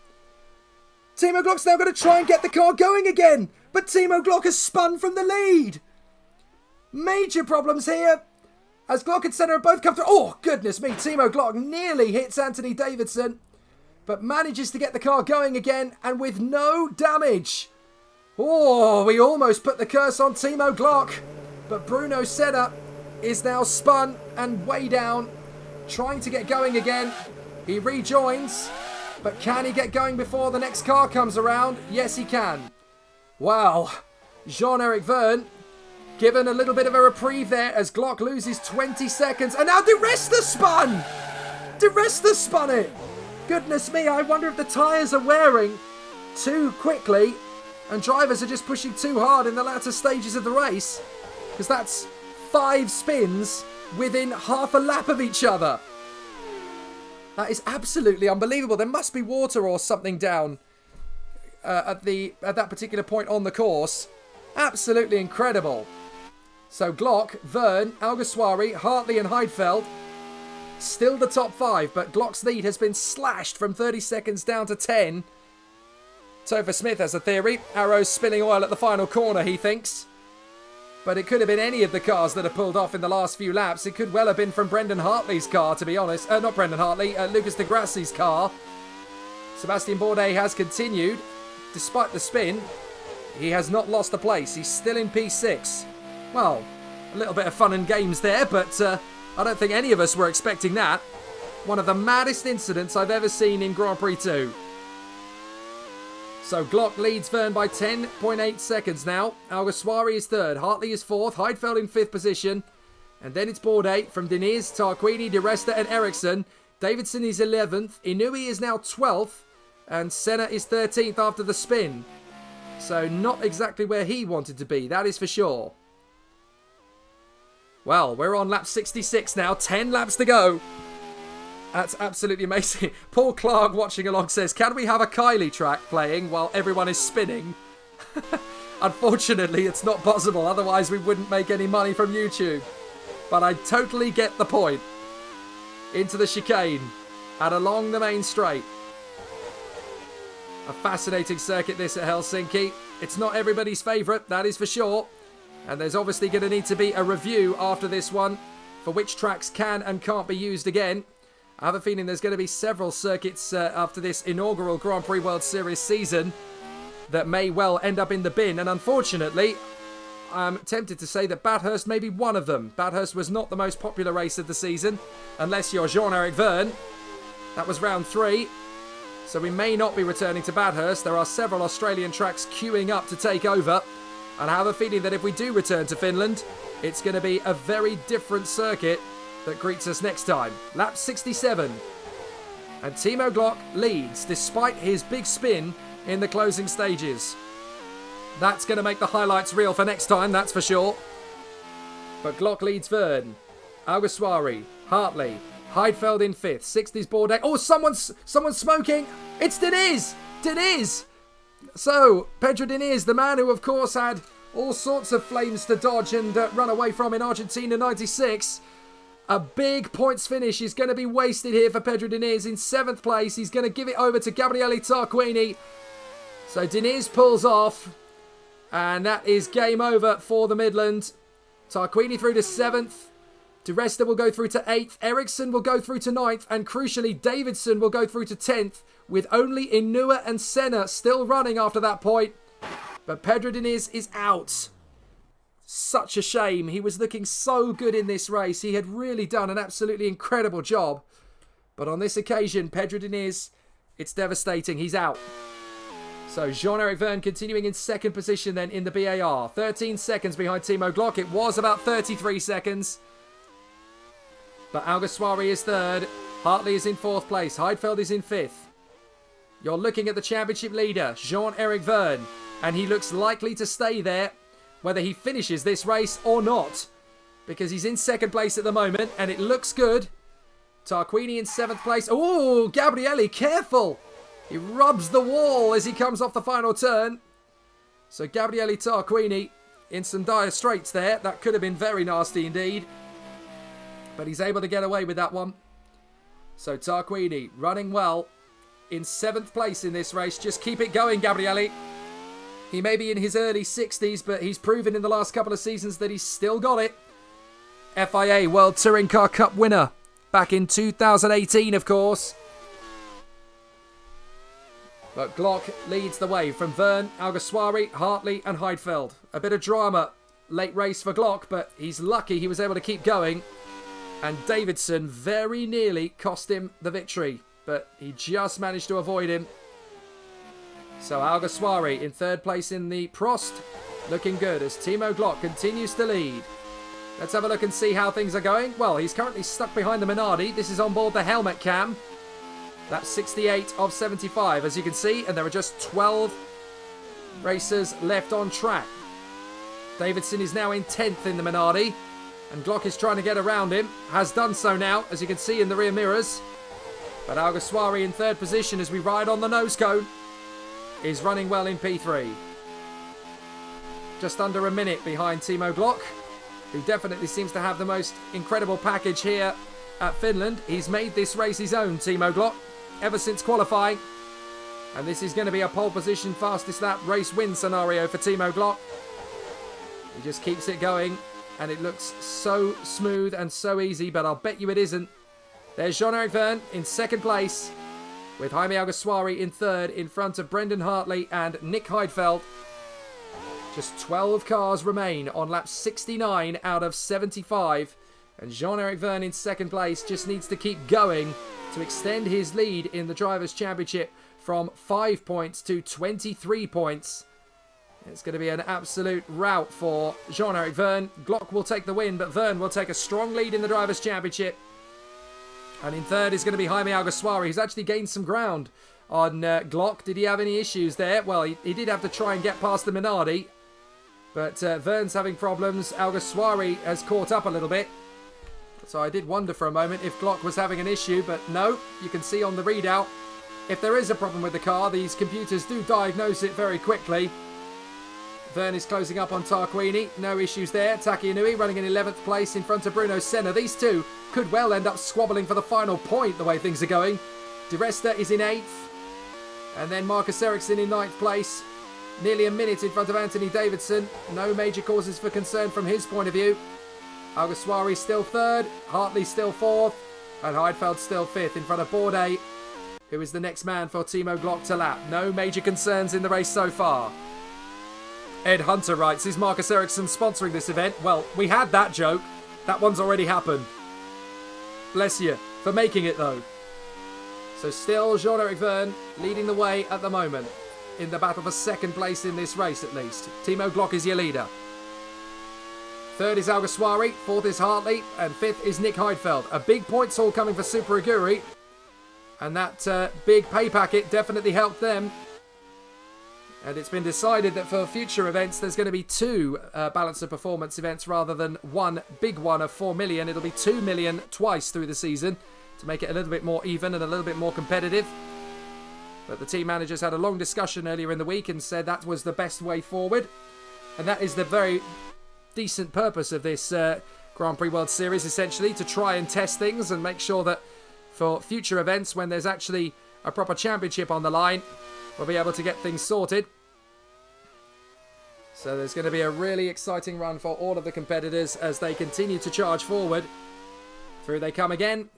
Timo Glock's now going to try and get the car going again. But Timo Glock has spun from the lead. Major problems here. As Glock and Senna have both come through. Oh, goodness me. Timo Glock nearly hits Anthony Davidson. But manages to get the car going again. And with no damage. Oh, we almost put the curse on Timo Glock. But Bruno Senna is now spun and way down. Trying to get going again. He rejoins. But can he get going before the next car comes around? Yes, he can. Wow. Jean-Eric Verne given a little bit of a reprieve there as Glock loses 20 seconds. And now De Resta spun! De Resta spun it! Goodness me, I wonder if the tyres are wearing too quickly and drivers are just pushing too hard in the latter stages of the race. Because that's 5 spins within half a lap of each other. That is absolutely unbelievable. There must be water or something down at that particular point on the course. Absolutely incredible. So Glock, Verne, Alguersuari, Hartley and Heidfeld still the top 5, but Glock's lead has been slashed from 30 seconds down to 10. Topher Smith has a theory. Arrow's spilling oil at the final corner, he thinks. But it could have been any of the cars that have pulled off in the last few laps. It could well have been from Brendan Hartley's car, to be honest. Not Brendan Hartley, Lucas de Grassi's car. Sebastian Bourdais has continued. Despite the spin, he has not lost a place. He's still in P6. Well, a little bit of fun and games there, but I don't think any of us were expecting that. One of the maddest incidents I've ever seen in Grand Prix 2. So Glock leads Verne by 10.8 seconds now. Alguersuari is 3rd. Hartley is 4th. Heidfeld in 5th position. And then it's Bourdais from Diniz, Tarquini, De Resta and Ericsson. Davidson is 11th. Inouye is now 12th. And Senna is 13th after the spin. So not exactly where he wanted to be, that is for sure. Well, we're on lap 66 now. 10 laps to go. That's absolutely amazing. Paul Clark watching along says, can we have a Kylie track playing while everyone is spinning? Unfortunately, it's not possible. Otherwise, we wouldn't make any money from YouTube. But I totally get the point. Into the chicane and along the main straight. A fascinating circuit this at Helsinki. It's not everybody's favourite, that is for sure. And there's obviously going to need to be a review after this one for which tracks can and can't be used again. I have a feeling there's going to be several circuits after this inaugural Grand Prix World Series season that may well end up in the bin. And unfortunately, I'm tempted to say that Bathurst may be one of them. Bathurst was not the most popular race of the season, unless you're Jean-Eric Verne. That was round 3. So we may not be returning to Bathurst. There are several Australian tracks queuing up to take over. And I have a feeling that if we do return to Finland, it's going to be a very different circuit that greets us next time. Lap 67. And Timo Glock leads despite his big spin in the closing stages. That's going to make the highlights reel for next time, that's for sure. But Glock leads Verne, Alguersuari, Hartley, Heidfeld in 5th. 6th is Bourdais. Oh, someone's smoking. It's Diniz. Diniz. So, Pedro Diniz, the man who, of course, had All sorts of flames to dodge and run away from in Argentina 96. A big points finish is going to be wasted here for Pedro Diniz in 7th place. He's going to give it over to Gabriele Tarquini. So Diniz pulls off. And that is game over for the Midland. Tarquini through to 7th. Di Resta will go through to 8th. Eriksson will go through to 9th. And crucially, Davidson will go through to 10th. With only Inua and Senna still running after that point. But Pedro Diniz is out. Such a shame. He was looking so good in this race. He had really done an absolutely incredible job. But on this occasion, Pedro Diniz, it's devastating. He's out. So Jean-Eric Verne continuing in 2nd position then in the BAR. 13 seconds behind Timo Glock. It was about 33 seconds. But Alguersuari is 3rd. Hartley is in 4th place. Heidfeld is in 5th. You're looking at the championship leader, Jean-Eric Verne. And he looks likely to stay there, whether he finishes this race or not. Because he's in 2nd place at the moment, and it looks good. Tarquini in 7th place. Oh, Gabriele, careful! He rubs the wall as he comes off the final turn. So Gabriele Tarquini in some dire straits there. That could have been very nasty indeed. But he's able to get away with that one. So Tarquini running well in 7th place in this race. Just keep it going, Gabriele. He may be in his early 60s, but he's proven in the last couple of seasons that he's still got it. FIA World Touring Car Cup winner back in 2018, of course. But Glock leads the way from Verne, Alguersuari, Hartley and Heidfeld. A bit of drama late race for Glock, but he's lucky he was able to keep going. And Davidson very nearly cost him the victory, but he just managed to avoid him. So Alguersuari in 3rd place in the Prost, looking good as Timo Glock continues to lead. Let's have a look and see how things are going. Well, he's currently stuck behind the Minardi. This is on board the helmet cam. That's 68 of 75, as you can see, and there are just 12 racers left on track. Davidson is now in 10th in the Minardi, and Glock is trying to get around him. Has done so now, as you can see in the rear mirrors. But Alguersuari in 3rd position as we ride on the nose cone. Is running well in P3. Just under a minute behind Timo Glock, who definitely seems to have the most incredible package here at Finland. He's made this race his own, Timo Glock, ever since qualifying. And this is going to be a pole position fastest lap race win scenario for Timo Glock. He just keeps it going, and it looks so smooth and so easy, but I'll bet you it isn't. There's Jean-Eric Verne in 2nd place, with Jaime Alguersuari in 3rd in front of Brendan Hartley and Nick Heidfeld. Just 12 cars remain on lap 69 out of 75. And Jean-Eric Verne in 2nd place just needs to keep going to extend his lead in the Drivers' Championship from 5 points to 23 points. It's going to be an absolute rout for Jean-Eric Verne. Glock will take the win, but Verne will take a strong lead in the Drivers' Championship. And in 3rd is going to be Jaime Alguersuari. He's actually gained some ground on Glock. Did he have any issues there? Well, he did have to try and get past the Minardi. But Verne's having problems. Alguersuari has caught up a little bit. So I did wonder for a moment if Glock was having an issue. But no, you can see on the readout, if there is a problem with the car, these computers do diagnose it very quickly. Verne is closing up on Tarquini. No issues there. Taki Inui running in 11th place in front of Bruno Senna. These two could well end up squabbling for the final point the way things are going. Di Resta is in 8th. And then Marcus Ericsson in 9th place. Nearly a minute in front of Anthony Davidson. No major causes for concern from his point of view. Alguersuari still 3rd. Hartley still 4th. And Heidfeld still 5th in front of Bourdais, who is the next man for Timo Glock to lap. No major concerns in the race so far. Ed Hunter writes, is Marcus Ericsson sponsoring this event? Well, we had that joke. That one's already happened. Bless you for making it though. So still Jean-Eric Verne leading the way at the moment in the battle for 2nd place in this race at least. Timo Glock is your leader. 3rd is Alguersuari, 4th is Hartley, and 5th is Nick Heidfeld. A big points haul coming for Super Aguri. And that big pay packet definitely helped them. And it's been decided that for future events, there's going to be 2 balance of performance events rather than one big one of 4 million. It'll be 2 million twice through the season to make it a little bit more even and a little bit more competitive. But the team managers had a long discussion earlier in the week and said that was the best way forward. And that is the very decent purpose of this Grand Prix World Series, essentially, to try and test things and make sure that for future events, when there's actually a proper championship on the line, we'll be able to get things sorted. So there's going to be a really exciting run for all of the competitors as they continue to charge forward. Through they come again.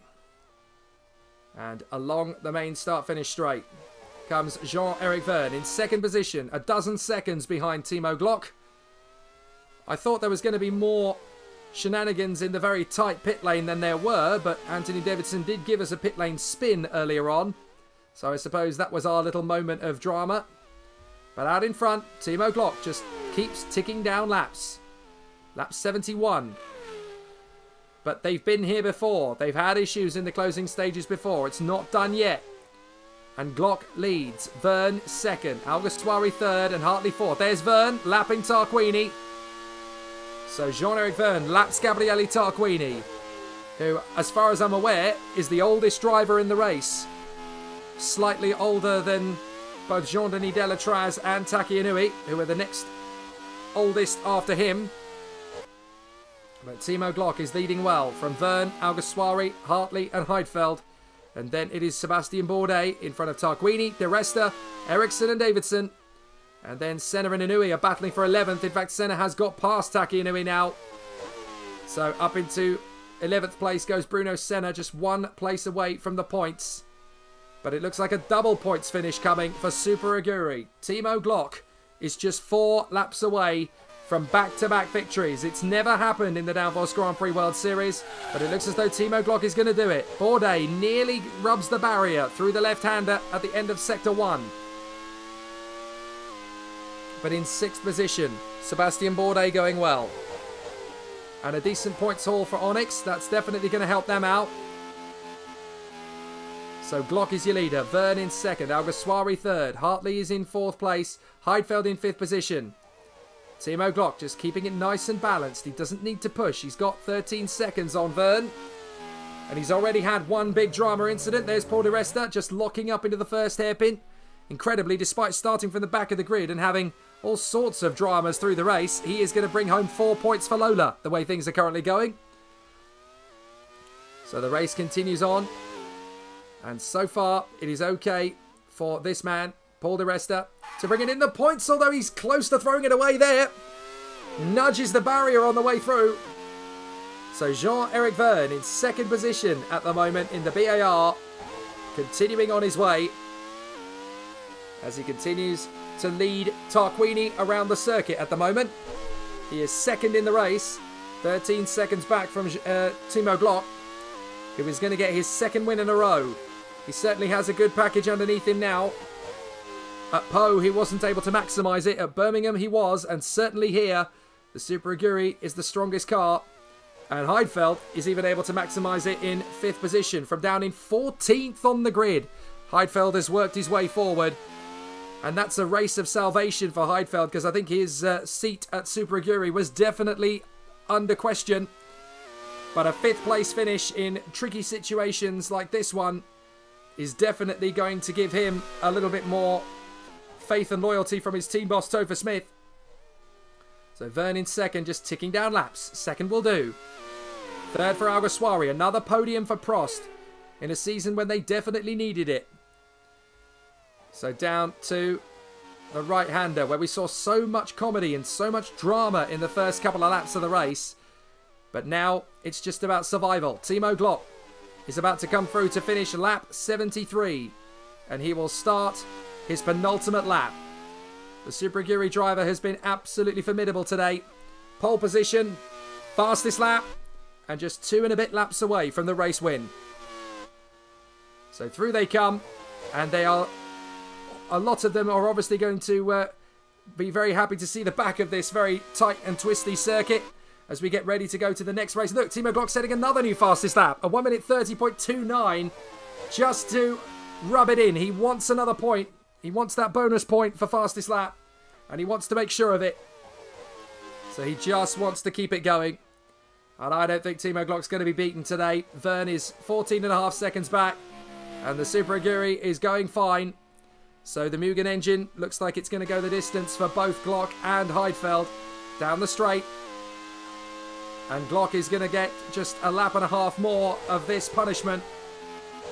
And along the main start-finish straight comes Jean-Eric Vergne in second position, a dozen seconds behind Timo Glock. I thought there was going to be more shenanigans in the very tight pit lane than there were, but Anthony Davidson did give us a pit lane spin earlier on. So I suppose that was our little moment of drama. But out in front, Timo Glock just keeps ticking down laps. Lap 71. But they've been here before. They've had issues in the closing stages before. It's not done yet. And Glock leads. Vergne second. Alguersuari third and Hartley fourth. There's Vergne lapping Tarquini. So Jean-Eric Vergne laps Gabriele Tarquini, who, as far as I'm aware, is the oldest driver in the race. Slightly older than both Jean-Denis Delatraz and Taki Inui, who are the next oldest after him. But Timo Glock is leading well from Vergne, Alguersuari, Hartley and Heidfeld. And then it is Sebastian Bourdais in front of Tarquini, De Resta, Ericsson and Davidson. And then Senna and Inui are battling for 11th. In fact, Senna has got past Taki Inui now. So up into 11th place goes Bruno Senna, just one place away from the points. But it looks like a double points finish coming for Super Aguri. Timo Glock is just 4 laps away from back-to-back victories. It's never happened in the Downforce Grand Prix World Series, but it looks as though Timo Glock is going to do it. Bourdais nearly rubs the barrier through the left-hander at the end of Sector 1. But in 6th position, Sebastian Bourdais going well. And a decent points haul for Onyx. That's definitely going to help them out. So Glock is your leader. Vergne in second. Alguersuari third. Hartley is in 4th place. Heidfeld in 5th position. Timo Glock just keeping it nice and balanced. He doesn't need to push. He's got 13 seconds on Vergne. And he's already had one big drama incident. There's Paul Di Resta just locking up into the first hairpin. Incredibly, despite starting from the back of the grid and having all sorts of dramas through the race, he is going to bring home 4 points for Lola, the way things are currently going. So the race continues on. And so far, it is okay for this man, Paul Di Resta, to bring it in the points, although he's close to throwing it away there. Nudges the barrier on the way through. So Jean-Eric Vergne in second position at the moment in the BAR, continuing on his way as he continues to lead Tarquini around the circuit at the moment. He is second in the race, 13 seconds back from Timo Glock, who is going to get his second win in a row. He certainly has a good package underneath him now. At Po, he wasn't able to maximise it. At Birmingham, he was. And certainly here, the Super Aguri is the strongest car. And Heidfeld is even able to maximise it in 5th position. From down in 14th on the grid, Heidfeld has worked his way forward. And that's a race of salvation for Heidfeld, because I think his seat at Super Aguri was definitely under question. But a 5th place finish in tricky situations like this one is definitely going to give him a little bit more faith and loyalty from his team boss, Topher Smith. So Vergne in second, just ticking down laps. Second will do. Third for Alguersuari. Another podium for Prost in a season when they definitely needed it. So down to the right-hander, where we saw so much comedy and so much drama in the first couple of laps of the race. But now it's just about survival. Timo Glock is about to come through to finish lap 73. And he will start his penultimate lap. The Super Aguri driver has been absolutely formidable today. Pole position, fastest lap, and just 2 and a bit laps away from the race win. So through they come, and they are... A lot of them are obviously going to be very happy to see the back of this very tight and twisty circuit as we get ready to go to the next race. Look, Timo Glock setting another new fastest lap. A 1 minute 30.29 just to rub it in. He wants another point. He wants that bonus point for fastest lap. And he wants to make sure of it. So he just wants to keep it going. And I don't think Timo Glock's going to be beaten today. Vergne is 14.5 seconds back. And the Super Aguri is going fine. So the Mugen engine looks like it's going to go the distance for both Glock and Heidfeld down the straight. And Glock is going to get just a lap and a half more of this punishment.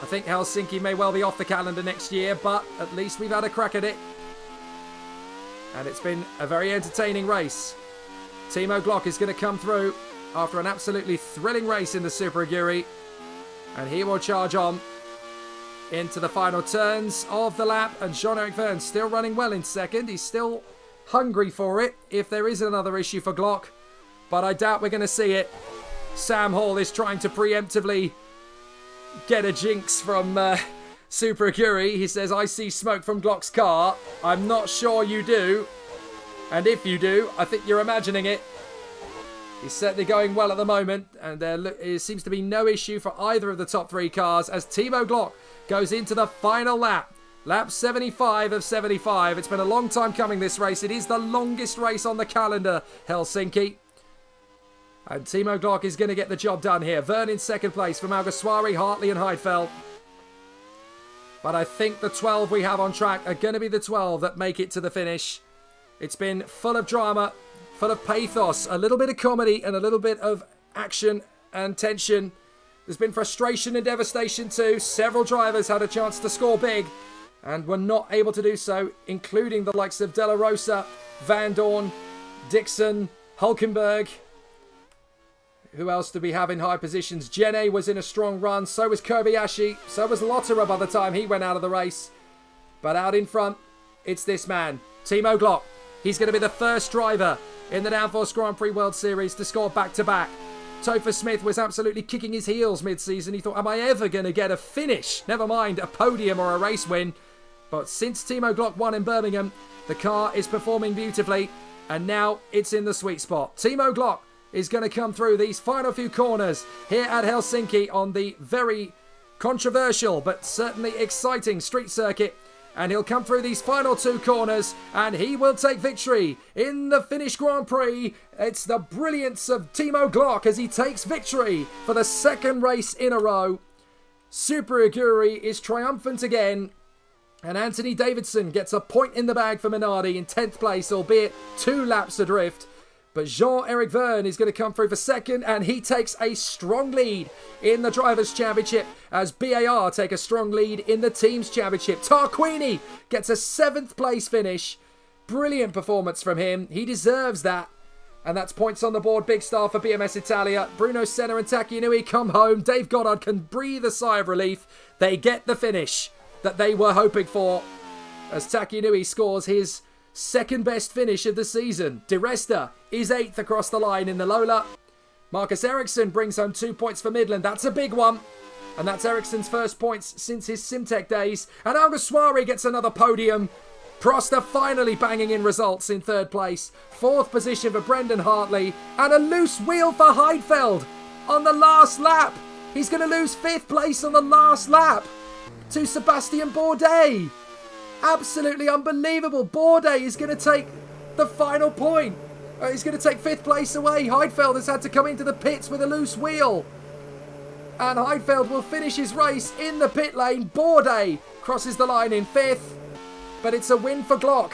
I think Helsinki may well be off the calendar next year, but at least we've had a crack at it. And it's been a very entertaining race. Timo Glock is going to come through after an absolutely thrilling race in the Super Aguri. And he will charge on into the final turns of the lap. And Jean-Eric Verne still running well in second. He's still hungry for it if there is another issue for Glock. But I doubt we're going to see it. Sam Hall is trying to preemptively get a jinx from Super Aguri. He says, I see smoke from Glock's car. I'm not sure you do. And if you do, I think you're imagining it. He's certainly going well at the moment. And there seems to be no issue for either of the top three cars as Timo Glock goes into the final lap. Lap 75 of 75. It's been a long time coming, this race. It is the longest race on the calendar, Helsinki. And Timo Glock is going to get the job done here. Verne in second place from Alguersuari, Hartley and Heidfeld. But I think the 12 we have on track are going to be the 12 that make it to the finish. It's been full of drama, full of pathos, a little bit of comedy and a little bit of action and tension. There's been frustration and devastation too. Several drivers had a chance to score big and were not able to do so, including the likes of De La Rosa, Van Dorn, Dixon, Hulkenberg. Who else did we have in high positions? Jenny was in a strong run. So was Kobayashi. So was Lotterer by the time he went out of the race. But out in front, it's this man, Timo Glock. He's going to be the first driver in the Downforce Grand Prix World Series to score back-to-back. Topher Smith was absolutely kicking his heels mid-season. He thought, am I ever going to get a finish? Never mind a podium or a race win. But since Timo Glock won in Birmingham, the car is performing beautifully. And now it's in the sweet spot. Timo Glock is going to come through these final few corners here at Helsinki on the very controversial but certainly exciting street circuit. And he'll come through these final two corners and he will take victory in the Finnish Grand Prix. It's the brilliance of Timo Glock as he takes victory for the second race in a row. Super Aguri is triumphant again. And Anthony Davidson gets a point in the bag for Minardi in 10th place, albeit 2 laps adrift. But Jean-Eric Verne is going to come through for second, and he takes a strong lead in the Drivers' Championship as BAR take a strong lead in the Teams' Championship. Tarquini gets a 7th place finish. Brilliant performance from him. He deserves that. And that's points on the board. Big star for BMS Italia. Bruno Senna and Taki Inui come home. Dave Goddard can breathe a sigh of relief. They get the finish that they were hoping for as Taki Inui scores his second best finish of the season. Di Resta is 8th across the line in the Lola. Marcus Ericsson brings home 2 points for Midland. That's a big one. And that's Ericsson's first points since his Simtech days. And Alguersuari gets another podium. Proster finally banging in results in 3rd place. 4th position for Brendan Hartley. And a loose wheel for Heidfeld on the last lap. He's going to lose 5th place on the last lap to Sebastian Bourdais. Absolutely unbelievable. Bourdais is going to take the final point. He's going to take 5th place away. Heidfeld has had to come into the pits with a loose wheel. And Heidfeld will finish his race in the pit lane. Bourdais crosses the line in 5th. But it's a win for Glock.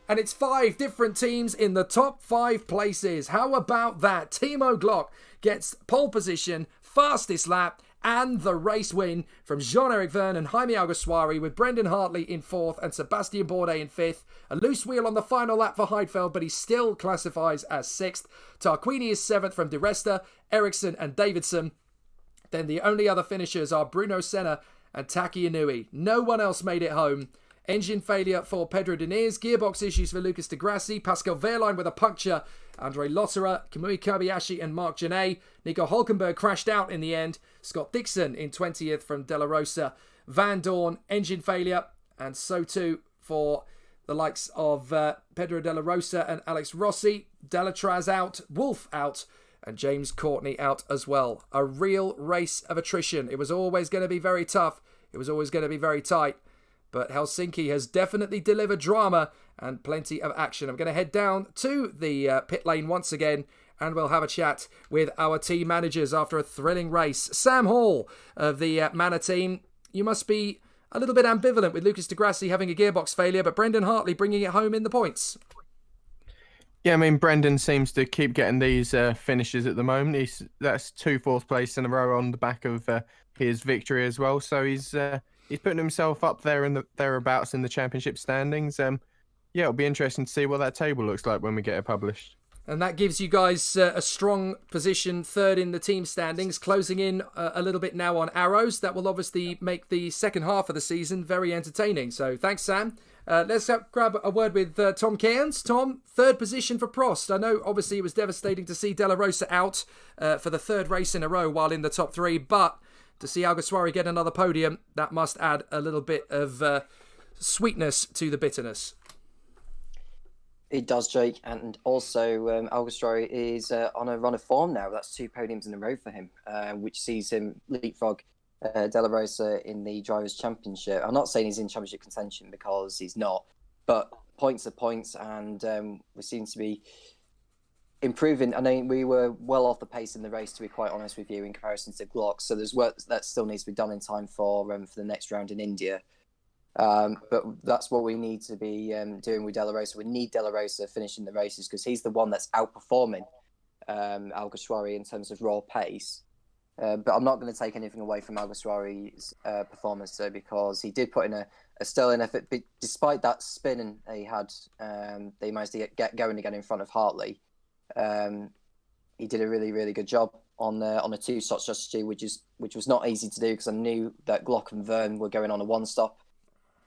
And it's 5 different teams in the top 5 places. How about that? Timo Glock gets pole position, fastest lap, and the race win from Jean-Eric Verne and Jaime Alguersuari, with Brendan Hartley in 4th and Sebastian Bourdais in 5th. A loose wheel on the final lap for Heidfeld, but he still classifies as 6th. Tarquini is 7th from Di Resta, Ericsson and Davidson. Then the only other finishers are Bruno Senna and Taki Inui. No one else made it home. Engine failure for Pedro Diniz, gearbox issues for Lucas de Grassi, Pascal Wehrlein with a puncture, Andre Lotterer, Kamui Kobayashi and Mark Genet. Nico Hulkenberg crashed out in the end. Scott Dixon in 20th from De La Rosa. Van Dorn, engine failure, and so too for the likes of Pedro De La Rosa and Alex Rossi. Delatraz out, Wolf out, and James Courtney out as well. A real race of attrition. It was always going to be very tough. It was always going to be very tight. But Helsinki has definitely delivered drama and plenty of action. I'm going to head down to the pit lane once again, and we'll have a chat with our team managers after a thrilling race. Sam Hall of the Manor team, you must be a little bit ambivalent with Lucas de Grassi having a gearbox failure, but Brendan Hartley bringing it home in the points. Yeah, I mean, Brendan seems to keep getting these finishes at the moment. That's 2 4th place in a row on the back of his victory as well. So he's putting himself up there in the thereabouts in the championship standings. Yeah, it'll be interesting to see what that table looks like when we get it published. And that gives you guys a strong position, 3rd in the team standings, closing in a little bit now on arrows. That will obviously make the second half of the season very entertaining. So thanks, Sam. Let's grab a word with Tom Cairns. Tom, 3rd position for Prost. I know obviously it was devastating to see De La Rosa out for the 3rd race in a row while in the top 3, but to see Alguersuari get another podium, that must add a little bit of sweetness to the bitterness. It does, Jake, and also Alguersuari is on a run of form now. That's 2 podiums in a row for him, which sees him leapfrog De La Rosa in the Drivers' Championship. I'm not saying he's in championship contention because he's not, but points are points, and we seem to be improving. I mean, we were well off the pace in the race, to be quite honest with you, in comparison to Glock. So there's work that still needs to be done in time for the next round in India. But that's what we need to be doing with De La Rosa. We need De La Rosa finishing the races because he's the one that's outperforming Alguersuari in terms of raw pace. But I'm not going to take anything away from Alguersuari's performance because he did put in a sterling effort. But despite that spin he had, they managed to get going again in front of Hartley. He did a really, really good job on a 2-stop strategy, which was not easy to do because I knew that Glock and Verne were going on a 1-stop.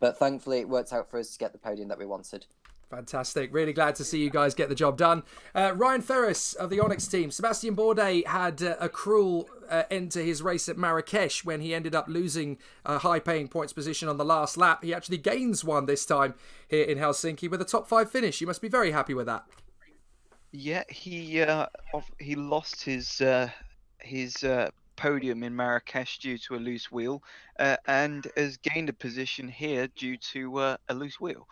But thankfully, it worked out for us to get the podium that we wanted. Fantastic. Really glad to see you guys get the job done. Ryan Ferris of the Onyx team. Sebastian Bourdais had a cruel end to his race at Marrakesh when he ended up losing a high-paying points position on the last lap. He actually gains one this time here in Helsinki with a top 5 finish. You must be very happy with that. Yeah, he lost his podium in Marrakesh due to a loose wheel, and has gained a position here due to a loose wheel.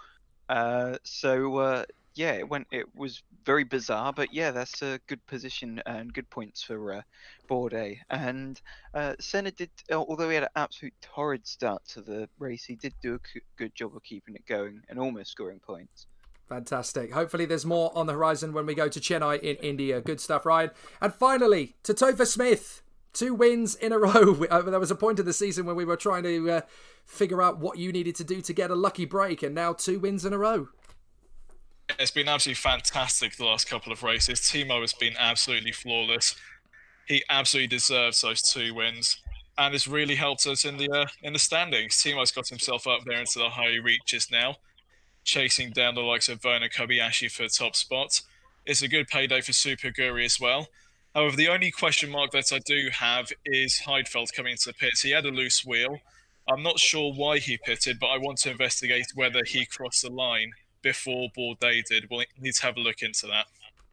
Yeah, it was very bizarre, but yeah, that's a good position and good points for Bourdais. And Senna did, although he had an absolute torrid start to the race, he did do a good job of keeping it going and almost scoring points. Fantastic. Hopefully there's more on the horizon when we go to Chennai in India. Good stuff, Ryan. And finally, to Topher Smith. 2 wins in a row. There was a point in the season when we were trying to figure out what you needed to do to get a lucky break, and now 2 wins in a row. It's been absolutely fantastic the last couple of races. Timo has been absolutely flawless. He absolutely deserves those 2 wins, and it's really helped us in the standings. Timo's got himself up there into the high reaches now, chasing down the likes of Vernon Kobayashi for top spots. It's a good payday for Super Guri as well. However, the only question mark that I do have is Heidfeld coming into the pits. He had a loose wheel. I'm not sure why he pitted, but I want to investigate whether he crossed the line before Bourdais did. We'll need to have a look into that.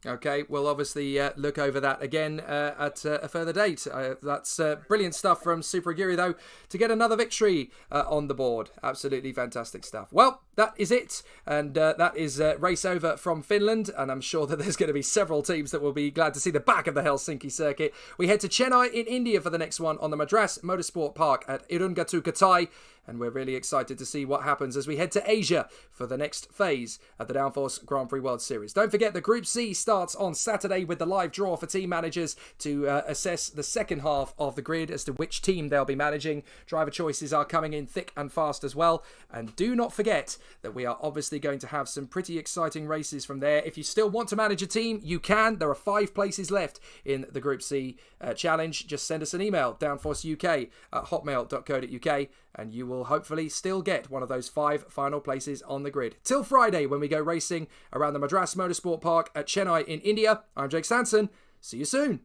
Okay, we'll obviously look over that again at a further date. That's brilliant stuff from Super Aguri, though, to get another victory on the board. Absolutely fantastic stuff. Well, that is it. And that is race over from Finland. And I'm sure that there's going to be several teams that will be glad to see the back of the Helsinki circuit. We head to Chennai in India for the next one on the Madras Motorsport Park at Irungatu Katai. And we're really excited to see what happens as we head to Asia for the next phase of the Downforce Grand Prix World Series. Don't forget the Group C starts on Saturday with the live draw for team managers to assess the second half of the grid as to which team they'll be managing. Driver choices are coming in thick and fast as well. And do not forget that we are obviously going to have some pretty exciting races from there. If you still want to manage a team, you can. There are 5 places left in the Group C challenge. Just send us an email, downforceuk@hotmail.co.uk, and you will hopefully still get one of those 5 final places on the grid. Till Friday when we go racing around the Madras Motorsport Park at Chennai in India. I'm Jake Sanson. See you soon.